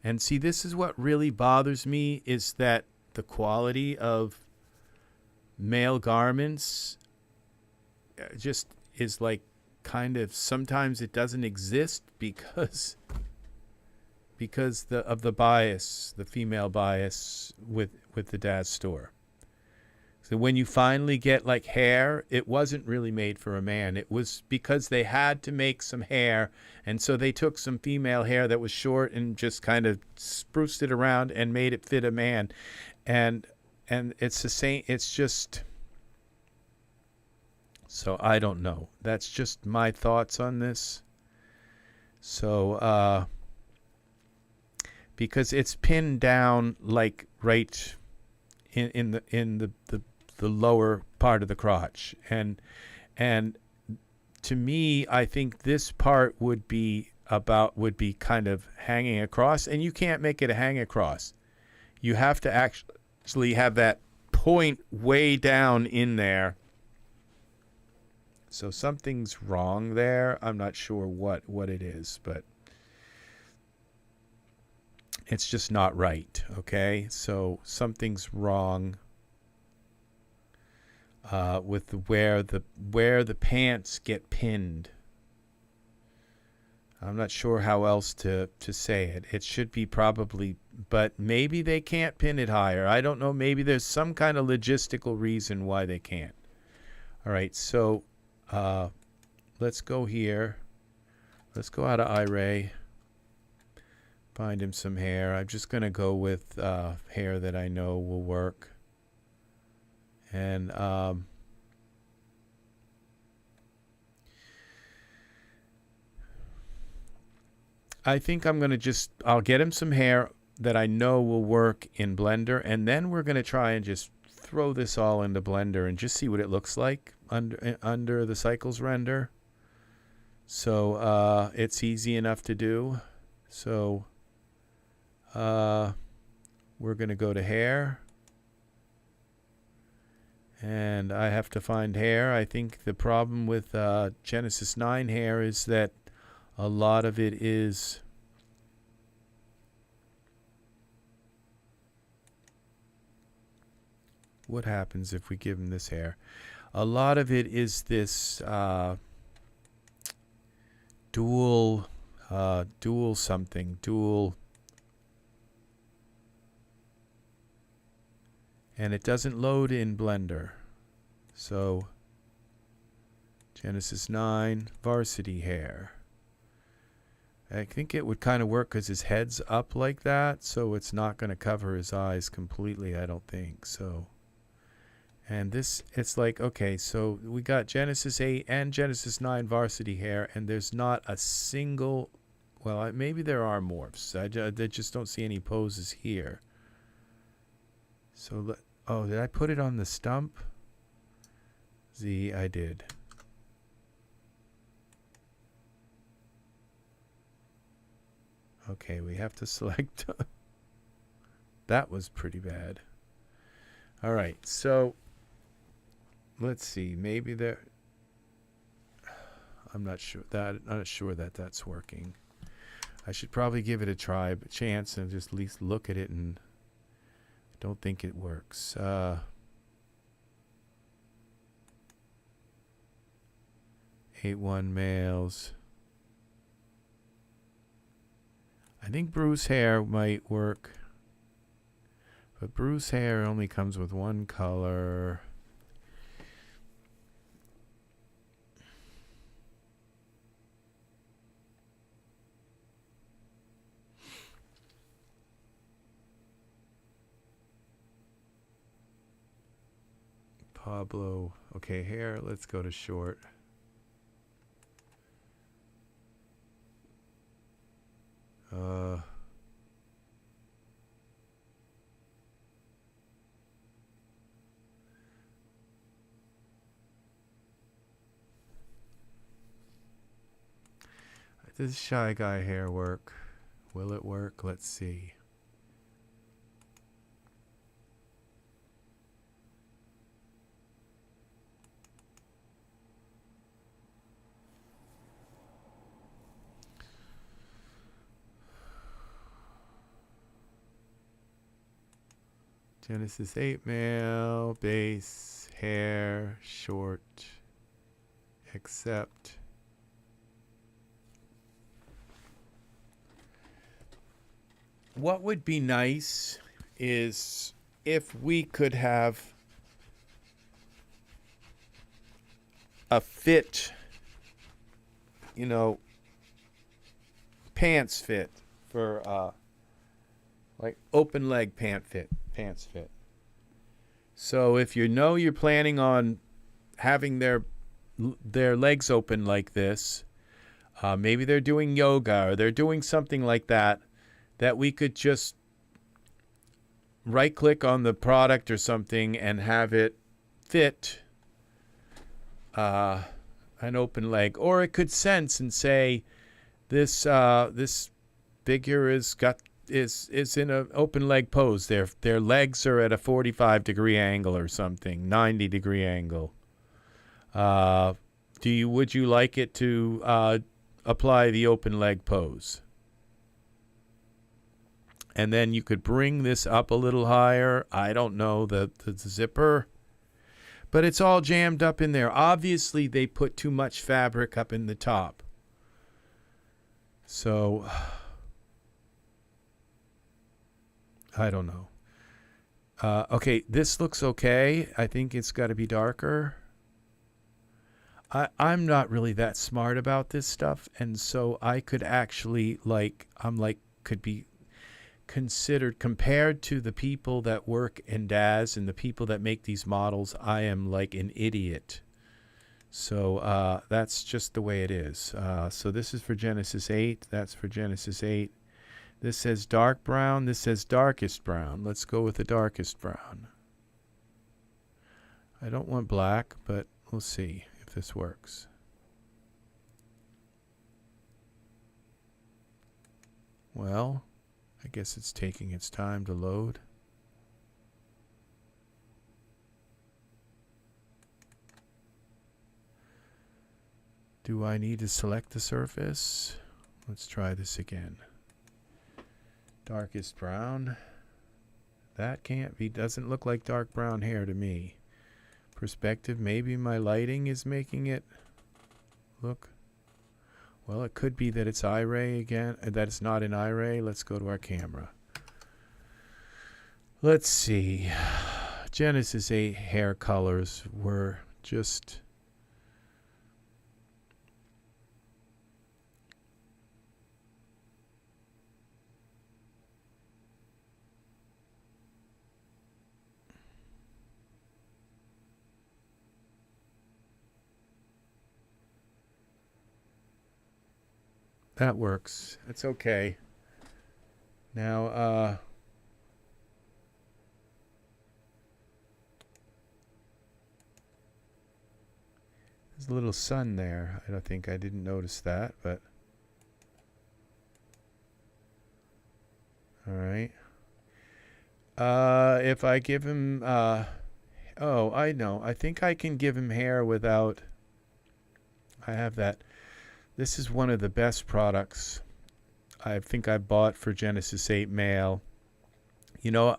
And see, this is what really bothers me, is that the quality of male garments just is like kind of, sometimes it doesn't exist because of the bias, the female bias with the Daz store. So when you finally get like hair, it wasn't really made for a man. It was because they had to make some hair, and so they took some female hair that was short and just kind of spruced it around and made it fit a man. And it's the same, it's just, so I don't know. That's just my thoughts on this. So because it's pinned down like right in the lower part of the crotch, and to me, I think this part would be kind of hanging across, and you can't make it a hang across. You have to actually have that point way down in there. So something's wrong there. I'm not sure what it is, but it's just not right. Okay, so something's wrong with where the pants get pinned. I'm not sure how else to say it. It should be probably, but maybe they can't pin it higher. I don't know. Maybe there's some kind of logistical reason why they can't. All right, so let's go here. Let's go out of iRay. Find him some hair. I'm just going to go with hair that I know will work. And I think I'm going to I'll get him some hair that I know will work in Blender, and then we're going to try and just throw this all into Blender and just see what it looks like under the cycles render. So it's easy enough to do. So we're going to go to hair, and I have to find hair. I think the problem with Genesis 9 hair is that a lot of it is what happens if we give him this hair. a lot of it is this dual something, and it doesn't load in Blender. So Genesis 9, varsity hair. I think it would kind of work because his head's up like that, so it's not going to cover his eyes completely, I don't think. So, and this, it's like, okay, so we got Genesis 8 and Genesis 9 varsity hair, and there's not a single, well, maybe there are morphs. I just don't see any poses here. So, oh, did I put it on the stump? Z, I did. Okay, we have to select. That was pretty bad. All right, so let's see. Maybe there. I'm not sure that that's working. I should probably give it a chance and just at least look at it, and I don't think it works. 8-1 males. I think Bruce hair might work, but Bruce hair only comes with one color. Pablo, okay, hair, let's go to short. Does Shy Guy hair work? Will it work? Let's see. Genesis 8 male, base, hair, short, accept. What would be nice is if we could have a fit, you know, pants fit for like open leg pants fit. So if you know you're planning on having their legs open like this, maybe they're doing yoga or they're doing something like that, that we could just right click on the product or something and have it fit an open leg. Or it could sense and say this figure is in an open leg pose. Their legs are at a 45-degree angle or something, 90-degree angle. Would you like it to apply the open leg pose? And then you could bring this up a little higher. I don't know, the zipper. But it's all jammed up in there. Obviously, they put too much fabric up in the top. So, I don't know. Okay, this looks okay. I think it's got to be darker. I'm not really that smart about this stuff. And so I could actually, could be considered, compared to the people that work in Daz and the people that make these models, I am like an idiot. So that's just the way it is. So this is for Genesis 8. That's for Genesis 8. This says dark brown. This says darkest brown. Let's go with the darkest brown. I don't want black, but we'll see if this works. Well, I guess it's taking its time to load. Do I need to select the surface? Let's try this again. Darkest brown. That can't be, doesn't look like dark brown hair to me. perspective. Maybe my lighting is making it look. Well, it could be that it's iRay again, that it's not in iRay. Let's go to our camera. Let's see. Genesis 8 hair colors were just... That works. It's okay. Now, there's a little sun there. I don't think I didn't notice that, but all right. If I give him, oh, I know. I think I can give him hair without. I have that. This is one of the best products I think I bought for Genesis 8 male. You know,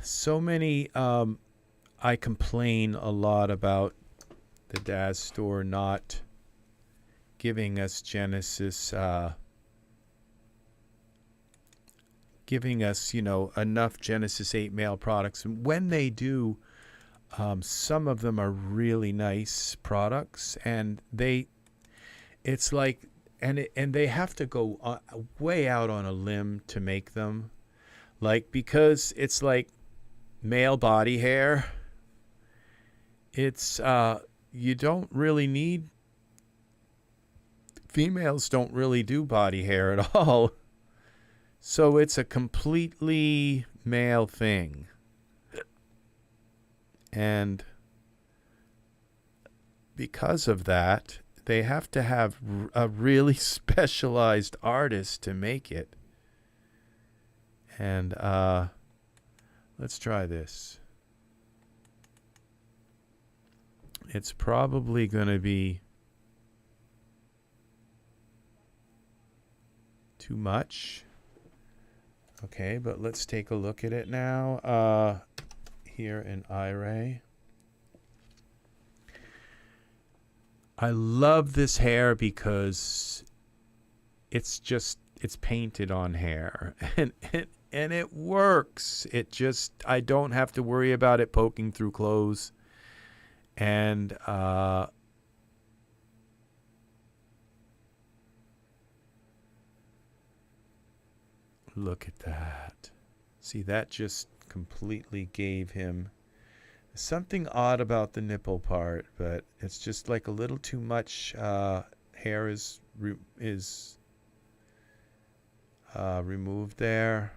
so many, I complain a lot about the Daz store not giving us Genesis, giving us, you know, enough Genesis 8 male products. And when they do, some of them are really nice products, and it's like, and they have to go way out on a limb to make them, like, because it's like male body hair. It's you don't really need, females don't really do body hair at all, so it's a completely male thing. And because of that, they have to have a really specialized artist to make it. And let's try this. It's probably going to be too much. Okay, but let's take a look at it now. Here in iRay. I love this hair because it's painted on hair, and it works. It just, I don't have to worry about it poking through clothes. And look at that. See, that just completely gave him something odd about the nipple part, but it's just like a little too much hair is removed there.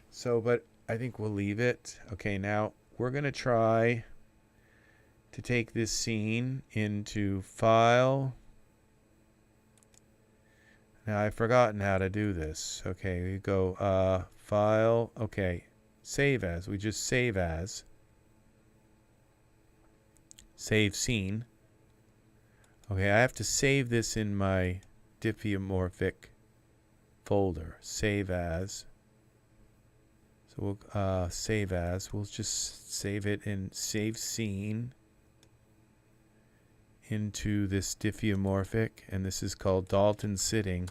So, but I think we'll leave it. Okay, now we're going to try to take this scene into File. Now, I've forgotten how to do this. Okay, we go File. Okay, Save As. We just save as. Save Scene. Okay, I have to save this in my diffeomorphic folder. Save As. So we'll save as. We'll just save it in Save Scene into this diffeomorphic, and this is called Dalton Sitting.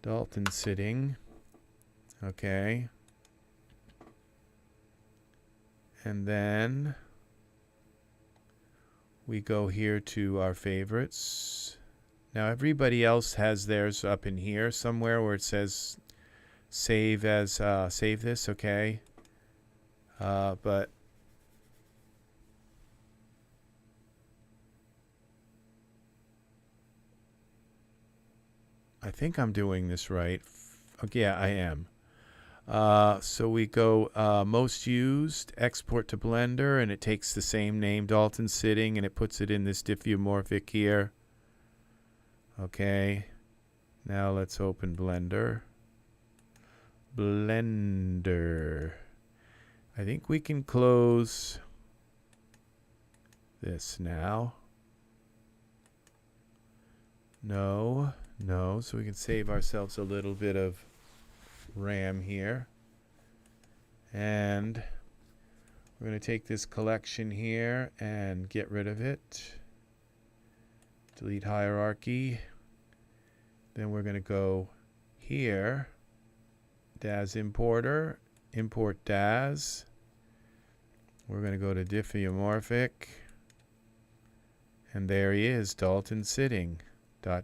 Dalton Sitting. Okay. And then we go here to our favorites. Now everybody else has theirs up in here somewhere where it says save as, save this, okay? But I think I'm doing this right. Okay, yeah, I am. So we go most used, export to Blender, and it takes the same name, Dalton Sitting, and it puts it in this diffeomorphic here. Okay, now let's open Blender. Blender. I think we can close this now. No, so we can save ourselves a little bit of RAM here. And we're going to take this collection here and get rid of it. Delete hierarchy. Then we're going to go here. Daz importer. Import Daz. We're going to go to diffeomorphic. And there he is, Dalton sitting.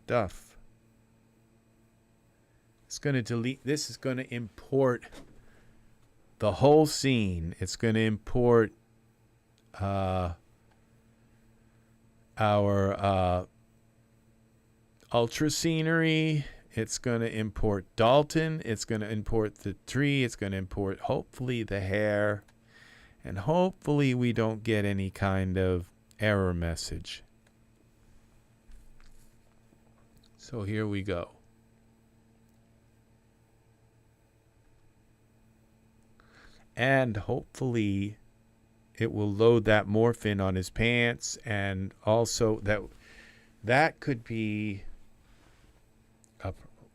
.duff. It's going to delete. This is going to import the whole scene. It's going to import our ultra scenery. It's going to import Dalton. It's going to import the tree. It's going to import, hopefully, the hair. And hopefully we don't get any kind of error message. So here we go. And hopefully it will load that morphin on his pants, and also that could be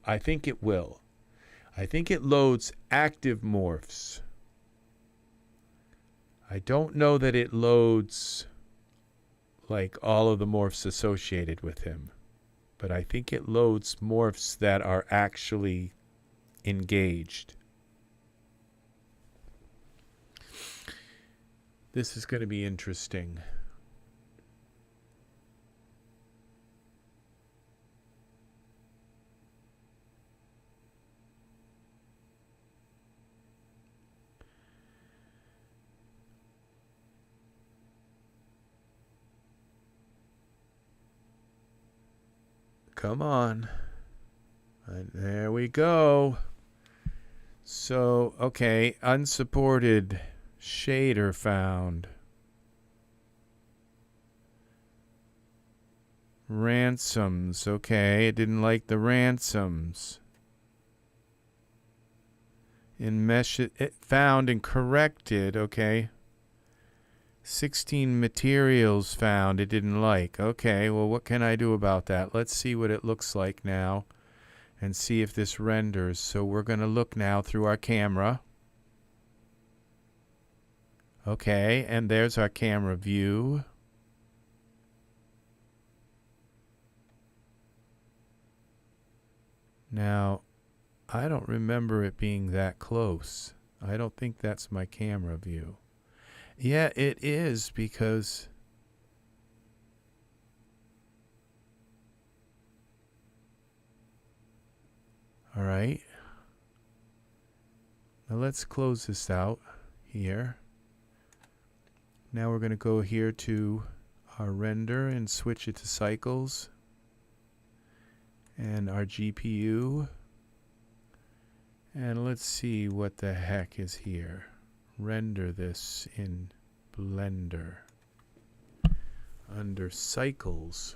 I think it will. I think it loads active morphs. I don't know that it loads like all of the morphs associated with him, but I think it loads morphs that are actually engaged. This is going to be interesting. Come on. And there we go. So, okay, unsupported shader found. Ransoms. Okay, it didn't like the ransoms. In mesh, it found and corrected. Okay. 16 materials found it didn't like. Okay, well, what can I do about that? Let's see what it looks like now and see if this renders. So we're going to look now through our camera. Okay, and there's our camera view. Now, I don't remember it being that close. I don't think that's my camera view. Yeah, it is, because all right. Now let's close this out here. Now we're going to go here to our render and switch it to cycles and our GPU. And let's see what the heck is here. Render this in Blender under cycles.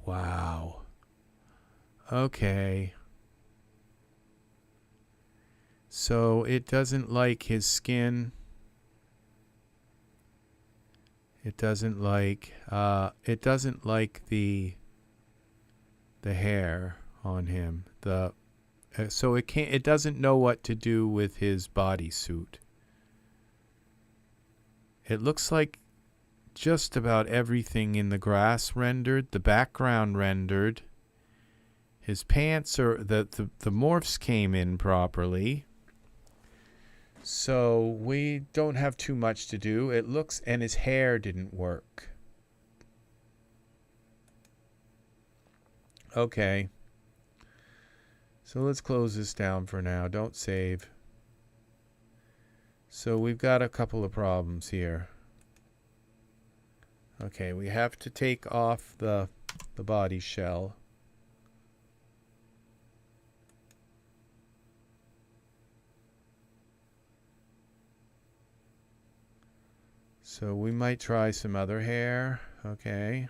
Wow. Okay. So it doesn't like his skin. It doesn't like the hair on him. So it doesn't know what to do with his bodysuit. It looks like just about everything in the grass rendered, the background rendered. His pants are the morphs came in properly. So we don't have too much to do. It looks, and his hair didn't work. Okay. So let's close this down for now. Don't save. So we've got a couple of problems here. Okay, we have to take off the body shell. So we might try some other hair, okay,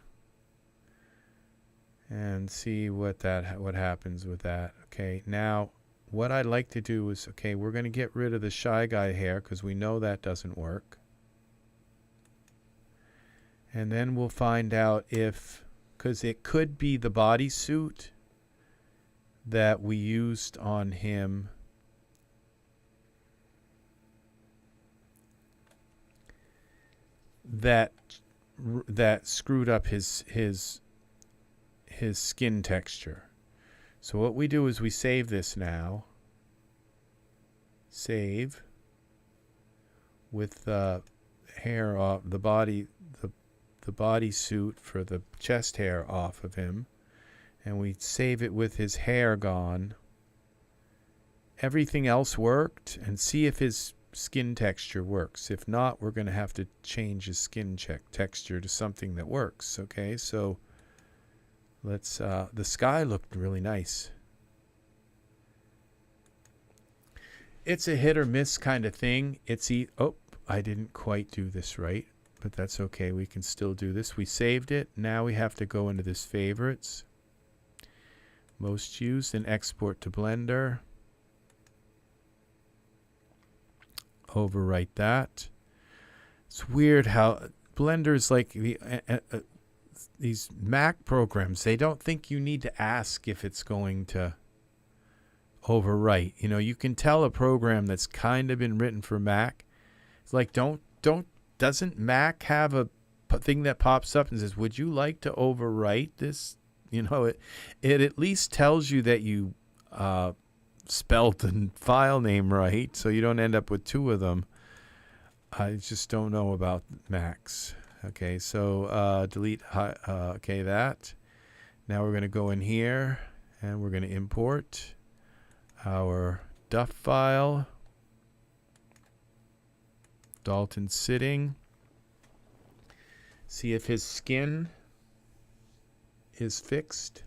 and see what happens with that. Okay, now what I'd like to do is, okay, we're going to get rid of the Shy Guy hair because we know that doesn't work. And then we'll find out if, because it could be the bodysuit that we used on him that screwed up his skin texture. So what we do is we save this now. Save with the hair off, the body suit for the chest hair off of him, and we save it with his hair gone. Everything else worked, and see if his skin texture works. If not, we're going to have to change his skin texture to something that works. Okay, so let's the sky looked really nice. It's a hit or miss kind of thing. Oh, I didn't quite do this right, but that's okay. We can still do this. We saved it. Now we have to go into this favorites, most used, and export to Blender. Overwrite that. It's weird how Blender's like these Mac programs. They don't think you need to ask if it's going to overwrite. You know, you can tell a program that's kind of been written for Mac. It's like, doesn't Mac have a thing that pops up and says, would you like to overwrite this? You know, it at least tells you that you spelled the file name right, so you don't end up with two of them. I just don't know about Macs. Okay, so delete, okay, that. Now we're going to go in here and we're going to import our DUF file. Dalton sitting. See if his skin is fixed.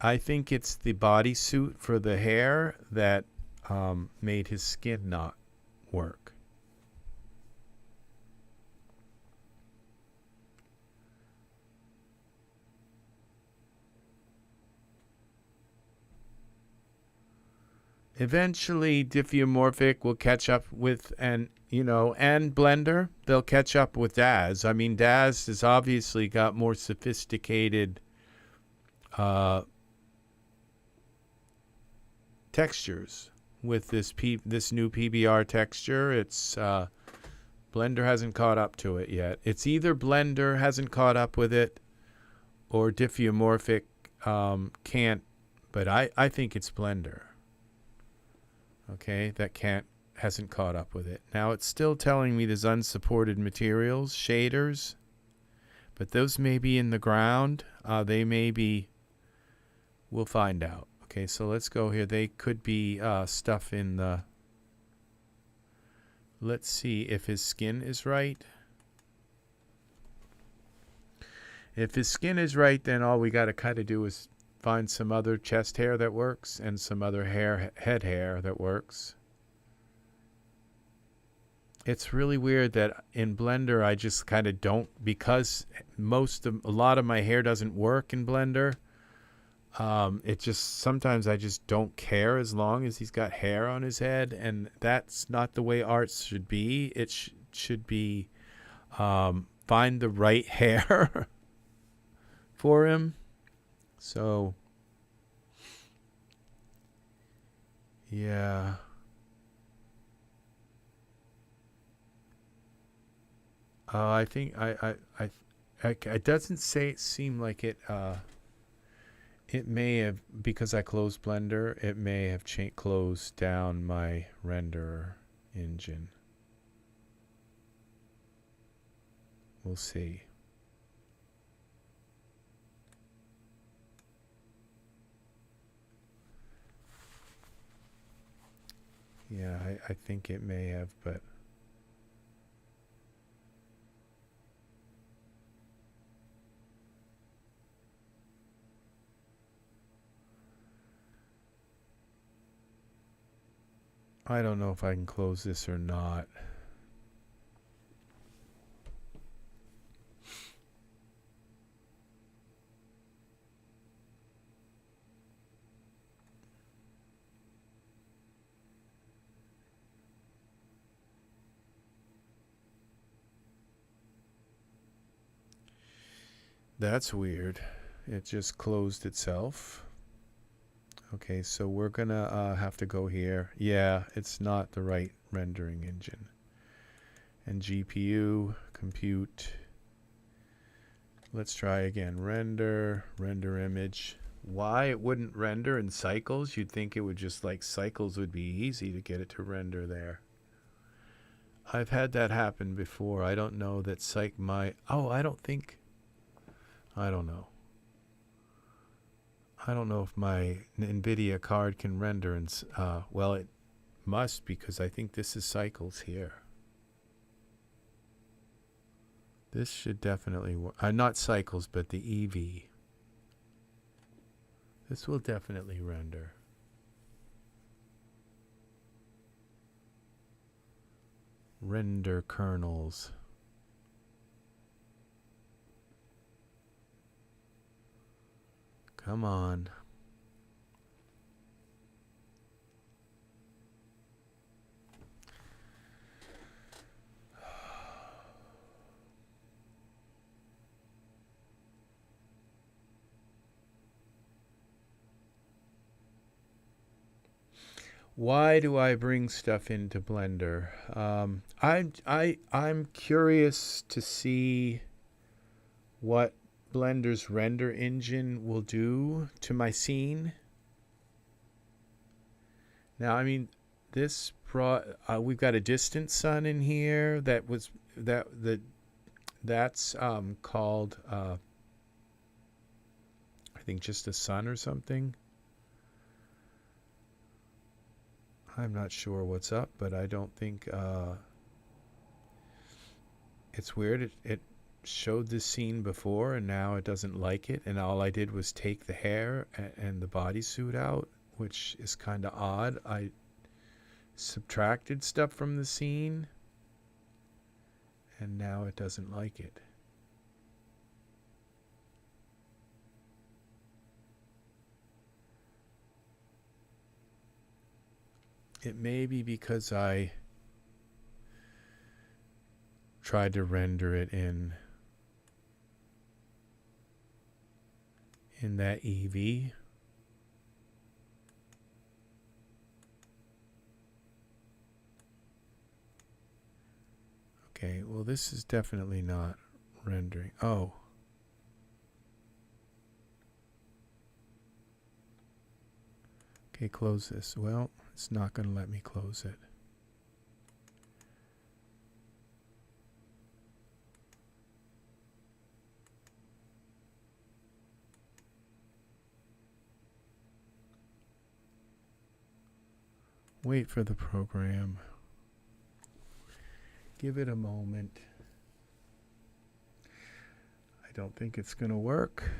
I think it's the bodysuit for the hair that made his skin not work. Eventually, diffeomorphic will catch up with, and Blender, they'll catch up with Daz. I mean, Daz has obviously got more sophisticated textures with this new PBR texture. It's Blender hasn't caught up to it yet. It's either Blender hasn't caught up with it, or diffeomorphic can't. But I think it's Blender. Okay, that hasn't caught up with it. Now it's still telling me there's unsupported materials, shaders, but those may be in the ground. They may be. We'll find out. Okay, so let's go here. They could be stuff in the. Let's see if his skin is right. If his skin is right, then all we got to kind of do is find some other chest hair that works and some other head hair that works. It's really weird that in Blender I just kind of don't, because a lot of my hair doesn't work in Blender. It just, sometimes I just don't care as long as he's got hair on his head, and that's not the way art should be. It should be find the right hair for him. So, yeah. I think it doesn't seem like it. It may have, because I closed Blender, it may have closed down my render engine. We'll see. Yeah, I think it may have, but I don't know if I can close this or not. That's weird. It just closed itself. Okay, so we're gonna have to go here. Yeah, it's not the right rendering engine. And GPU, compute. Let's try again. Render image. Why it wouldn't render in cycles? You'd think it would just, like, cycles would be easy to get it to render there. I've had that happen before. I don't know that I don't know. I don't know if my NVIDIA card can render well, it must, because I think this is cycles here. This should definitely work. Not cycles, but the EV. This will definitely render. Render kernels. Come on. Why do I bring stuff into Blender? I'm curious to see what Blender's render engine will do to my scene. Now, I mean, this brought we've got a distant sun in here that's called I think just a sun or something. I'm not sure what's up, but I don't think it's weird. It showed this scene before, and now it doesn't like it. And all I did was take the hair and the bodysuit out, which is kind of odd. I subtracted stuff from the scene, and now it doesn't like it. It may be because I tried to render it in that EV. Okay, well, this is definitely not rendering. Oh. Okay, close this. Well, it's not going to let me close it. Wait for the program. Give it a moment. I don't think it's going to work.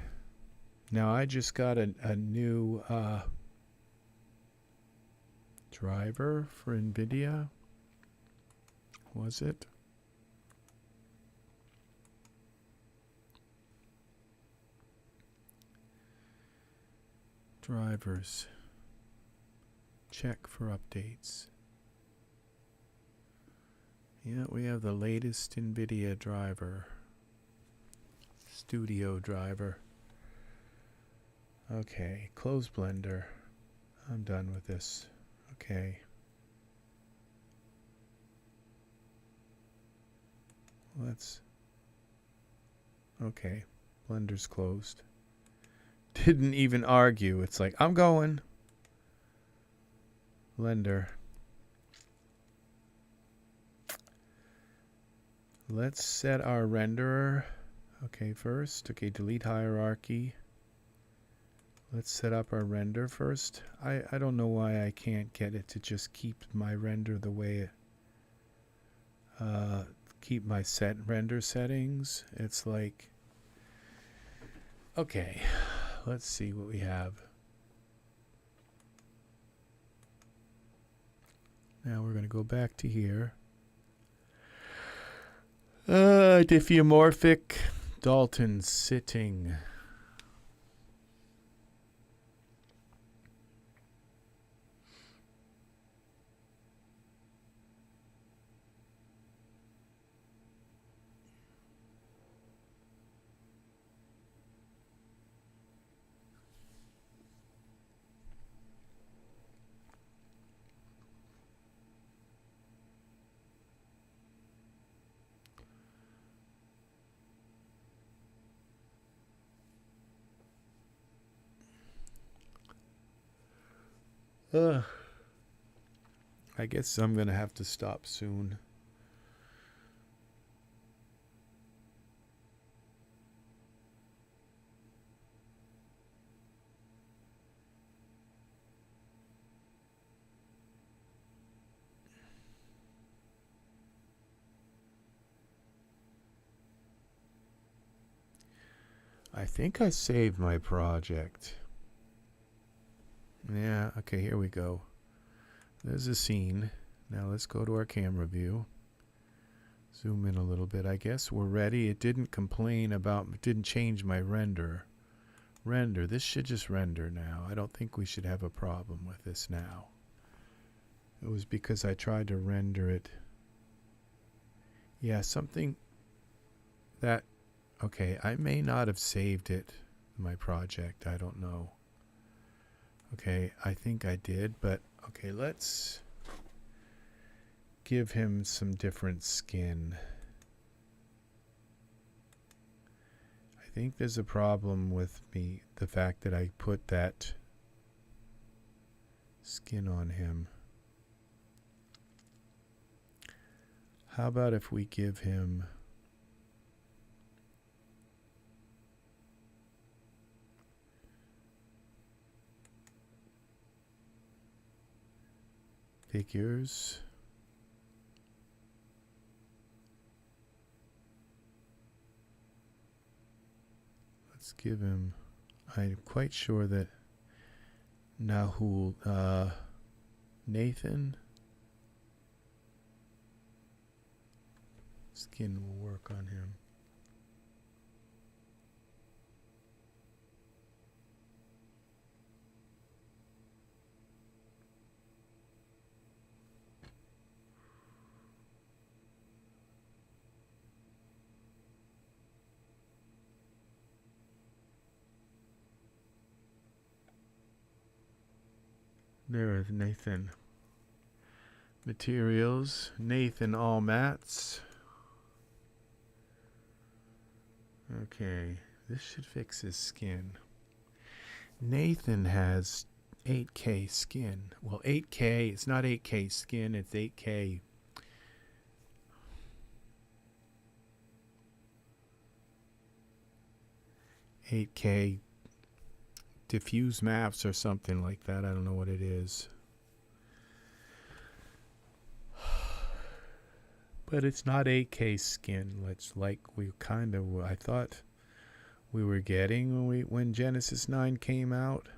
Now, I just got a new driver for NVIDIA. Was it? Drivers. Check for updates. Yeah, we have the latest NVIDIA driver. Studio driver. Okay, close Blender. I'm done with this. Okay. Okay, Blender's closed. Didn't even argue. It's like, I'm going. Blender. Let's set our renderer. Okay, first. Okay, delete hierarchy. Let's set up our render first. I don't know why I can't get it to just keep my render the way it, keep my render settings. It's like, okay, let's see what we have. Now we're going to go back to here. Diffeomorphic Dalton sitting. Uh, I guess I'm going to have to stop soon. I think I saved my project. Yeah, okay, here we go. There's a scene. Now let's go to our camera view. Zoom in a little bit. I guess we're ready. It didn't complain about, it didn't change my render. Render, this should just render now. I don't think we should have a problem with this now. It was because I tried to render it. Yeah, something that, okay, I may not have saved it, my project. I don't know. Okay, I think I did, but okay, let's give him some different skin. I think there's a problem with me, the fact that I put that skin on him. How about if we give him figures? Let's give him, I'm quite sure that Nahul, Nathan, skin will work on him. There is Nathan. Materials, Nathan all mats. Okay, this should fix his skin. Nathan has 8K skin. Well, 8K, it's not 8K skin, it's 8K. $8K diffuse maps or something like that. I don't know what it is. But it's not 8K skin. It's like we kind of, I thought we were getting when Genesis 9 came out.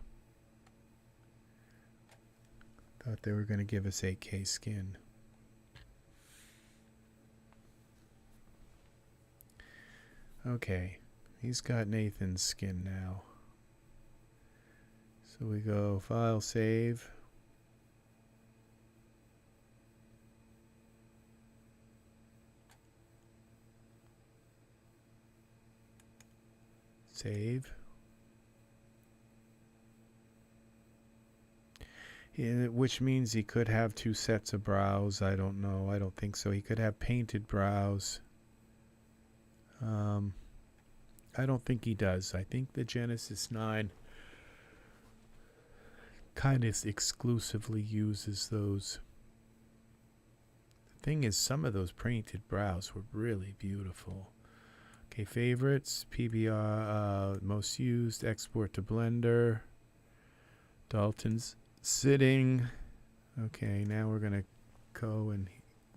Thought they were going to give us 8K skin. Okay, he's got Nathan's skin now. So we go file, save. Save. Yeah, which means he could have two sets of brows. I don't know. I don't think so. He could have painted brows. I don't think he does. I think the Genesis 9 kind of exclusively uses those. The thing is, some of those painted brows were really beautiful. Okay, favorites, PBR, most used, export to Blender, Dalton's sitting. Okay, now we're gonna go and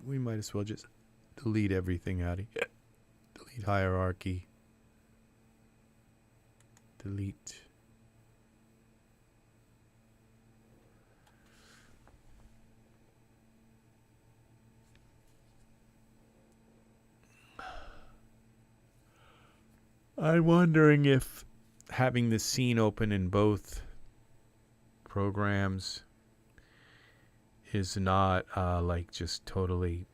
we might as well just delete everything out of here. Delete hierarchy. Delete. I'm wondering if having the scene open in both programs is not like just totally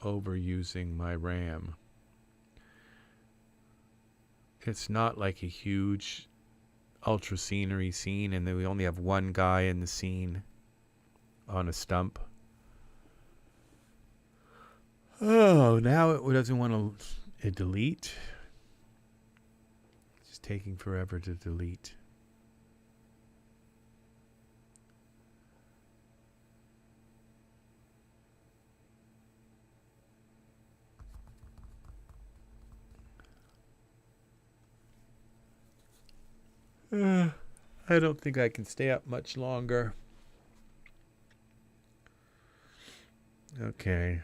overusing my RAM. It's not like a huge ultra scenery scene and then we only have one guy in the scene on a stump. Oh, now it doesn't want to delete. It's taking forever to delete. I don't think I can stay up much longer. Okay.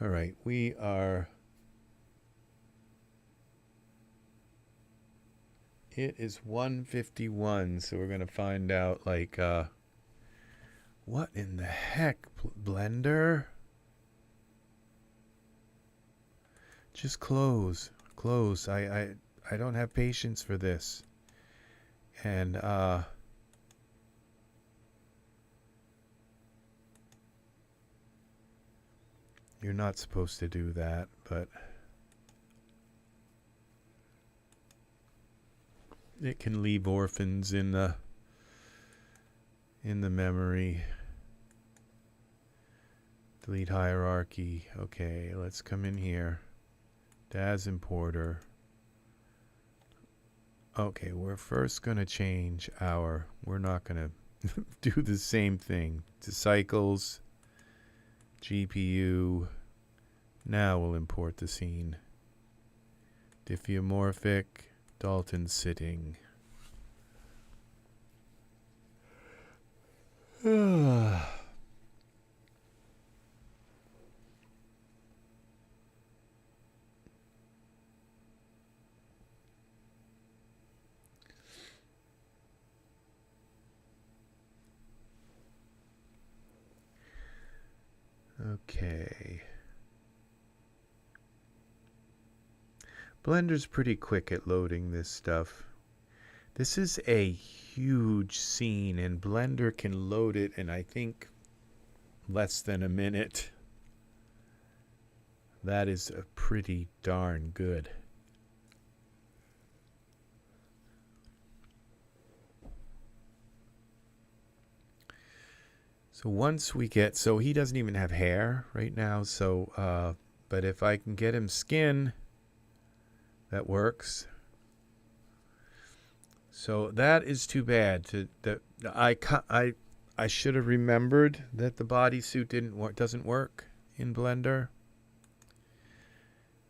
All right, we are... It is 1:51, so we're going to find out, like, what in the heck, Blender? Just close. Close. I don't have patience for this. And, you're not supposed to do that, but... It can leave orphans in the memory. Delete hierarchy. Okay, let's come in here. Daz importer. Okay, we're first going to change our... We're not going to do the same thing. To cycles. GPU. Now we'll import the scene. Diffeomorphic. Dalton sitting. Okay. Blender's pretty quick at loading this stuff. This is a huge scene, and Blender can load it in, I think, less than a minute. That is pretty darn good. So once we get... So he doesn't even have hair right now, so... but if I can get him skin... That works. So that is too bad. I should have remembered that the bodysuit doesn't work in Blender.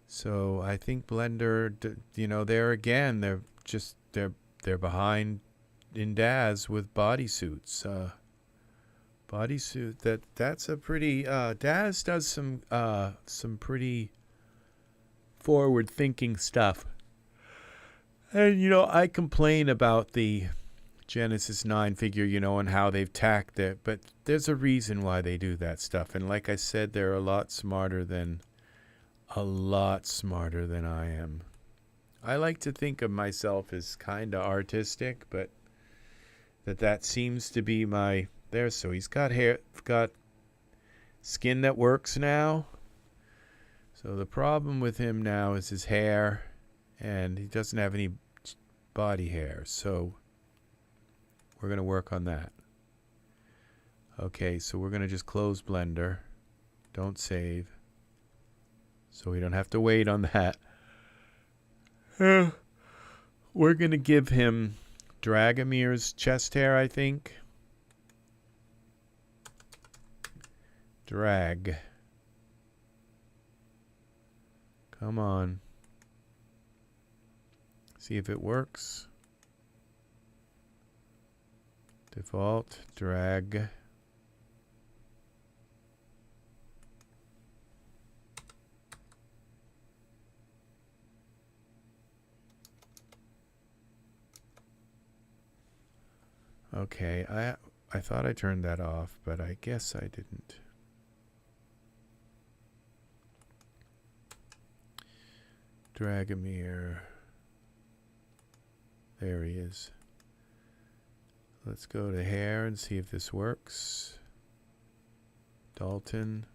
So I think Blender, you know, there again, they're behind in Daz with bodysuits. Bodysuit that's a pretty Daz does some pretty forward-thinking stuff. And, you know, I complain about the Genesis 9 figure, you know, and how they've tacked it, but there's a reason why they do that stuff. And like I said, they're a lot smarter than I am. I like to think of myself as kind of artistic, but that seems to be my... There, so he's got hair, got skin that works now. So the problem with him now is his hair, and he doesn't have any body hair, so we're going to work on that. Okay, so we're going to just close Blender. Don't save. So we don't have to wait on that. We're going to give him Dragomir's chest hair, I think. Drag. Come on. See if it works. Default, drag. Okay, I thought I turned that off, but I guess I didn't. Dragomir. There he is. Let's go to hair and see if this works. Dalton.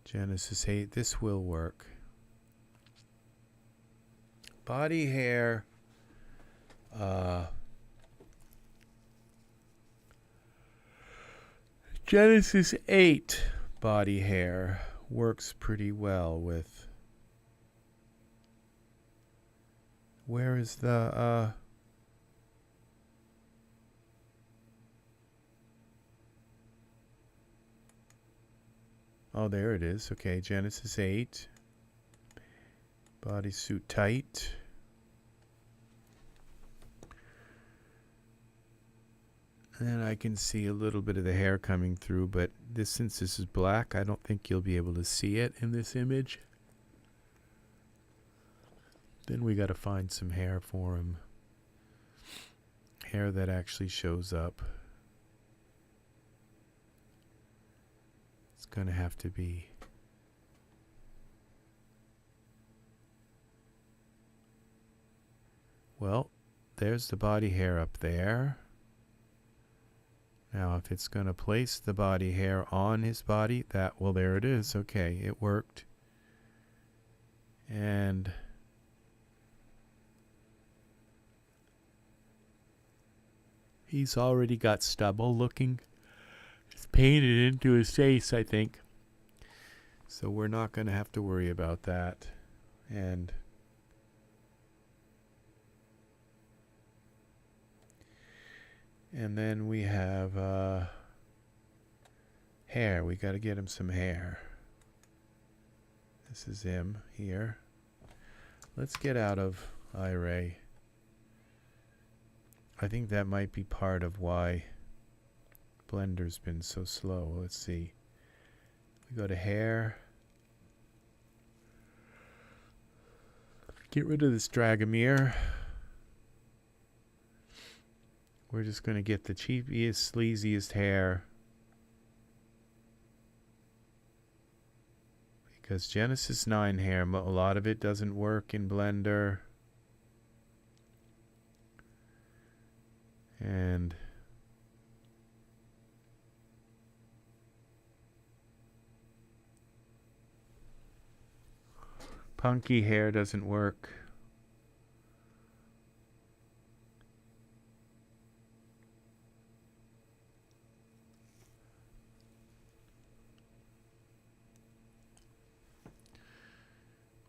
Genesis 8. This will work. Body hair. Genesis 8 body hair works pretty well with... Where is the... Oh, there it is. Okay, Genesis 8. Bodysuit tight. And I can see a little bit of the hair coming through, but since this is black, I don't think you'll be able to see it in this image. Then we got to find some hair for him. Hair that actually shows up. It's going to have to be... Well, there's the body hair up there. Now, if it's going to place the body hair on his body, well, there it is. Okay, it worked. And he's already got stubble looking. It's painted into his face, I think. So we're not going to have to worry about that. And then we have hair. We got to get him some hair. This is him here. Let's get out of iRay. I think that might be part of why Blender's been so slow. Let's see. We go to hair. Get rid of this Dragomir. We're just going to get the cheapest, sleaziest hair. Because Genesis 9 hair, a lot of it doesn't work in Blender. And punky hair doesn't work.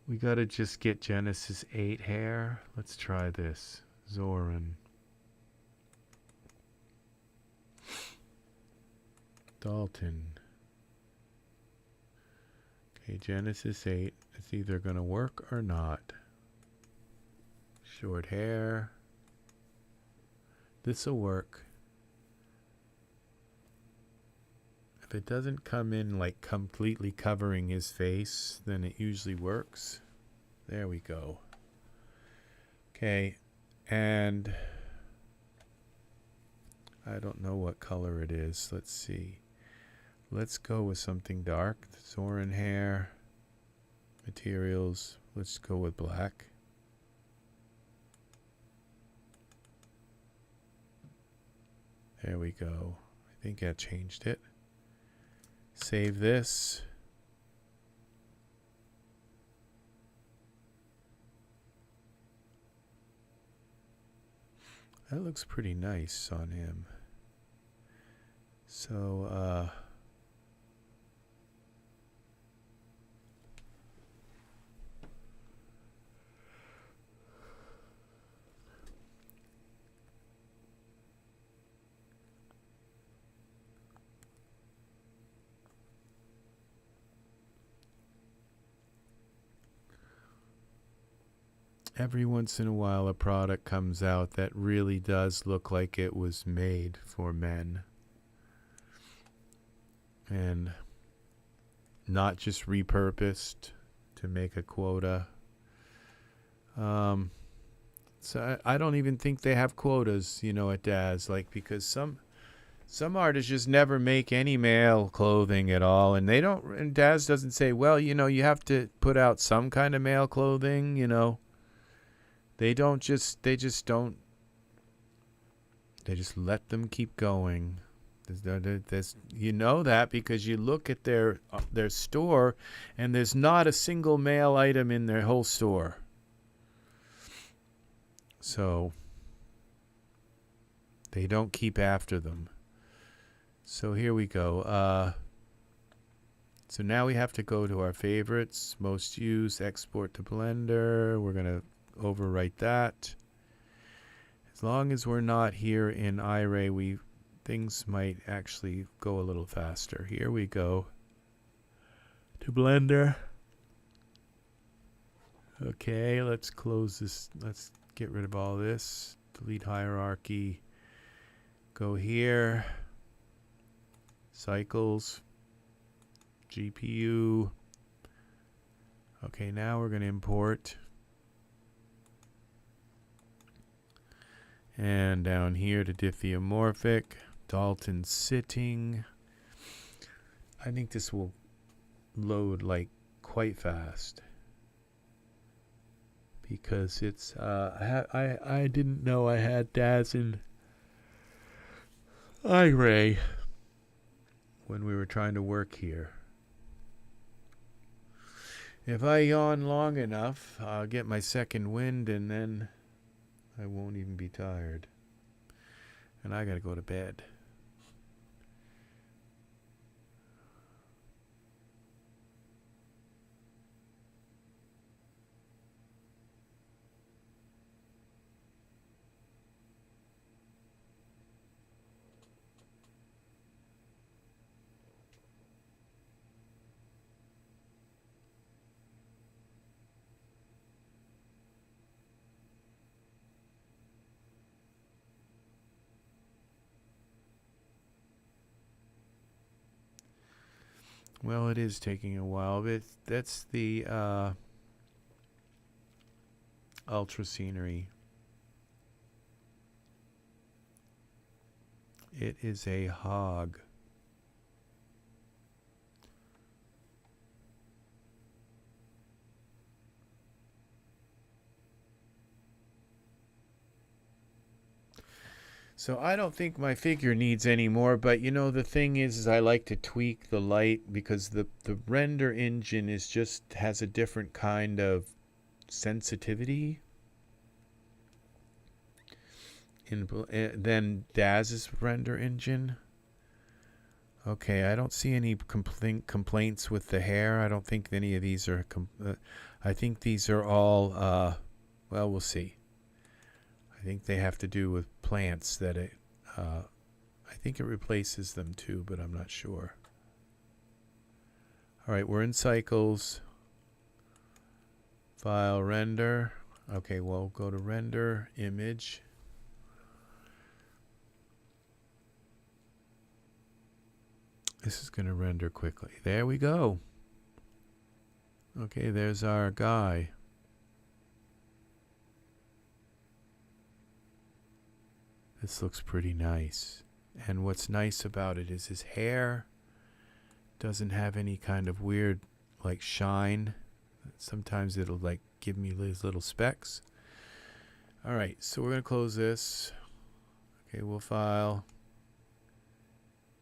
We gotta just get Genesis 8 hair. Let's try this. Zoran. Dalton. Okay, Genesis 8. It's either gonna work or not. Short hair. This'll work. If it doesn't come in like completely covering his face, then it usually works. There we go. Okay, and I don't know what color it is. Let's see. Let's go with something dark. Zoran hair. Materials. Let's go with black. There we go. I think I changed it. Save this. That looks pretty nice on him. So, every once in a while a product comes out that really does look like it was made for men. And not just repurposed to make a quota. So I don't even think they have quotas, you know, at Daz. Like, because some artists just never make any male clothing at all. And they don't, and Daz doesn't say, well, you know, you have to put out some kind of male clothing, you know. They just let them keep going. You know that because you look at their store and there's not a single male item in their whole store. So they don't keep after them. So here we go. So now we have to go to our favorites, most used, export to Blender. We're going to overwrite that. As long as we're not here in iRay, things might actually go a little faster. Here we go to Blender. Okay, let's close this. Let's get rid of all this. Delete hierarchy. Go here. Cycles. GPU. Okay, now we're going to import. And down here to diffeomorphic. Dalton sitting. I think this will load like quite fast. Because it's I didn't know I had Daz and iRay when we were trying to work here. If I yawn long enough, I'll get my second wind and then I won't even be tired. And I gotta go to bed. Well, it is taking a while, but that's the ultra scenery. It is a hog. So I don't think my figure needs any more, but you know the thing is I like to tweak the light because the render engine is just has a different kind of sensitivity than Daz's render engine. Okay, I don't see any complaints with the hair. I don't think any of these are I think these are all well, we'll see. I think they have to do with plants that it I think it replaces them too, but I'm not sure. All right, we're in cycles. File, render. Okay, well, go to render, image. This is going to render quickly. There we go. Okay, there's our guy. This looks pretty nice. And what's nice about it is his hair doesn't have any kind of weird like shine. Sometimes it'll like give me these little specks. All right, so we're going to close this. Okay, we'll file.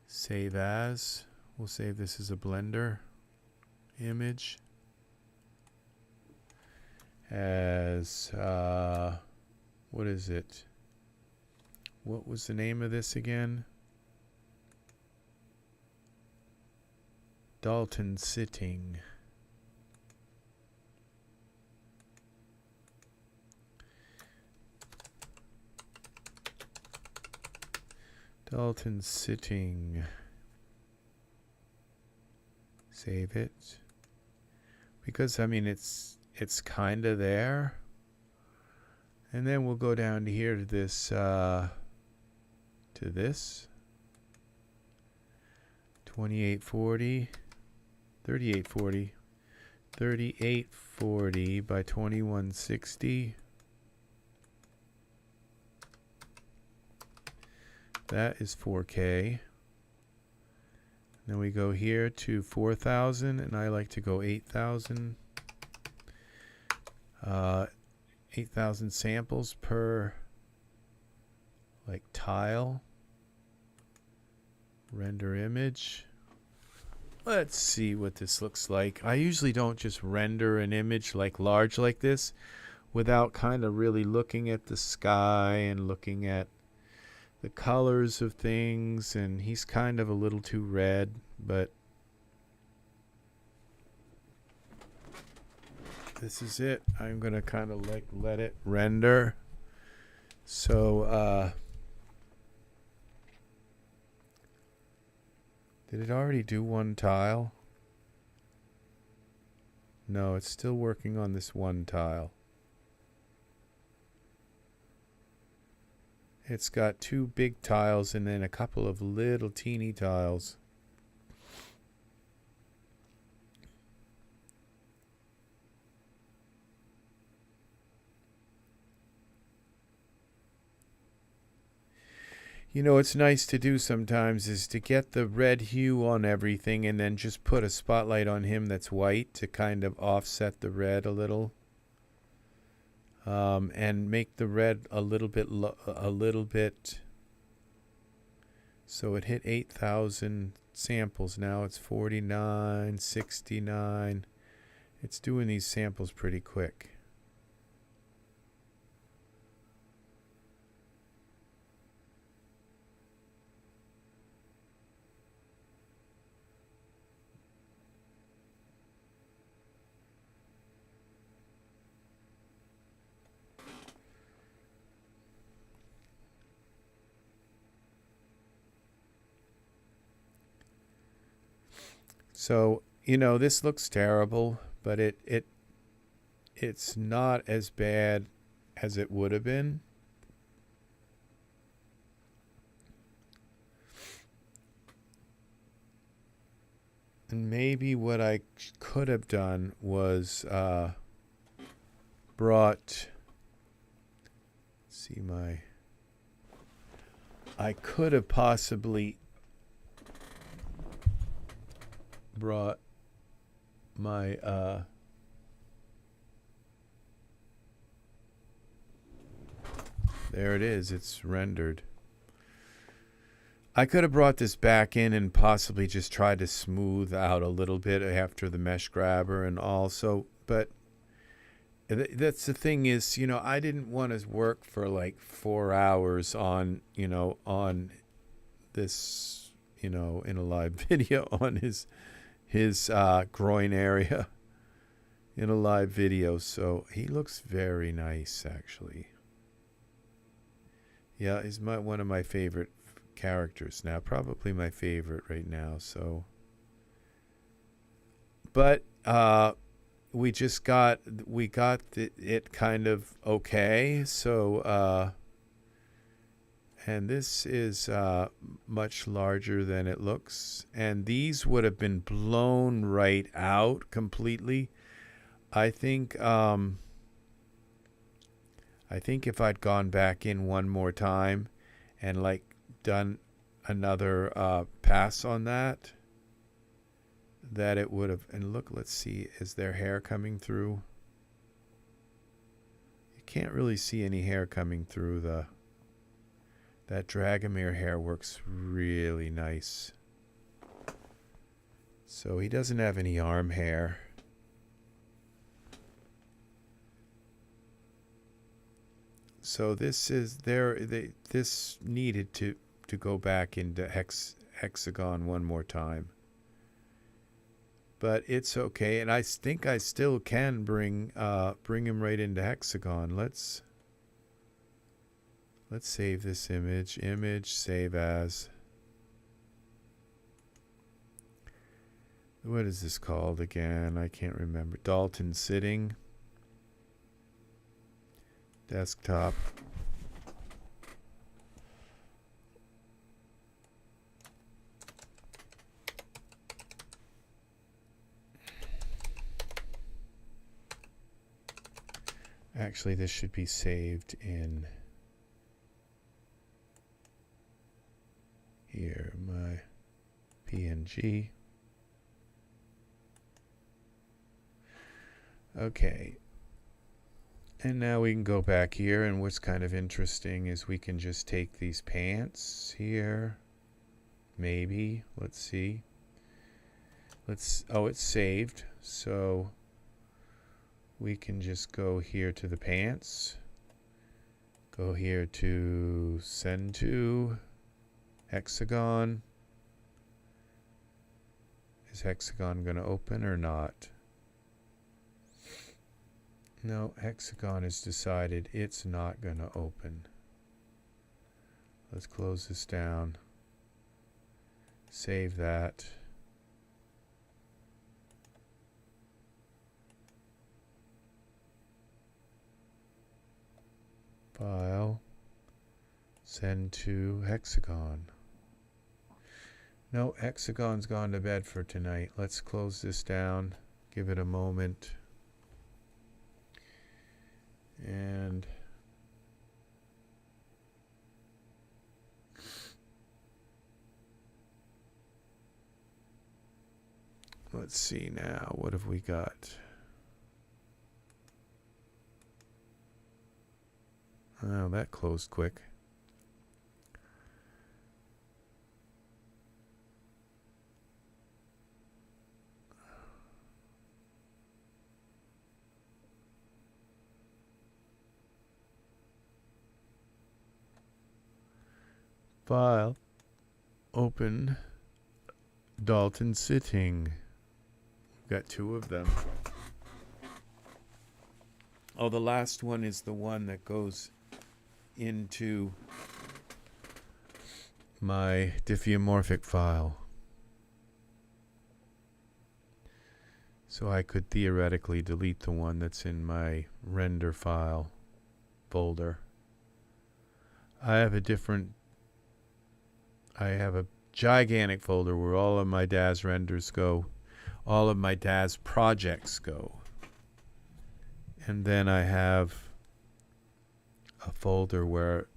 Save as. We'll save this as a Blender image. As, what is it? What was the name of this again? Dalton sitting. Dalton sitting. Save it. Because I mean it's kind of there. And then we'll go down to here to this to this 2840 3840 3840 by 2160. That is 4K. Then we go here to 4,000, and I like to go 8,000. 8,000 samples per like tile. Render image. Let's see what this looks like. I usually don't just render an image like large like this without kind of really looking at the sky and looking at the colors of things, and he's kind of a little too red, but this is it. I'm gonna kind of like let it render. So did it already do one tile? No, it's still working on this one tile. It's got two big tiles and then a couple of little teeny tiles. You know, what's nice to do sometimes is to get the red hue on everything and then just put a spotlight on him that's white to kind of offset the red a little. And make the red a little bit, so it hit 8,000 samples. Now it's 49, 69. It's doing these samples pretty quick. So, you know, this looks terrible, but it's not as bad as it would have been. And maybe what I could have done was brought, see my, I could have possibly brought my there it is, it's rendered. I could have brought this back in and possibly just tried to smooth out a little bit after the mesh grabber and also, but that's the thing is, you know, I didn't want to work for like 4 hours on, you know, on this, you know, in a live video on his groin area in a live video. So he looks very nice, actually. Yeah, he's one of my favorite characters now, probably my favorite right now. So, but we got it kind of okay. So and this is much larger than it looks. And these would have been blown right out completely. I think if I'd gone back in one more time and like done another pass on that it would have. And look, let's see, is there hair coming through? You can't really see any hair coming through the. That Dragomir hair works really nice. So he doesn't have any arm hair. So this is this needed to go back into Hexagon one more time. But it's okay, and I think I still can bring him right into Hexagon. Let's save this image. Save as. What is this called again? I can't remember. Dalton sitting. Desktop. Actually, this should be saved in here, my PNG. Okay. And now we can go back here, and what's kind of interesting is we can just take these pants here. Maybe. Let's see. Oh, it's saved. So we can just go here to the pants. Go here to send to Hexagon. Is Hexagon going to open or not? No, Hexagon has decided it's not going to open. Let's close this down. Save that. File. Send to Hexagon. No, Hexagon's gone to bed for tonight. Let's close this down. Give it a moment. And let's see now. What have we got? Oh, that closed quick. File. Open. Dalton sitting. We've got two of them. Oh, the last one is the one that goes into my diffeomorphic file. So I could theoretically delete the one that's in my render file folder. I have a gigantic folder where all of my Daz renders go, all of my Daz projects go. And then I have a folder where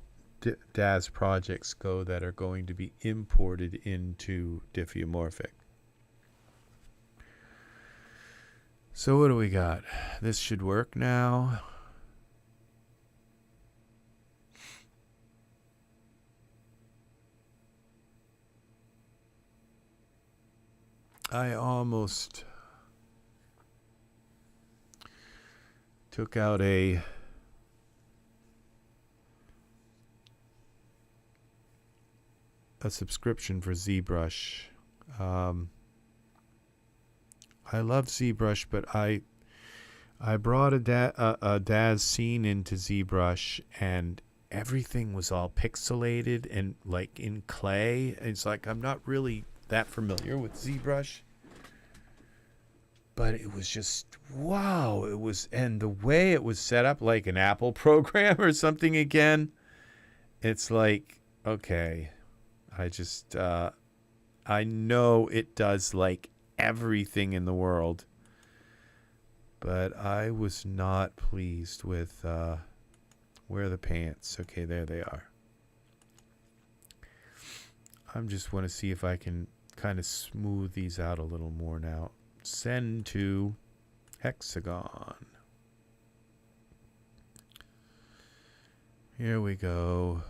Daz projects go that are going to be imported into diffeomorphic. So what do we got? This should work now. I almost took out a subscription for ZBrush. I love ZBrush, but I brought a Daz scene into ZBrush, and everything was all pixelated and like in clay. It's like I'm not really that familiar with ZBrush, but it was just wow. It was, and the way it was set up like an Apple program or something again. It's like, okay, I know it does like everything in the world, but I was not pleased with where are the pants. Okay, there they are. I just want to see if I can kind of smooth these out a little more now. Send to Hexagon. Here we go.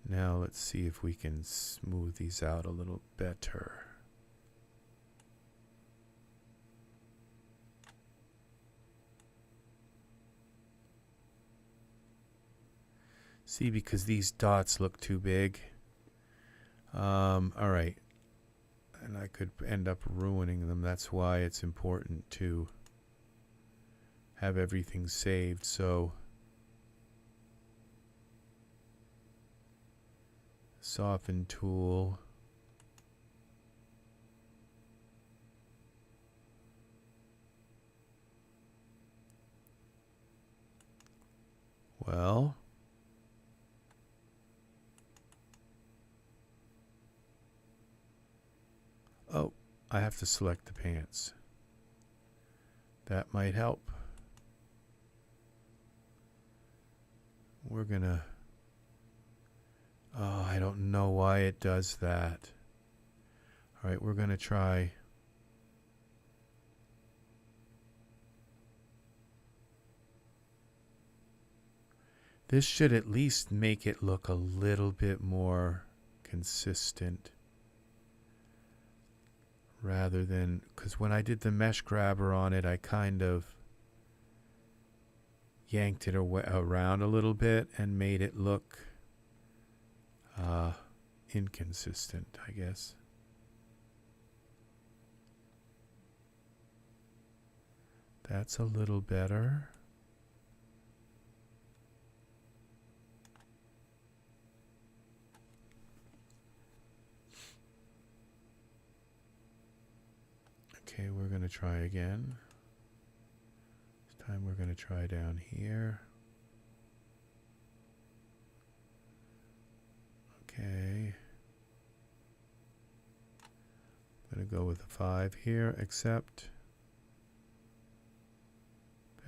Now let's see if we can smooth these out a little better. See, because these dots look too big. All right. And I could end up ruining them. That's why it's important to have everything saved. So soften tool. Well, oh, I have to select the pants. That might help. We're gonna, oh, I don't know why it does that. All right, we're gonna try. This should at least make it look a little bit more consistent. Rather than, because when I did the mesh grabber on it, I kind of yanked it around a little bit and made it look inconsistent, I guess. That's a little better. Okay, we're going to try again. This time we're going to try down here. Okay. I'm going to go with a 5 here, accept.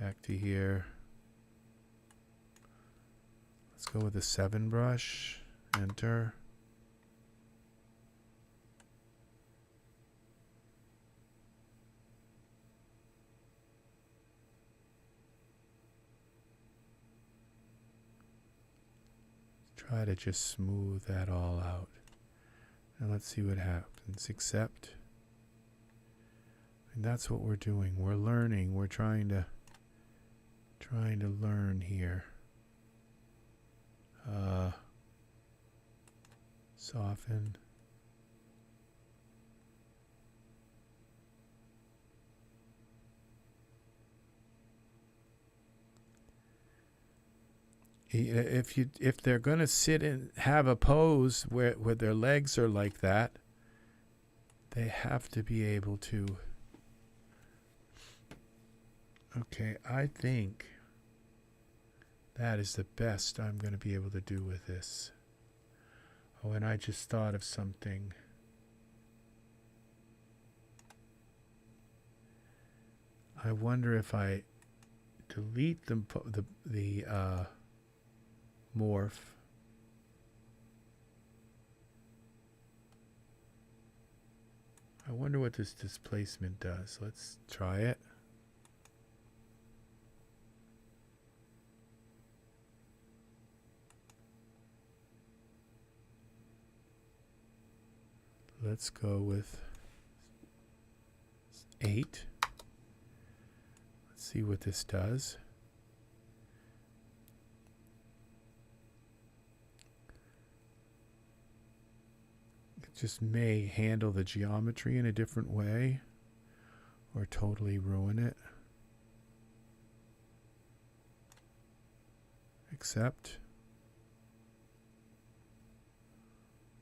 Back to here. Let's go with a 7 brush, enter. Try to just smooth that all out. And let's see what happens. Accept. And that's what we're doing. We're learning. We're trying to learn here. Soften. If they're going to sit and have a pose where their legs are like that, they have to be able to. Okay, I think that is the best I'm going to be able to do with this. Oh, and I just thought of something. I wonder if I delete the morph. I wonder what this displacement does. Let's try it. Let's go with 8. Let's see what this does. It just may handle the geometry in a different way or totally ruin it. Accept.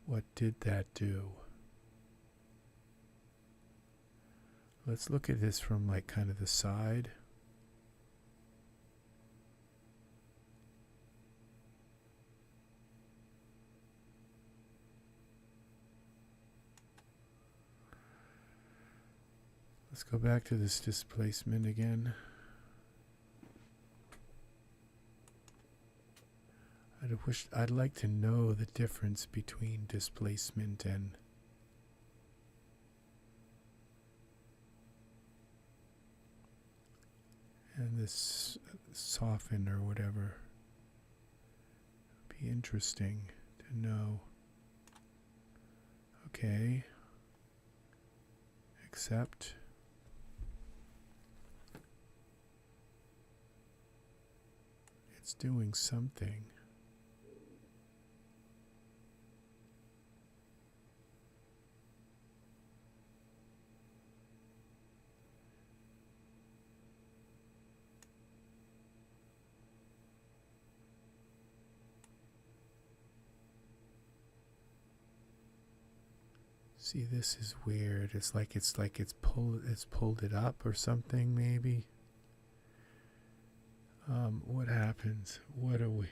What did that do? Let's look at this from like kind of the side. Let's go back to this displacement again. I'd like to know the difference between displacement and this soften or whatever. Be interesting to know. Okay. Accept. It's doing something. See, this is weird. It's like it's pulled it up or something, maybe. What happens? What are we?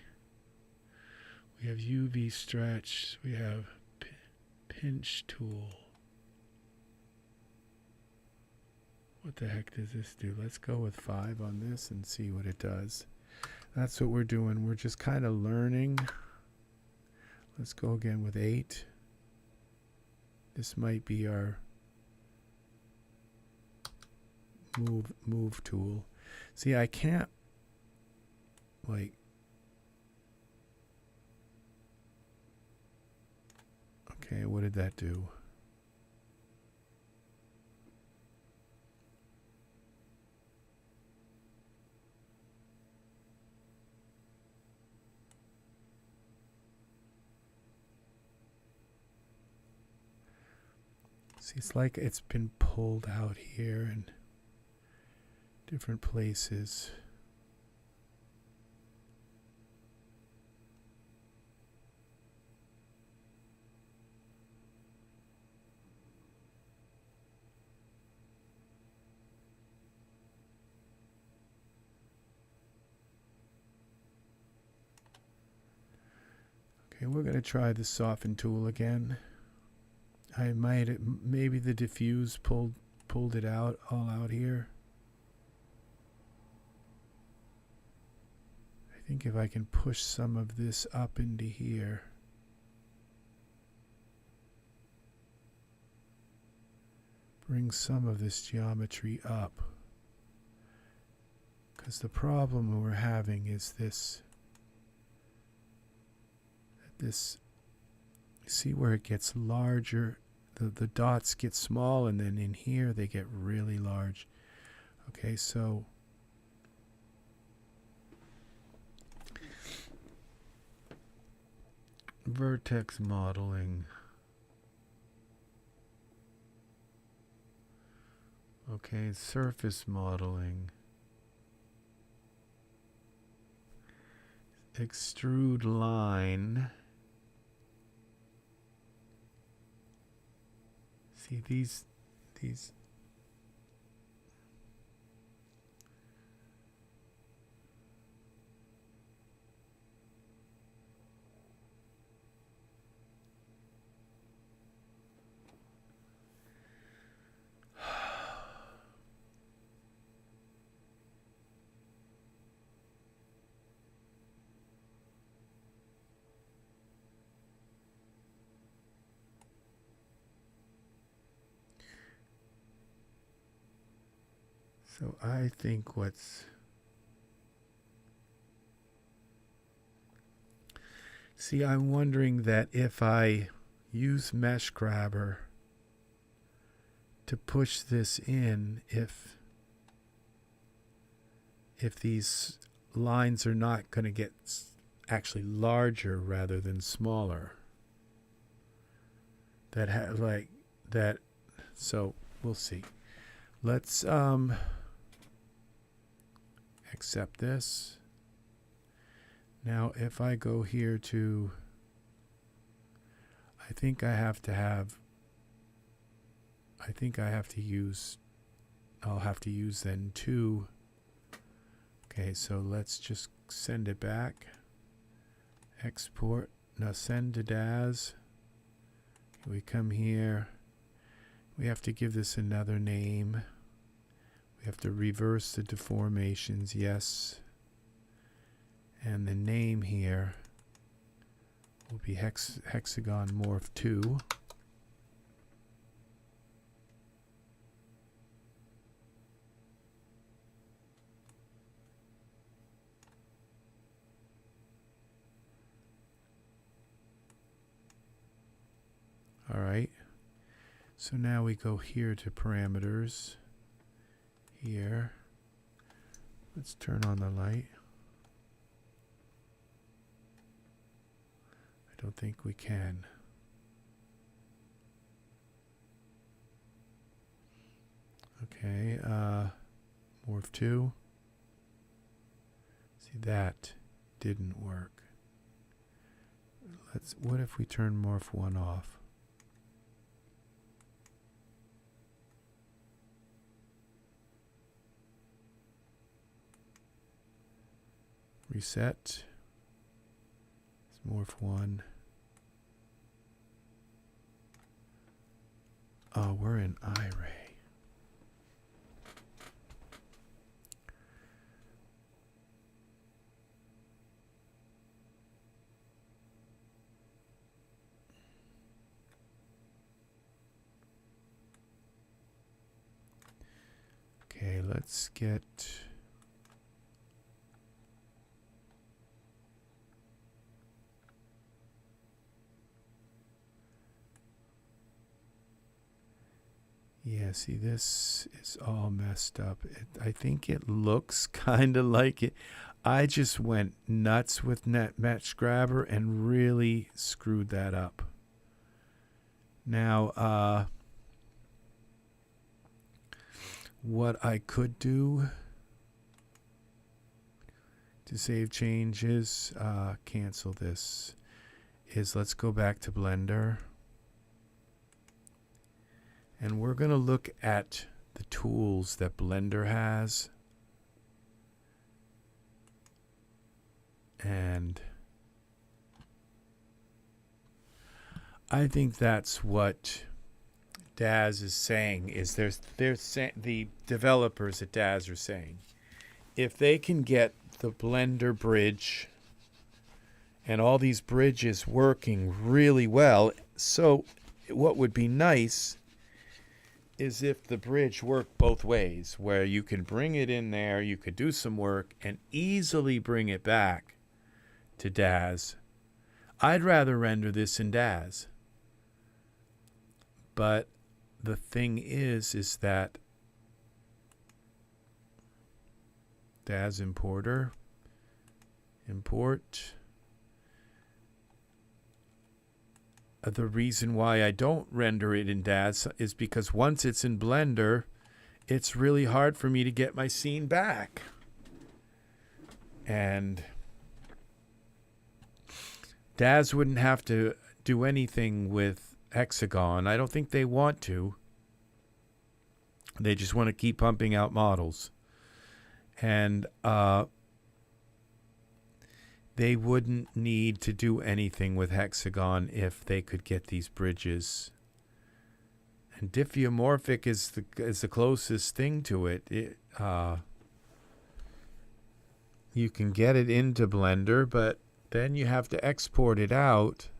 We have UV stretch. We have pinch tool. What the heck does this do? Let's go with 5 on this and see what it does. That's what we're doing. We're just kind of learning. Let's go again with 8. This might be our move tool. See, I can't like okay, what did that do? See, it's like it's been pulled out here in different places. Okay, we're going to try the soften tool again. I might, maybe the diffuse pulled it out, all out here. I think if I can push some of this up into here. Bring some of this geometry up. Because the problem we're having is this. See where it gets larger, the dots get small, and then in here they get really large. Okay, so vertex modeling. Okay, surface modeling. Extrude line. See these so I think see, I'm wondering that if I use mesh grabber to push this in, if these lines are not going to get actually larger rather than smaller. So we'll see. Let's accept this. Now if I go here to, I think I have to use I'll have to use then 2. Okay, so let's just send it back. Export. Now send to Daz. We come here. We have to give this another name. We have to reverse the deformations, yes. And the name here will be Hexagon Morph 2. All right. So now we go here to parameters. Here. Let's turn on the light. I don't think we can. Okay, morph 2. See, that didn't work. What if we turn morph 1 off? Reset. It's morph 1. Oh, we're in iRay. Okay, let's get yeah, see, this is all messed up. I think it looks kind of like it. I just went nuts with mesh grabber and really screwed that up. Now, what I could do to save changes, cancel this, is let's go back to Blender. And we're going to look at the tools that Blender has. And I think that's what Daz is saying. Is the developers at Daz are saying, if they can get the Blender bridge and all these bridges working really well, so what would be nice is if the bridge worked both ways, where you can bring it in there, you could do some work, and easily bring it back to Daz. I'd rather render this in Daz. But the thing is that Daz importer, import. The reason why I don't render it in Daz is because once it's in Blender, it's really hard for me to get my scene back. And Daz wouldn't have to do anything with Hexagon. I don't think they want to. They just want to keep pumping out models. And they wouldn't need to do anything with Hexagon if they could get these bridges. And diffeomorphic is the closest thing to it. You can get it into Blender, but then you have to export it out.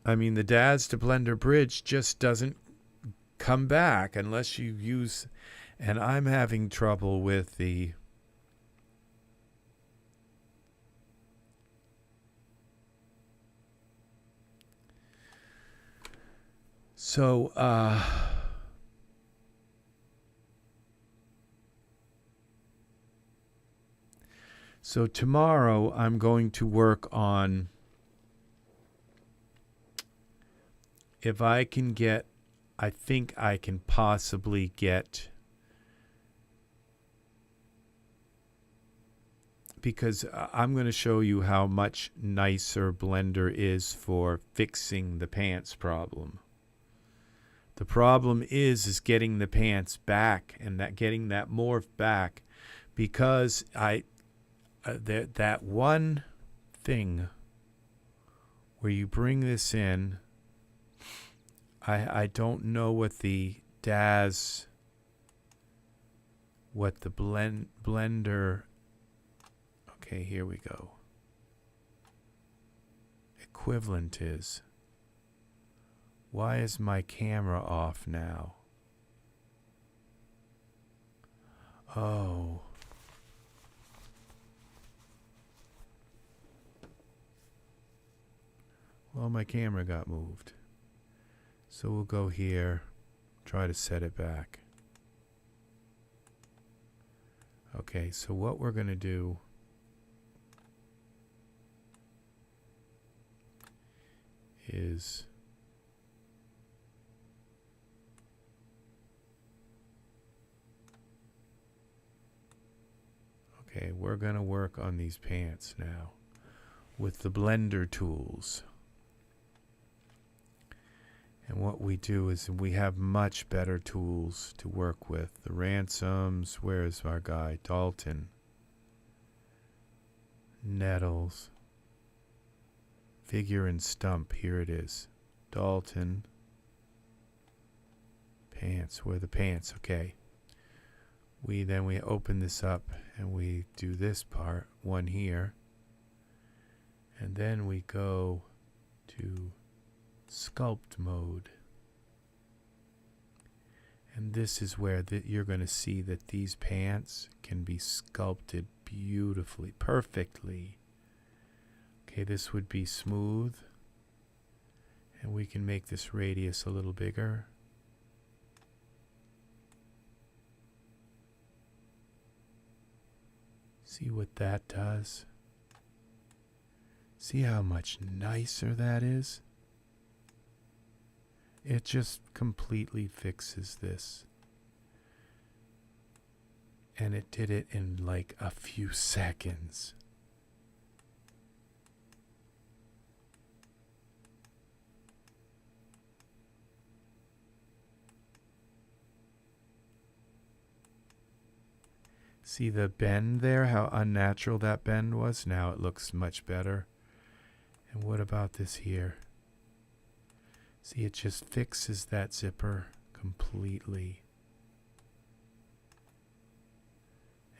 I mean, the Daz to Blender bridge just doesn't come back unless you use... And I'm having trouble with the... So tomorrow I'm going to work on if I can get, I think I can possibly get, because I'm going to show you how much nicer Blender is for fixing the pants problem. The problem is getting the pants back and getting that morph back, because that one thing where you bring this in, I don't know what the Daz, what the Blender, okay, here we go, equivalent is. Why is my camera off now? Oh. Well, my camera got moved. So we'll go here, try to set it back. Okay, so what we're going to do is okay, we're going to work on these pants now with the Blender tools. And what we do is we have much better tools to work with. The ransoms, where is our guy? Dalton. Nettles. Figure and stump, here it is. Dalton. Pants, where are the pants? Okay. We open this up and we do this part, one here. And then we go to sculpt mode. And this is where you're going to see that these pants can be sculpted beautifully, perfectly. Okay, this would be smooth. And we can make this radius a little bigger. See what that does? See how much nicer that is? It just completely fixes this. And it did it in like a few seconds. See the bend there, how unnatural that bend was? Now it looks much better. And what about this here? See, it just fixes that zipper completely.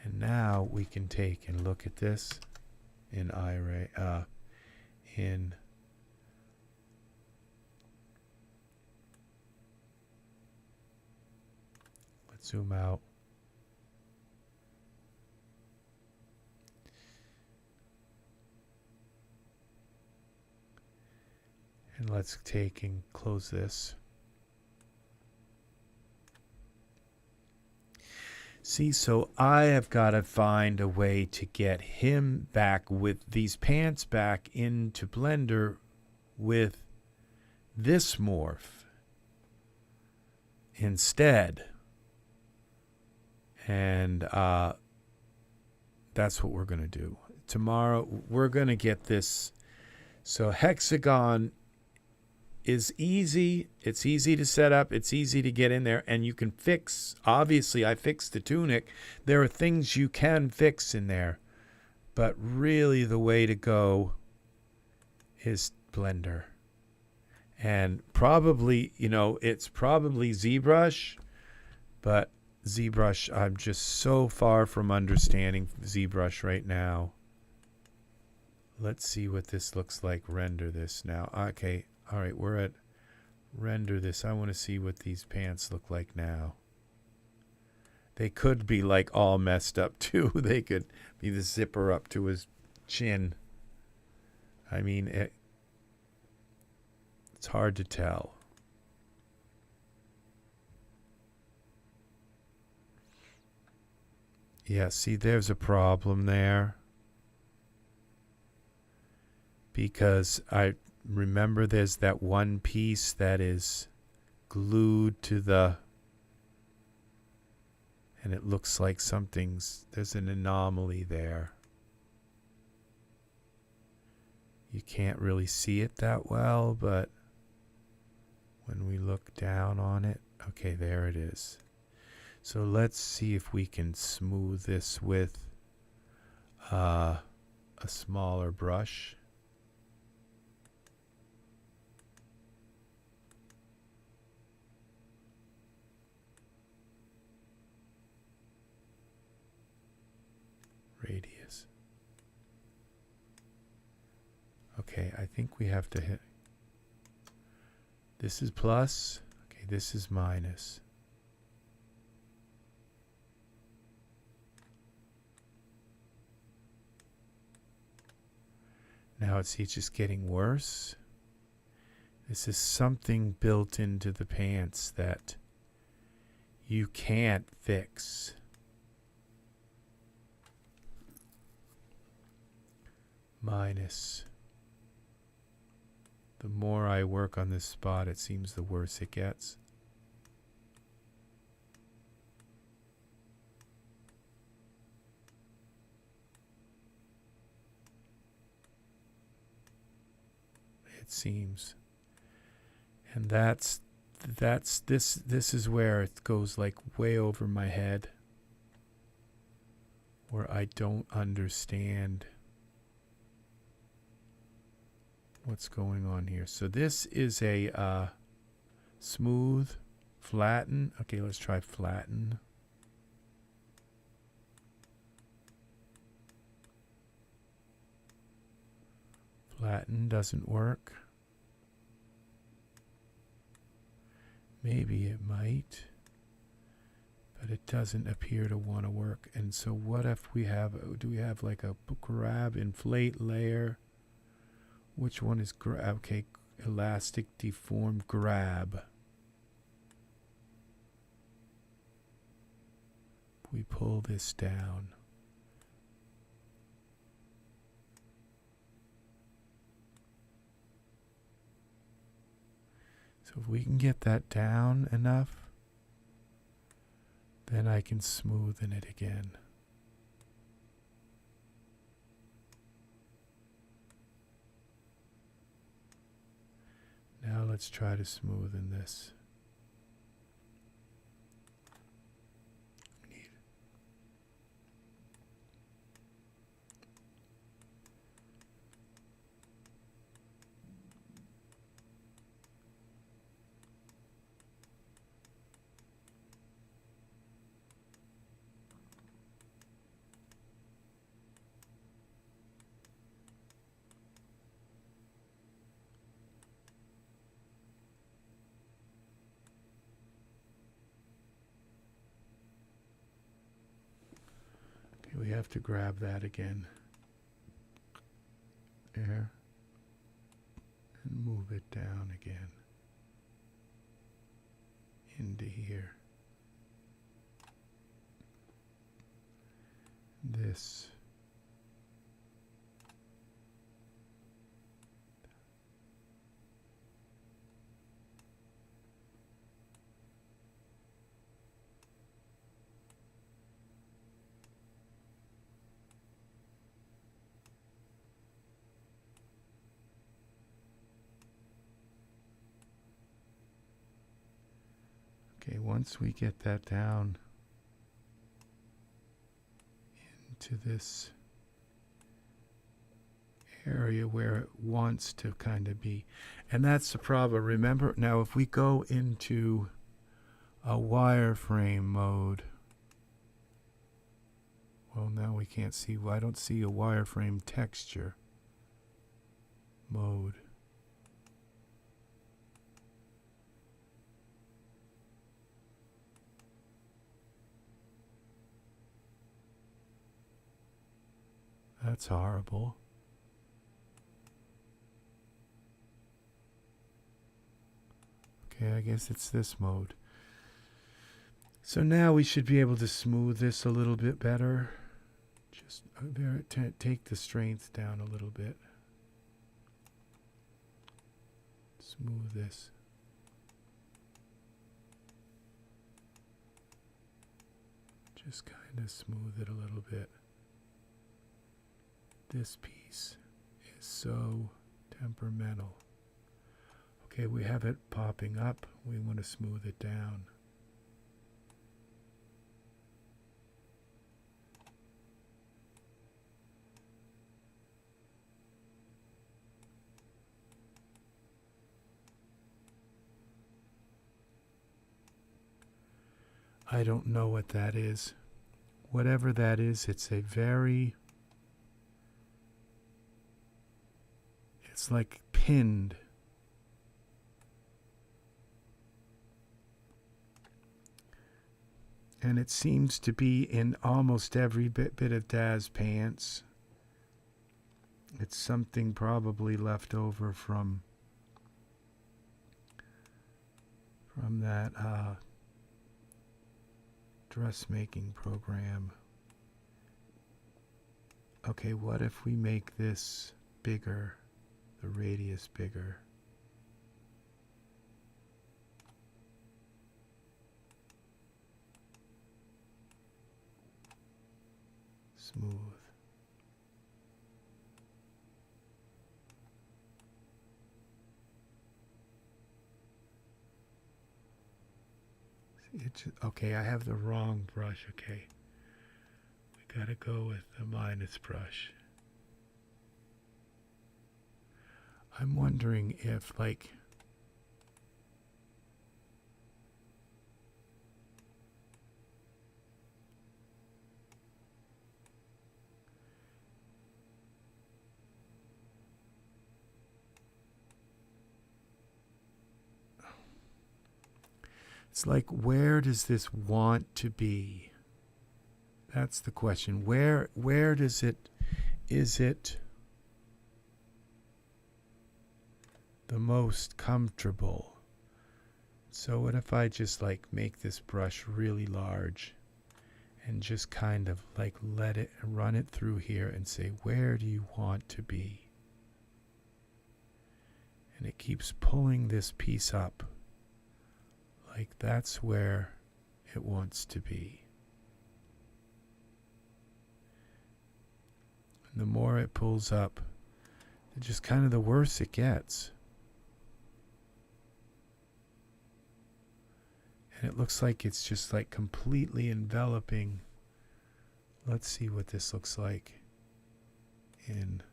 And now we can take and look at this in let's zoom out. And let's take and close this. See, so I have got to find a way to get him back with these pants back into Blender with this morph instead. And that's what we're going to do. Tomorrow, we're going to get this. So Hexagon is easy. It's easy to set up. It's easy to get in there. And you can fix. Obviously, I fixed the tunic. There are things you can fix in there. But really, the way to go is Blender. And probably, you know, it's probably ZBrush. But ZBrush, I'm just so far from understanding ZBrush right now. Let's see what this looks like. Render this now. Okay. All right, we're at render this. I want to see what these pants look like now. They could be like all messed up too. They could be the zipper up to his chin. I mean, it's hard to tell. Yeah, see, there's a problem there. Because I remember there's that one piece that is glued to the, and it looks like there's an anomaly there. You can't really see it that well, but when we look down on it, okay, there it is. So let's see if we can smooth this with a smaller brush. Radius. Okay, I think we have to hit. This is plus. Okay, this is minus. Now it's just getting worse. This is something built into the pants that you can't fix. Minus. The more I work on this spot, it seems the worse it gets. It seems. And this is where it goes like way over my head, where I don't understand what's going on here. So this is a smooth, flatten. Okay, let's try flatten. Flatten doesn't work. Maybe it might, but it doesn't appear to want to work. And so what if we have, do we have like a grab, inflate layer? Which one is grab? Okay, elastic, deform, grab. We pull this down. So if we can get that down enough, then I can smoothen it again. Now let's try to smoothen this. have to grab that again. There. And move it down again. Into here. This. Okay, once we get that down into this area where it wants to kind of be, and that's the problem. Remember, now if we go into a wireframe mode, well, now we can't see, I don't see a wireframe texture mode. That's horrible. Okay, I guess it's this mode. So now we should be able to smooth this a little bit better. Just take the strength down a little bit. Smooth this. Just kind of smooth it a little bit. This piece is so temperamental. Okay, we have it popping up. We want to smooth it down. I don't know what that is. Whatever that is, it's like pinned. And it seems to be in almost every bit of Daz pants. It's something probably left over from that dressmaking program. Okay, what if we make this bigger? The radius bigger. Smooth. Okay, I have the wrong brush. Okay, we gotta go with the minus brush. I'm wondering if, like, it's like, where does this want to be? That's the question. Where does it, is it the most comfortable? So what if I just like make this brush really large and just kind of like let it run it through here and say, where do you want to be? And it keeps pulling this piece up. Like that's where it wants to be. And the more it pulls up, just kind of the worse it gets. And it looks like it's just like completely enveloping. Let's see what this looks like in.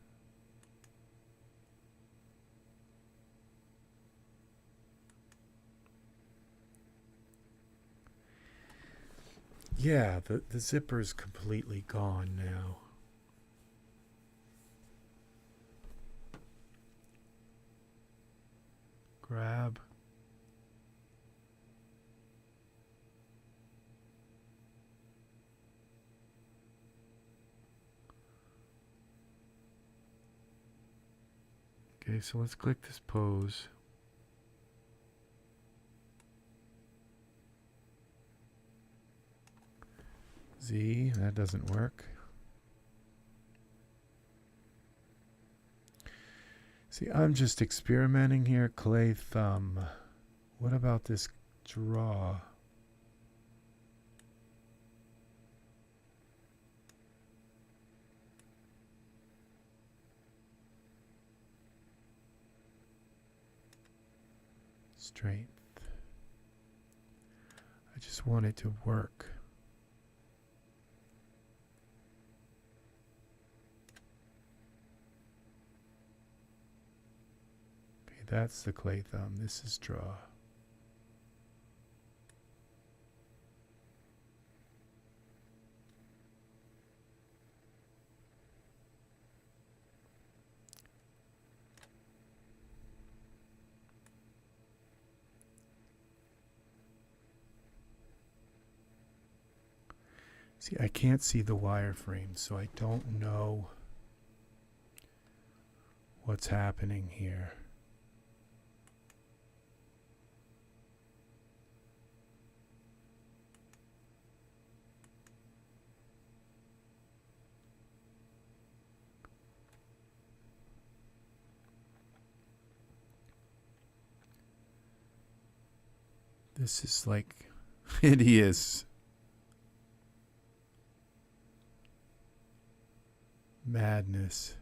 Yeah, the zipper's completely gone now. Grab. Okay, so let's click this pose. Z, that doesn't work. See, I'm just experimenting here. Clay thumb. What about this draw? Strength. I just want it to work. Okay, that's the clay thumb. This is draw. See, I can't see the wireframe, so I don't know what's happening here. This is like hideous. Madness.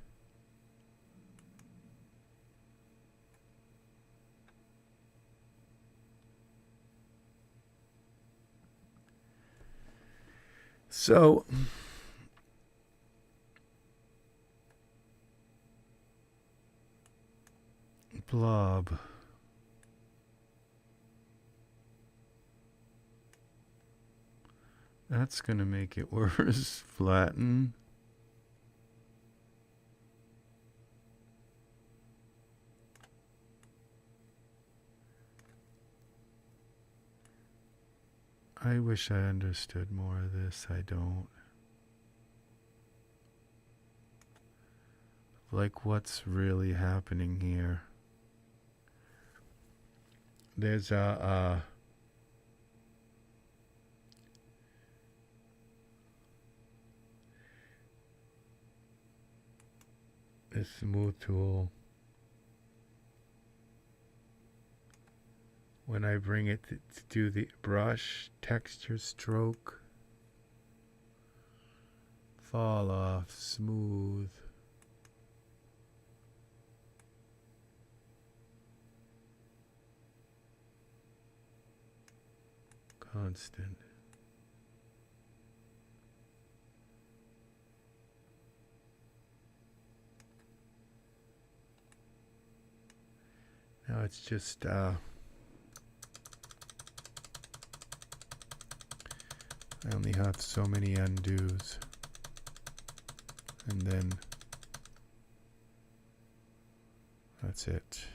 So blob. That's going to make it worse. Flatten. I wish I understood more of this. I don't. Like, what's really happening here? There's a this smooth tool. When I bring it to do the brush, texture, stroke, fall off, smooth. Constant. Now it's just I only have so many undos, and then that's it.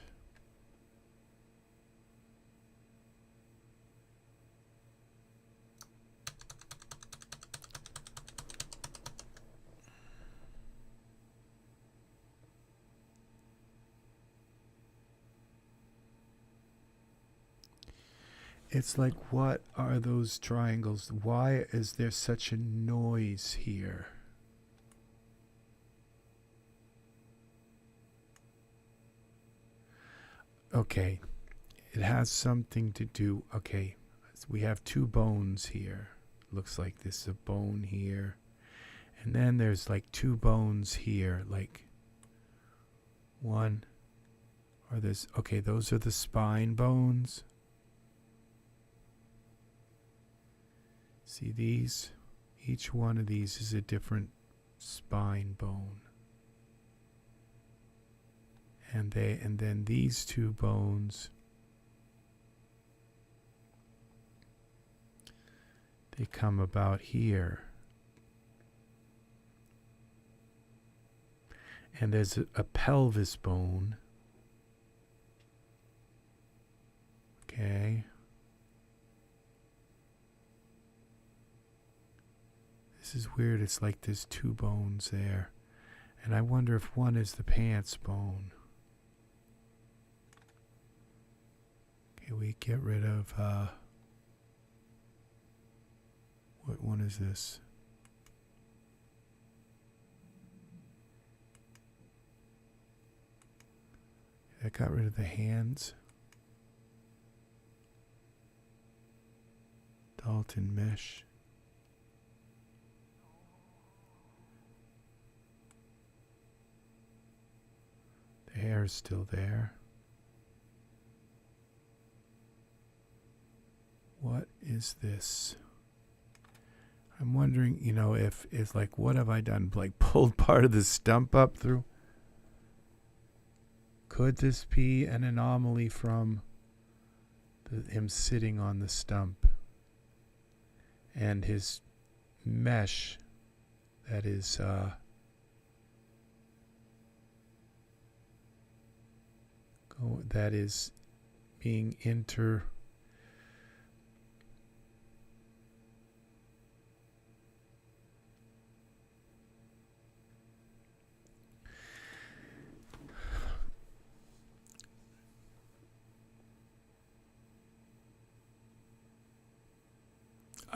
It's like, what are those triangles? Why is there such a noise here? Okay, it has something to do. Okay, we have two bones here. Looks like this is a bone here. And then there's like two bones here, like one, or this. Okay, those are the spine bones. See these? Each one of these is a different spine bone. And then these two bones, they come about here. And there's a pelvis bone. Okay. This is weird. It's like there's two bones there. And I wonder if one is the pants bone. Okay, we get rid of, what one is this? I got rid of the hands. Dalton mesh. The hair is still there. What is this? I'm wondering, you know, if it's like, what have I done? Like pulled part of the stump up through? Could this be an anomaly from him sitting on the stump and his mesh that is that is being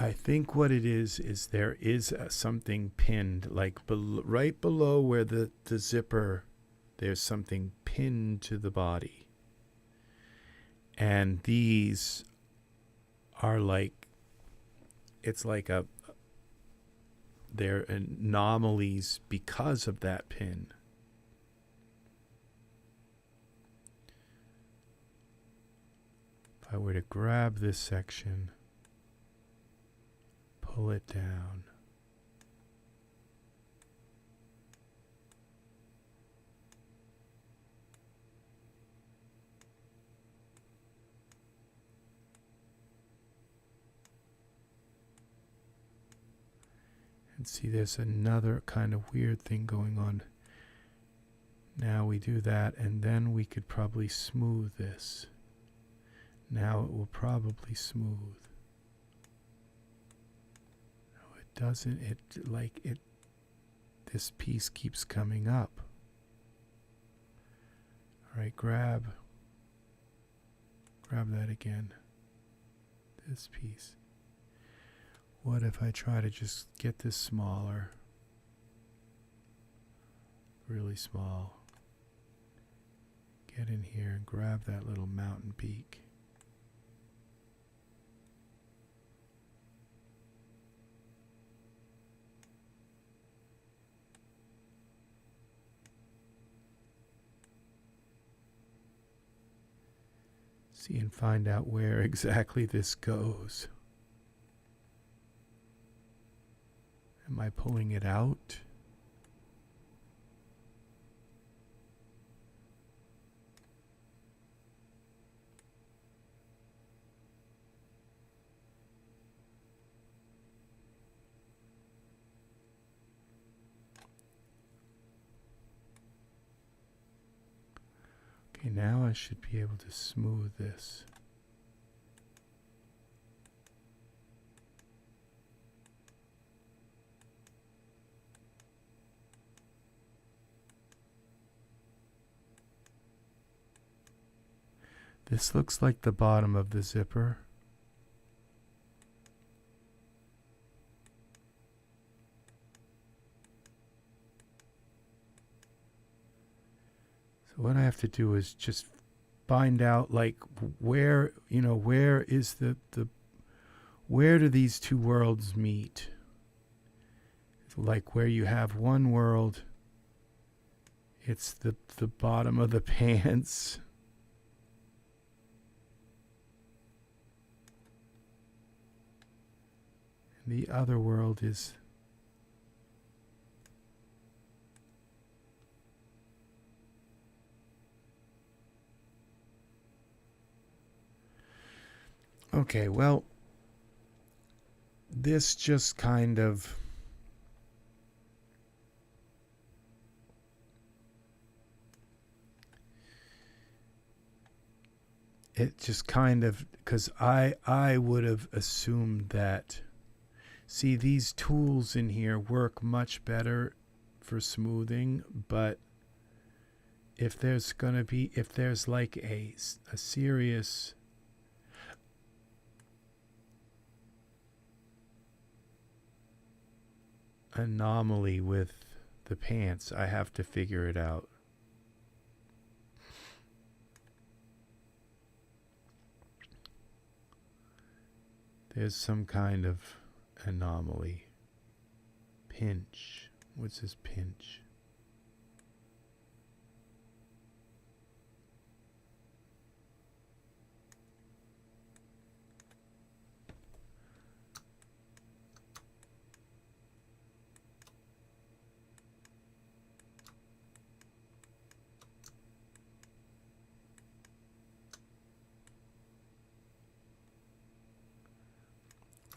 I think what it is there is something pinned, like right below where the zipper, there's something pinned to the body. And these are like, it's like they're anomalies because of that pin. If I were to grab this section, pull it down. And see, there's another kind of weird thing going on. Now we do that, and then we could probably smooth this. Now it will probably smooth. Doesn't it, like it, this piece keeps coming up. All right, grab that again, this piece. What if I try to just get this smaller, really small, get in here and grab that little mountain peak. See and find out where exactly this goes. Am I pulling it out? Okay, now I should be able to smooth this. This looks like the bottom of the zipper. So what I have to do is just find out, like, where, you know, where is where do these two worlds meet? Like where you have one world, it's the bottom of the pants. The other world is okay, well, this just kind of because I would have assumed that, see, these tools in here work much better for smoothing, but if there's like a serious anomaly with the pants. I have to figure it out. There's some kind of anomaly. Pinch. What's this pinch?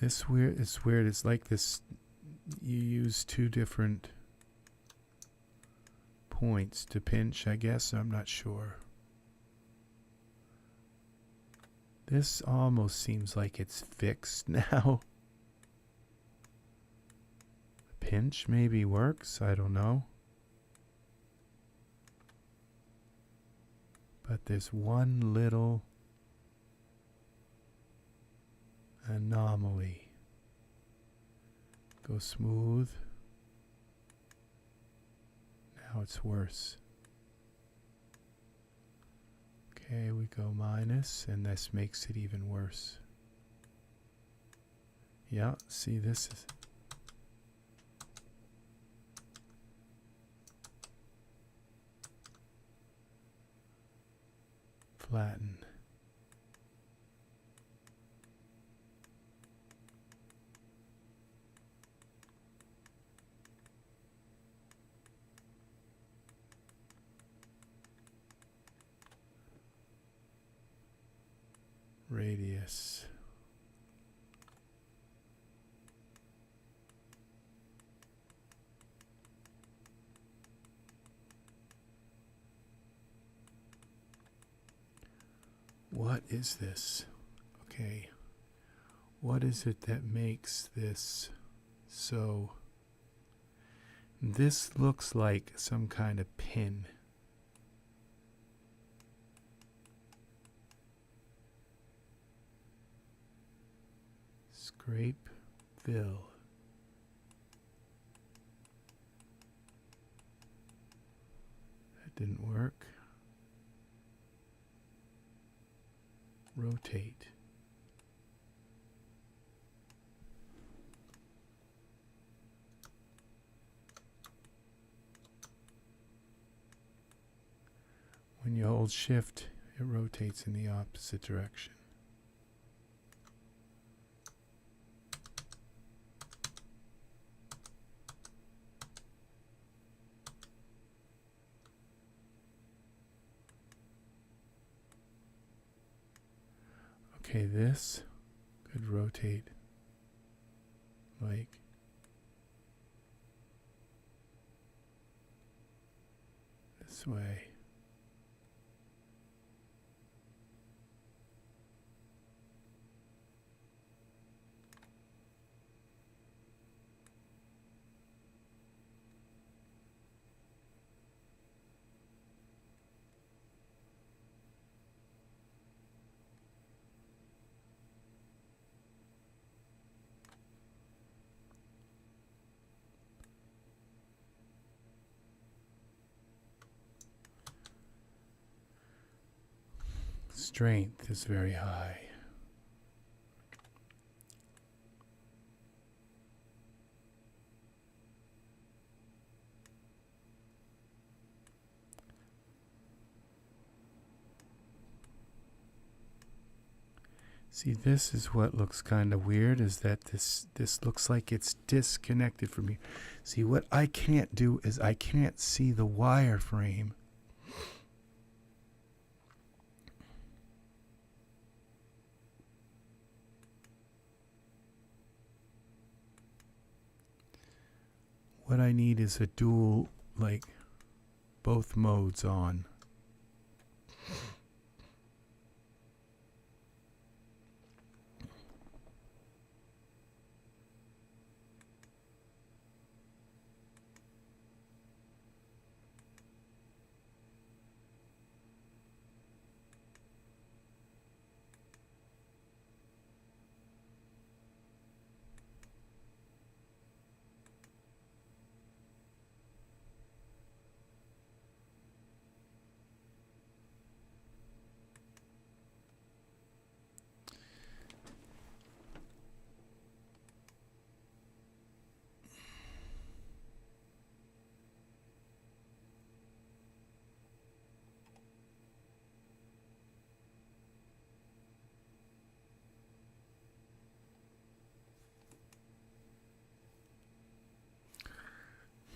It's weird. It's like this. You use two different points to pinch, I guess. I'm not sure. This almost seems like it's fixed now. The pinch maybe works. I don't know. But there's one little anomaly. Go smooth. Now it's worse. Okay, we go minus, and this makes it even worse. Yeah, see, this is... flatten. Radius. What is this? Okay. What is it that makes this so? This looks like some kind of pin. Scrape, fill. That didn't work. Rotate. When you hold shift, it rotates in the opposite direction. Okay, this could rotate like this way. Strength is very high. See, this is what looks kind of weird, is that this looks like it's disconnected from you. See, what I can't do is I can't see the wireframe. What I need is a dual, like, both modes on.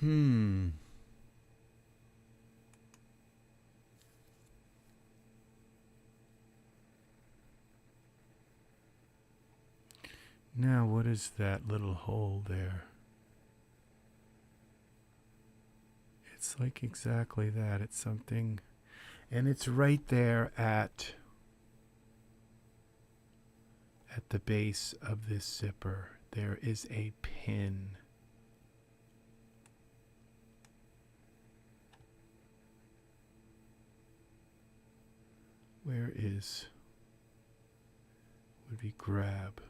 Hmm. Now, what is that little hole there? It's like exactly that. It's something, and it's right there at the base of this zipper. There is a pin. Where is, would be grab.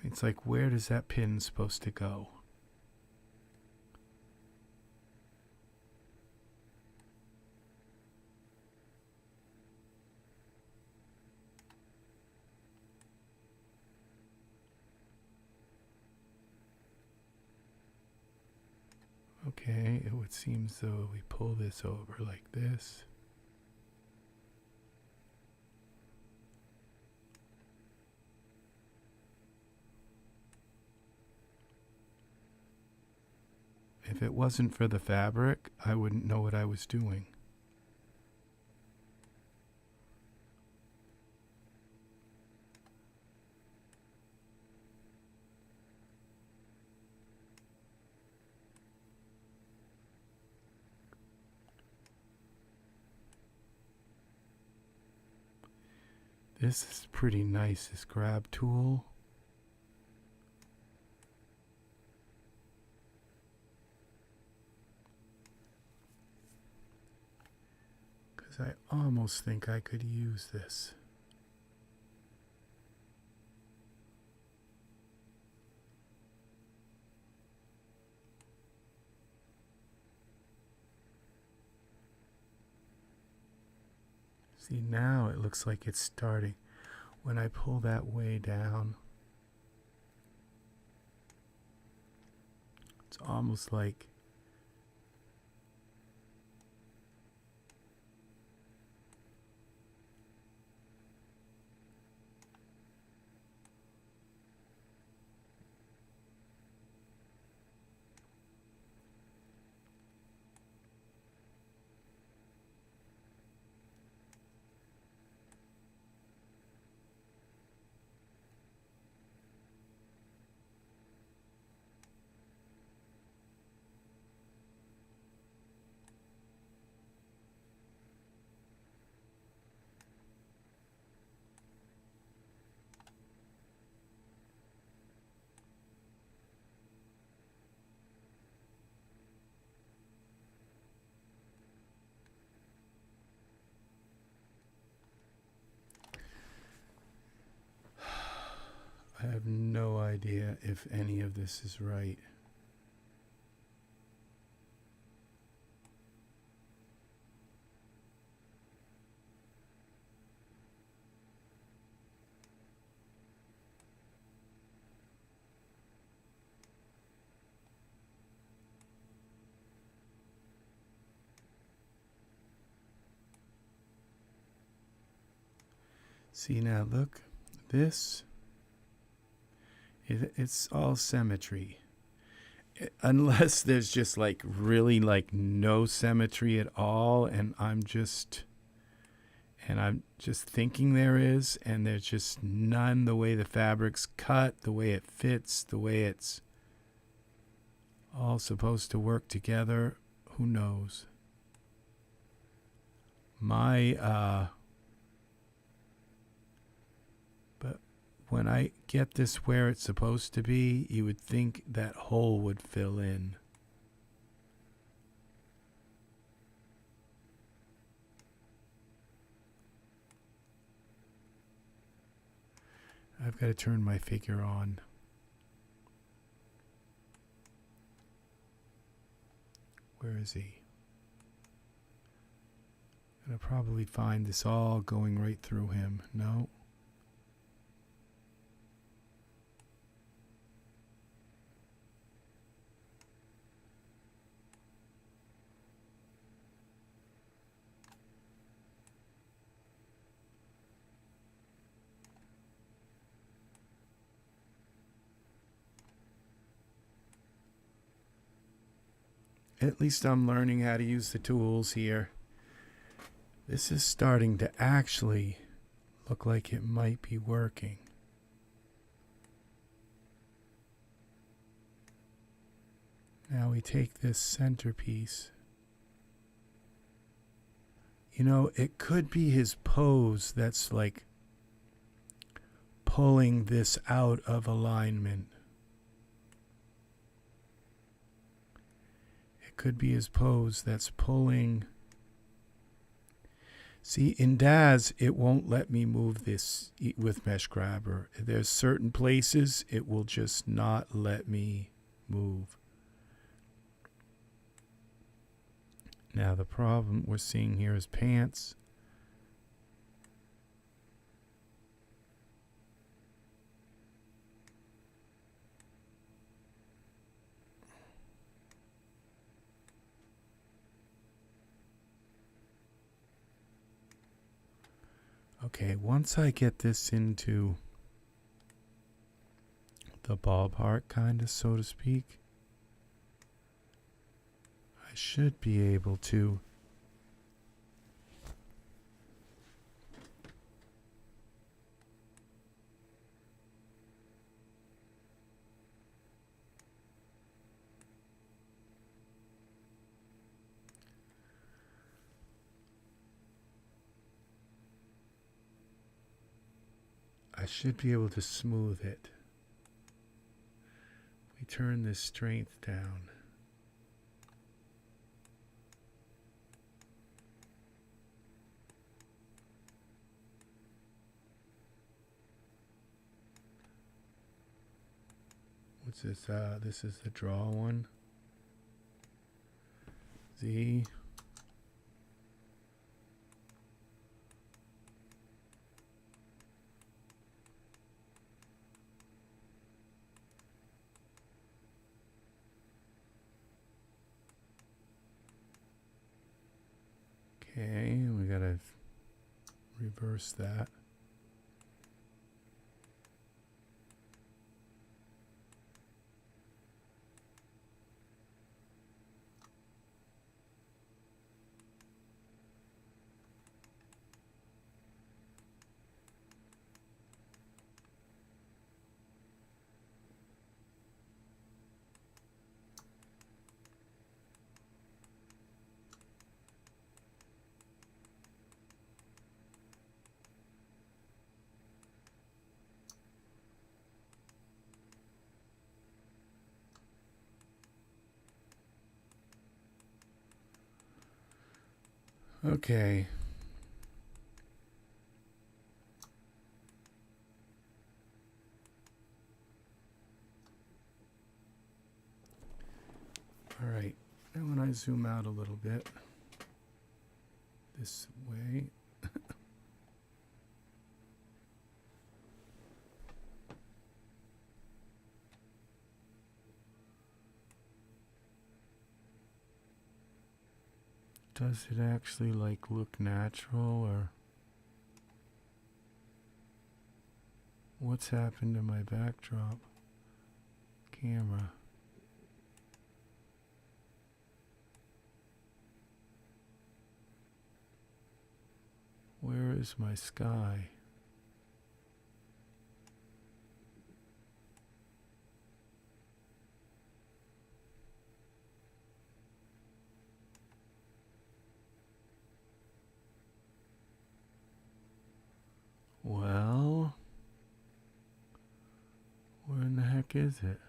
It's like, where does that pin supposed to go? Okay, it would seem as though we pull this over like this. If it wasn't for the fabric, I wouldn't know what I was doing. This is pretty nice, this grab tool. Because I almost think I could use this. See, now it looks like it's starting. When I pull that way down, it's almost like I have no idea if any of this is right. See now, look, this, it's all symmetry. Unless there's just like really like no symmetry at all, and I'm just thinking there is, and there's just none. The way the fabric's cut, the way it fits, the way it's all supposed to work together, who knows? But when I get this where it's supposed to be, you would think that hole would fill in. I've got to turn my figure on. Where is he? I'm going to probably find this all going right through him. No. At least I'm learning how to use the tools here. This is starting to actually look like it might be working. Now we take this centerpiece. You know, it could be his pose that's like pulling this out of alignment. It could be his pose that's pulling. See, in Daz, it won't let me move this with Mesh Grabber. There's certain places it will just not let me move. Now the problem we're seeing here is pants. Okay, once I get this into the ballpark, kind of, so to speak, I should be able to smooth it. We turn this strength down. What's this? This is the draw one. Z. Okay, we gotta reverse that. Okay. All right. Now when I zoom out a little bit, this way. Does it actually like look natural, or what's happened to my backdrop camera? Where is my sky? Well, where in the heck is it?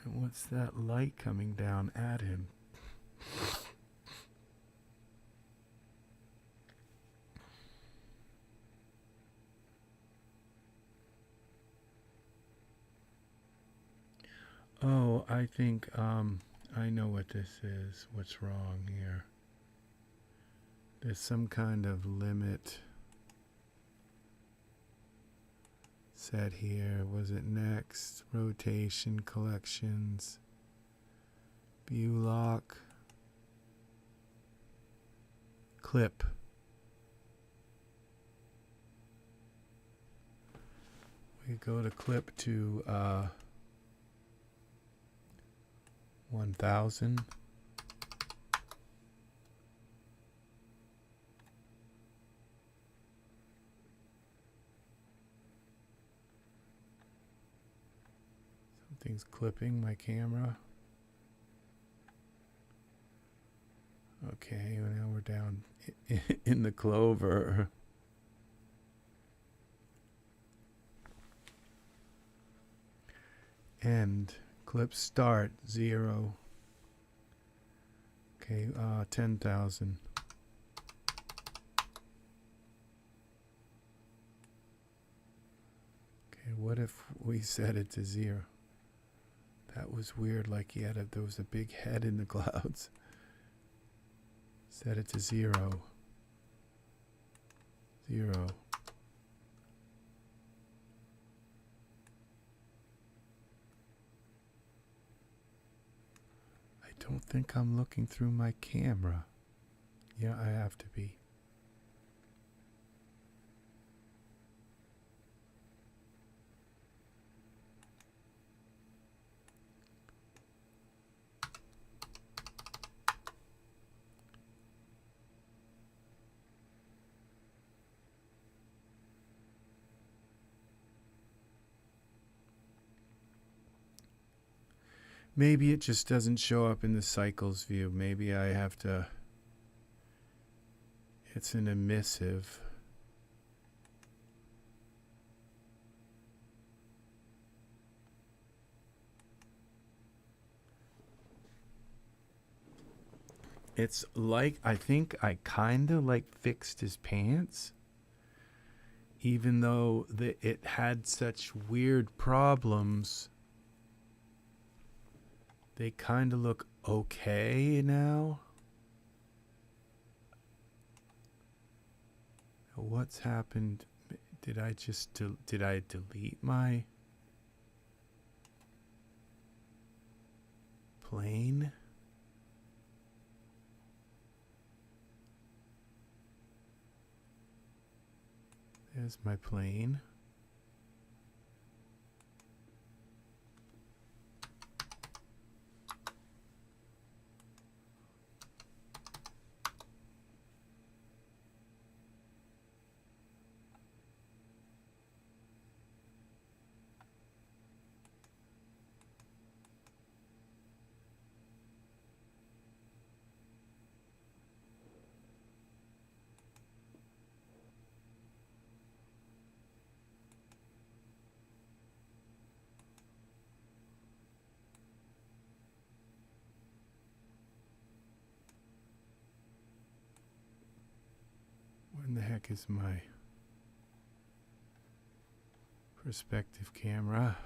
And what's that light coming down at him? Oh, I think I know what this is. What's wrong here? There's some kind of limit set here. Was it next? Rotation, collections, view lock, clip. We go to clip to 1,000. Something's clipping my camera. Okay, well, now we're down in the clover. End. Clip start. 0. Okay, 10,000. Okay, what if we set it to 0? That was weird, like there was a big head in the clouds. Set it to 0. 0. I don't think I'm looking through my camera. Yeah, I have to be. Maybe it just doesn't show up in the cycles view. Maybe I have to... It's an emissive. It's like, I think I kind of like fixed his pants. Even though it had such weird problems. They kind of look okay now. What's happened? Did I delete my plane? There's my plane. When the heck is my perspective camera?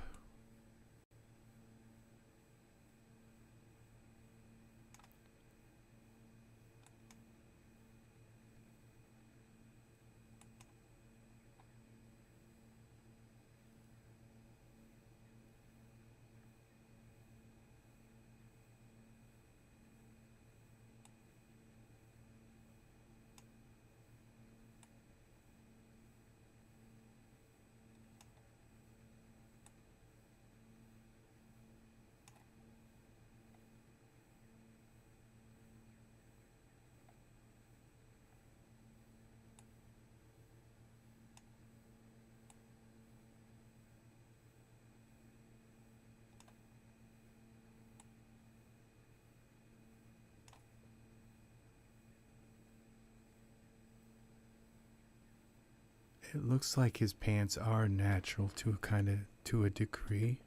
It looks like his pants are natural to a degree.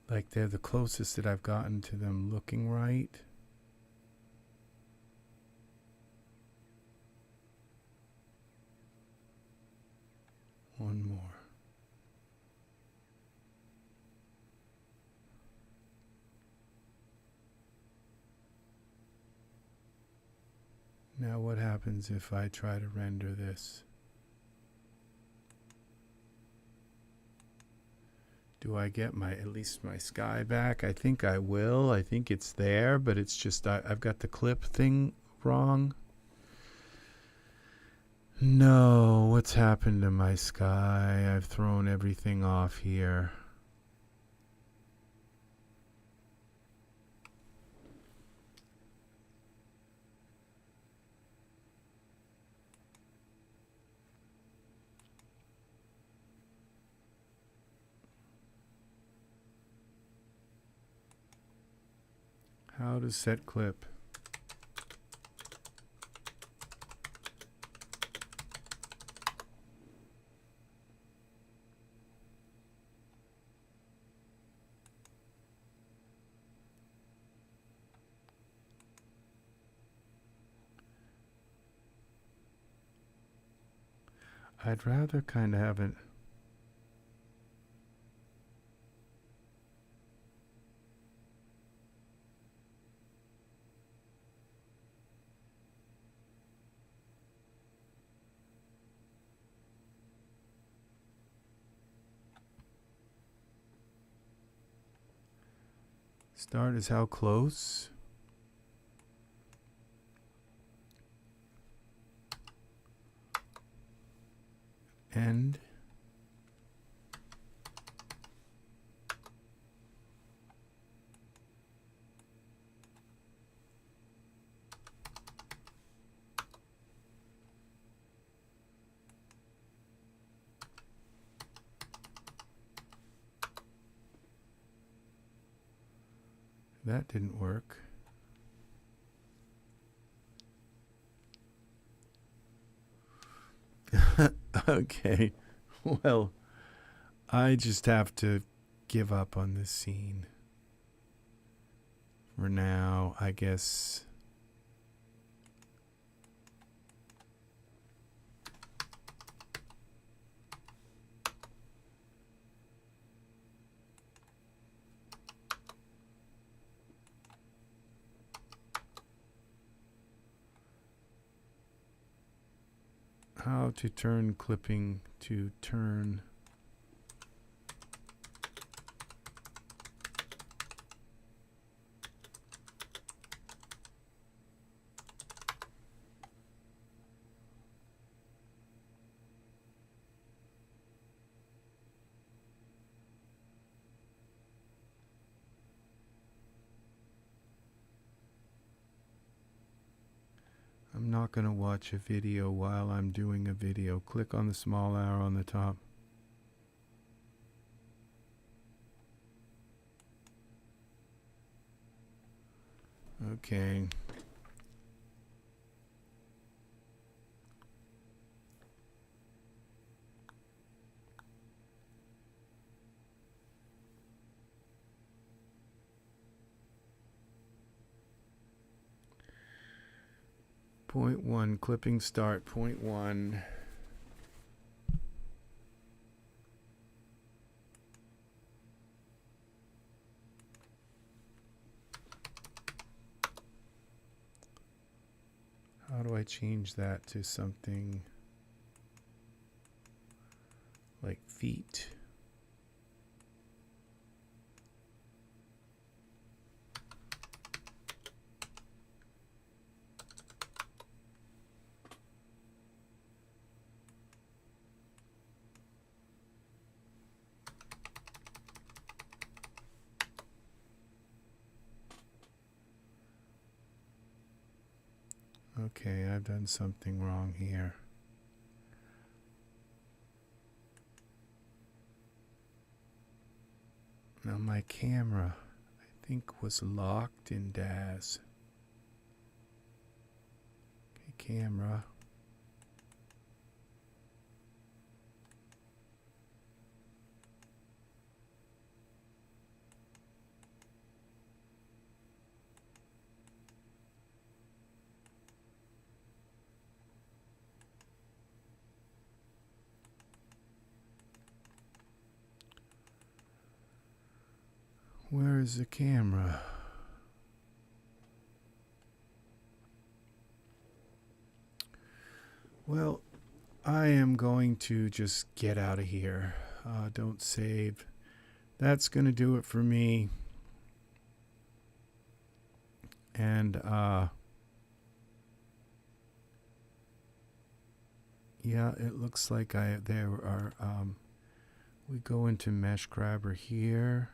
Like they're the closest that I've gotten to them looking right. One more. Now what happens if I try to render this? Do I get at least my sky back? I think I will. I think it's there, but it's just I've got the clip thing wrong. No, what's happened to my sky? I've thrown everything off here. How to set clip. I'd rather kind of have it. Start is how close. End. That didn't work. Okay, well, I just have to give up on this scene for now, I guess. How to turn clipping to turn. I'm not going to watch a video while I'm doing a video. Click on the small arrow on the top. Okay. Point one, clipping start, point one. How do I change that to something like feet? Okay, I've done something wrong here. Now my camera, I think, was locked in Daz. Okay, camera. Where is the camera? Well, I am going to just get out of here. Don't save. That's going to do it for me. And yeah, it looks like there are we go into mesh grabber here.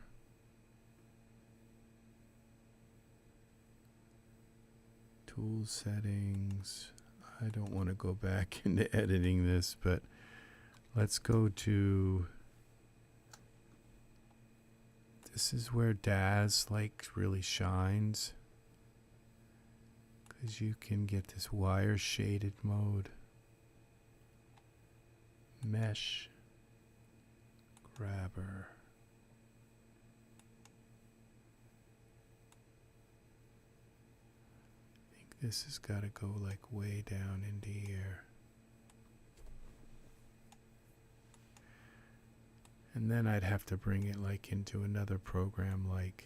Tool settings. I don't want to go back into editing this, but let's go to, this is where Daz like really shines. because you can get this wire shaded mode. Mesh grabber. I think this has got to go like way down into here. And then I'd have to bring it like into another program like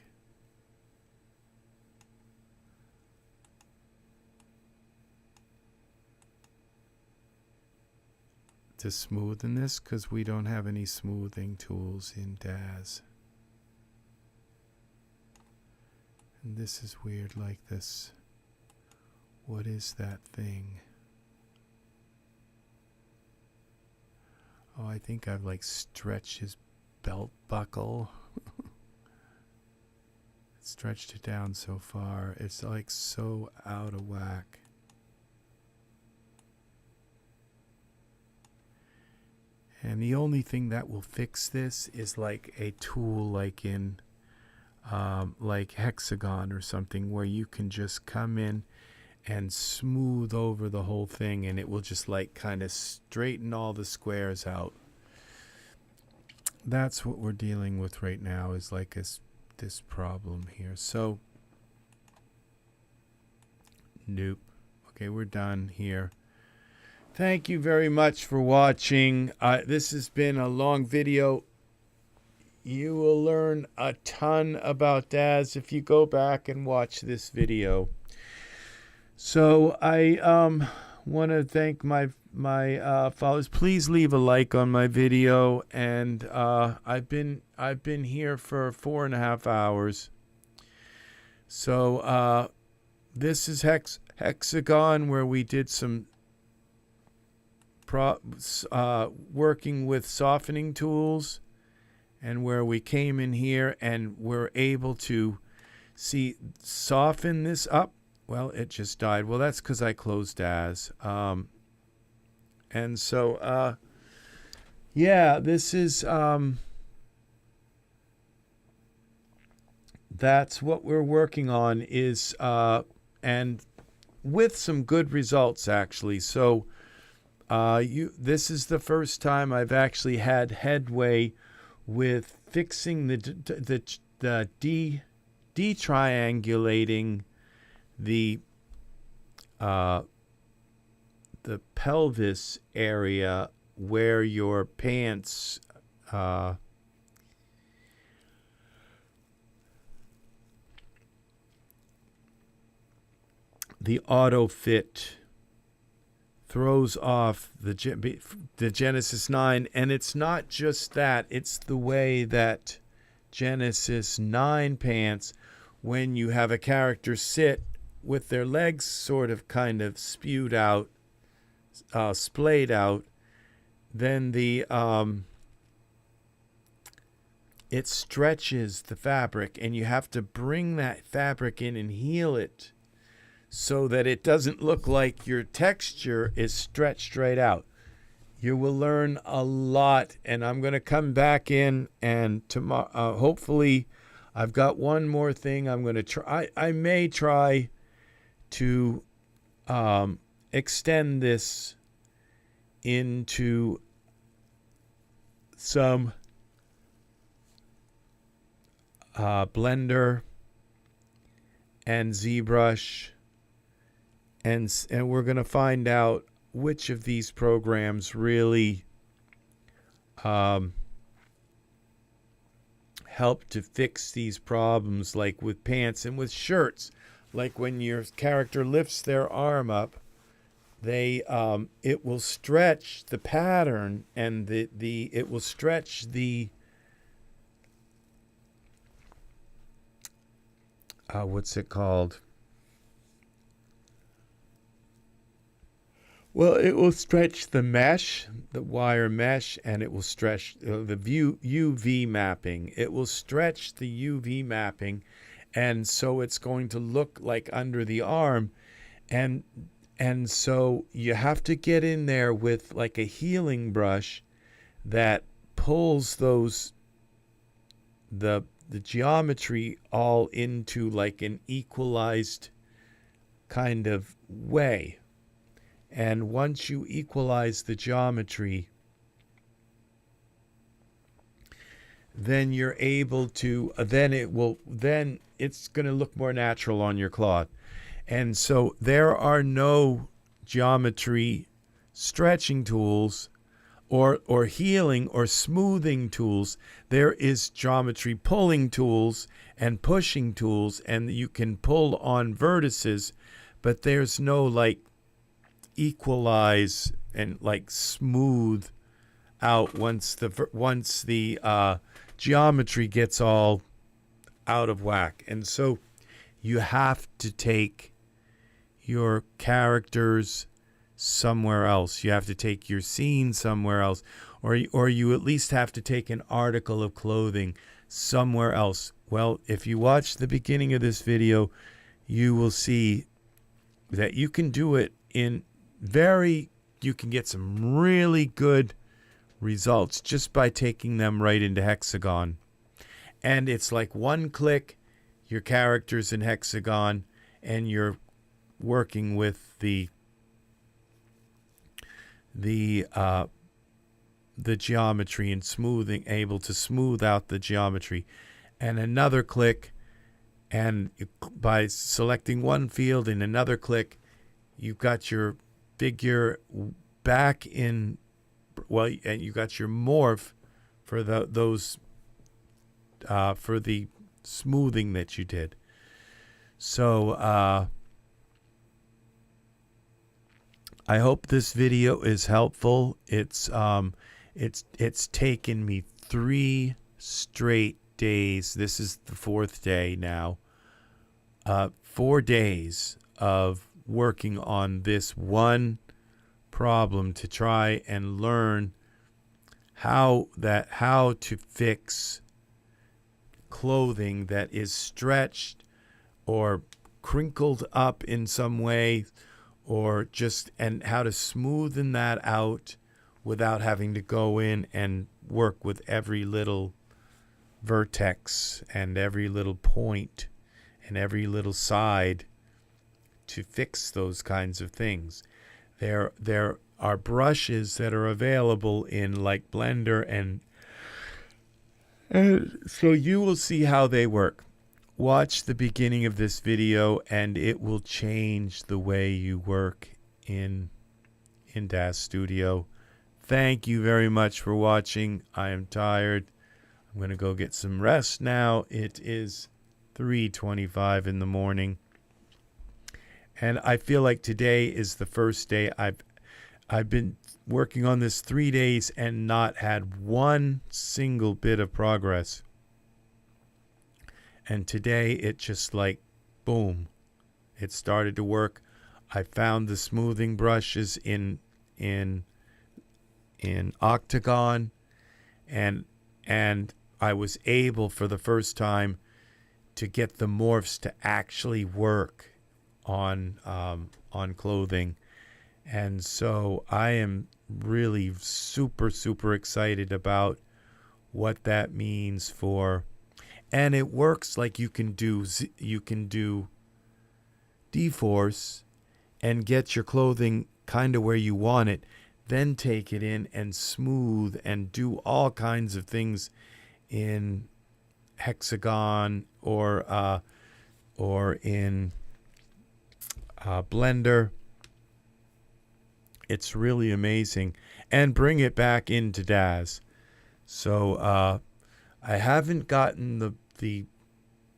to smoothen this, because we don't have any smoothing tools in Daz. And this is weird like this. What is that thing? Oh, I think I've like stretched his belt buckle. Stretched it down so far. It's like so out of whack. And the only thing that will fix this is like a tool like in like Hexagon or something, where you can just come in and smooth over the whole thing, and it will just like kind of straighten all the squares out. That's what we're dealing with right now, is like this problem here. So nope. Okay, we're done here. Thank you very much for watching. This has been a long video. You will learn a ton about Daz if you go back and watch this video. So I want to thank my followers. Please leave a like on my video. And I've been here for 4.5 hours. So this is Hexagon, where we did some working with softening tools, and where we came in here and we're able to soften this up. Well, it just died. Well, that's because I closed Daz. And so yeah, this is that's what we're working on, is and with some good results actually. So this is the first time I've actually had headway with fixing the detriangulating the pelvis area where your pants the auto fit throws off the Genesis 9. And it's not just that, it's the way that Genesis 9 pants, when you have a character sit with their legs sort of kind of splayed out, then the it stretches the fabric, and you have to bring that fabric in and heal it so that it doesn't look like your texture is stretched right out. You will learn a lot, and I'm going to come back in, and tomorrow, hopefully, I've got one more thing I'm going to try. I may try to extend this into some Blender and ZBrush, and we're going to find out which of these programs really help to fix these problems, like with pants and with shirts. Like when your character lifts their arm up, it will stretch the pattern, and it will stretch the what's it called? Well, it will stretch the mesh, the wire mesh, and it will stretch the UV mapping. It will stretch the UV mapping, and so it's going to look like under the arm, and so you have to get in there with like a healing brush that pulls the geometry all into like an equalized kind of way. And once you equalize the geometry, then you're able to, then it's going to look more natural on your cloth. And so there are no geometry stretching tools or healing or smoothing tools. There is geometry pulling tools and pushing tools, and you can pull on vertices, but there's no like equalize and like smooth out once the geometry gets all out of whack. And so you have to take your characters somewhere else. You have to take your scene somewhere else, or you at least have to take an article of clothing somewhere else. Well, if you watch the beginning of this video, you will see that you can do it you can get some really good results just by taking them right into Hexagon. And it's like one click, your character's in Hexagon, and you're working with the geometry and able to smooth out the geometry. And another click, and by selecting one field and another click, you've got your figure back in, and you got your morph for for the smoothing that you did. So I hope this video is helpful. It's taken me 3 straight days. This is the 4th day now. 4 days of working on this one problem to try and learn how to fix clothing that is stretched or crinkled up in some way, or and how to smoothen that out without having to go in and work with every little vertex and every little point and every little side to fix those kinds of things. There are brushes that are available in like Blender, and so you will see how they work. Watch the beginning of this video and it will change the way you work in Daz Studio. Thank you very much for watching. I am tired. I'm going to go get some rest now. It is 3:25 in the morning. And I feel like today is the first day I've been working on this 3 days and not had one single bit of progress. And today it just like, boom, it started to work. I found the smoothing brushes in Octagon, and I was able for the first time to get the morphs to actually work on clothing. And so I am really super excited about what that means for. And it works like you can do D-force and get your clothing kind of where you want it, then take it in and smooth and do all kinds of things in Hexagon or in Blender. It's really amazing, and bring it back into Daz. So I haven't gotten the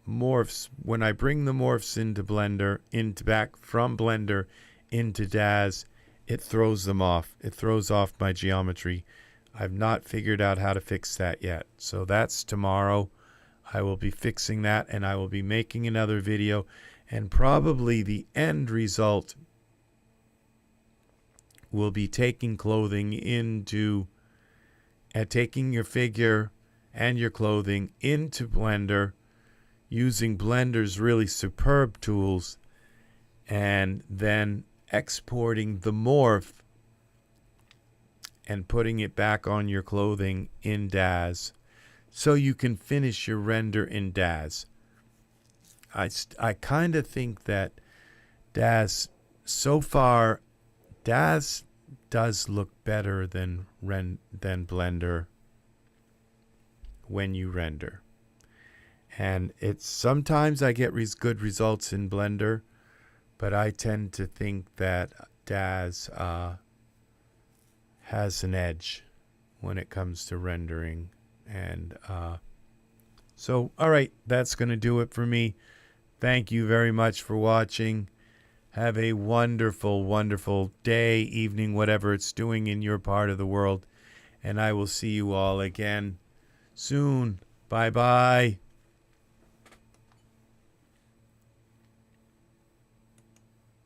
morphs. When I bring the morphs into Blender, back from Blender into Daz, it throws them off. It throws off my geometry. I've not figured out how to fix that yet. So that's tomorrow. I will be fixing that, and I will be making another video, and probably the end result will be taking clothing taking your figure and your clothing into Blender, using Blender's really superb tools, and then exporting the morph and putting it back on your clothing in Daz, so you can finish your render in Daz. I kind of think that Daz, so far, Daz does look better than Blender when you render. And it's sometimes I get good results in Blender, but I tend to think that Daz has an edge when it comes to rendering. And so, all right, that's going to do it for me. Thank you very much for watching. Have a wonderful, wonderful day, evening, whatever it's doing in your part of the world. And I will see you all again soon. Bye-bye.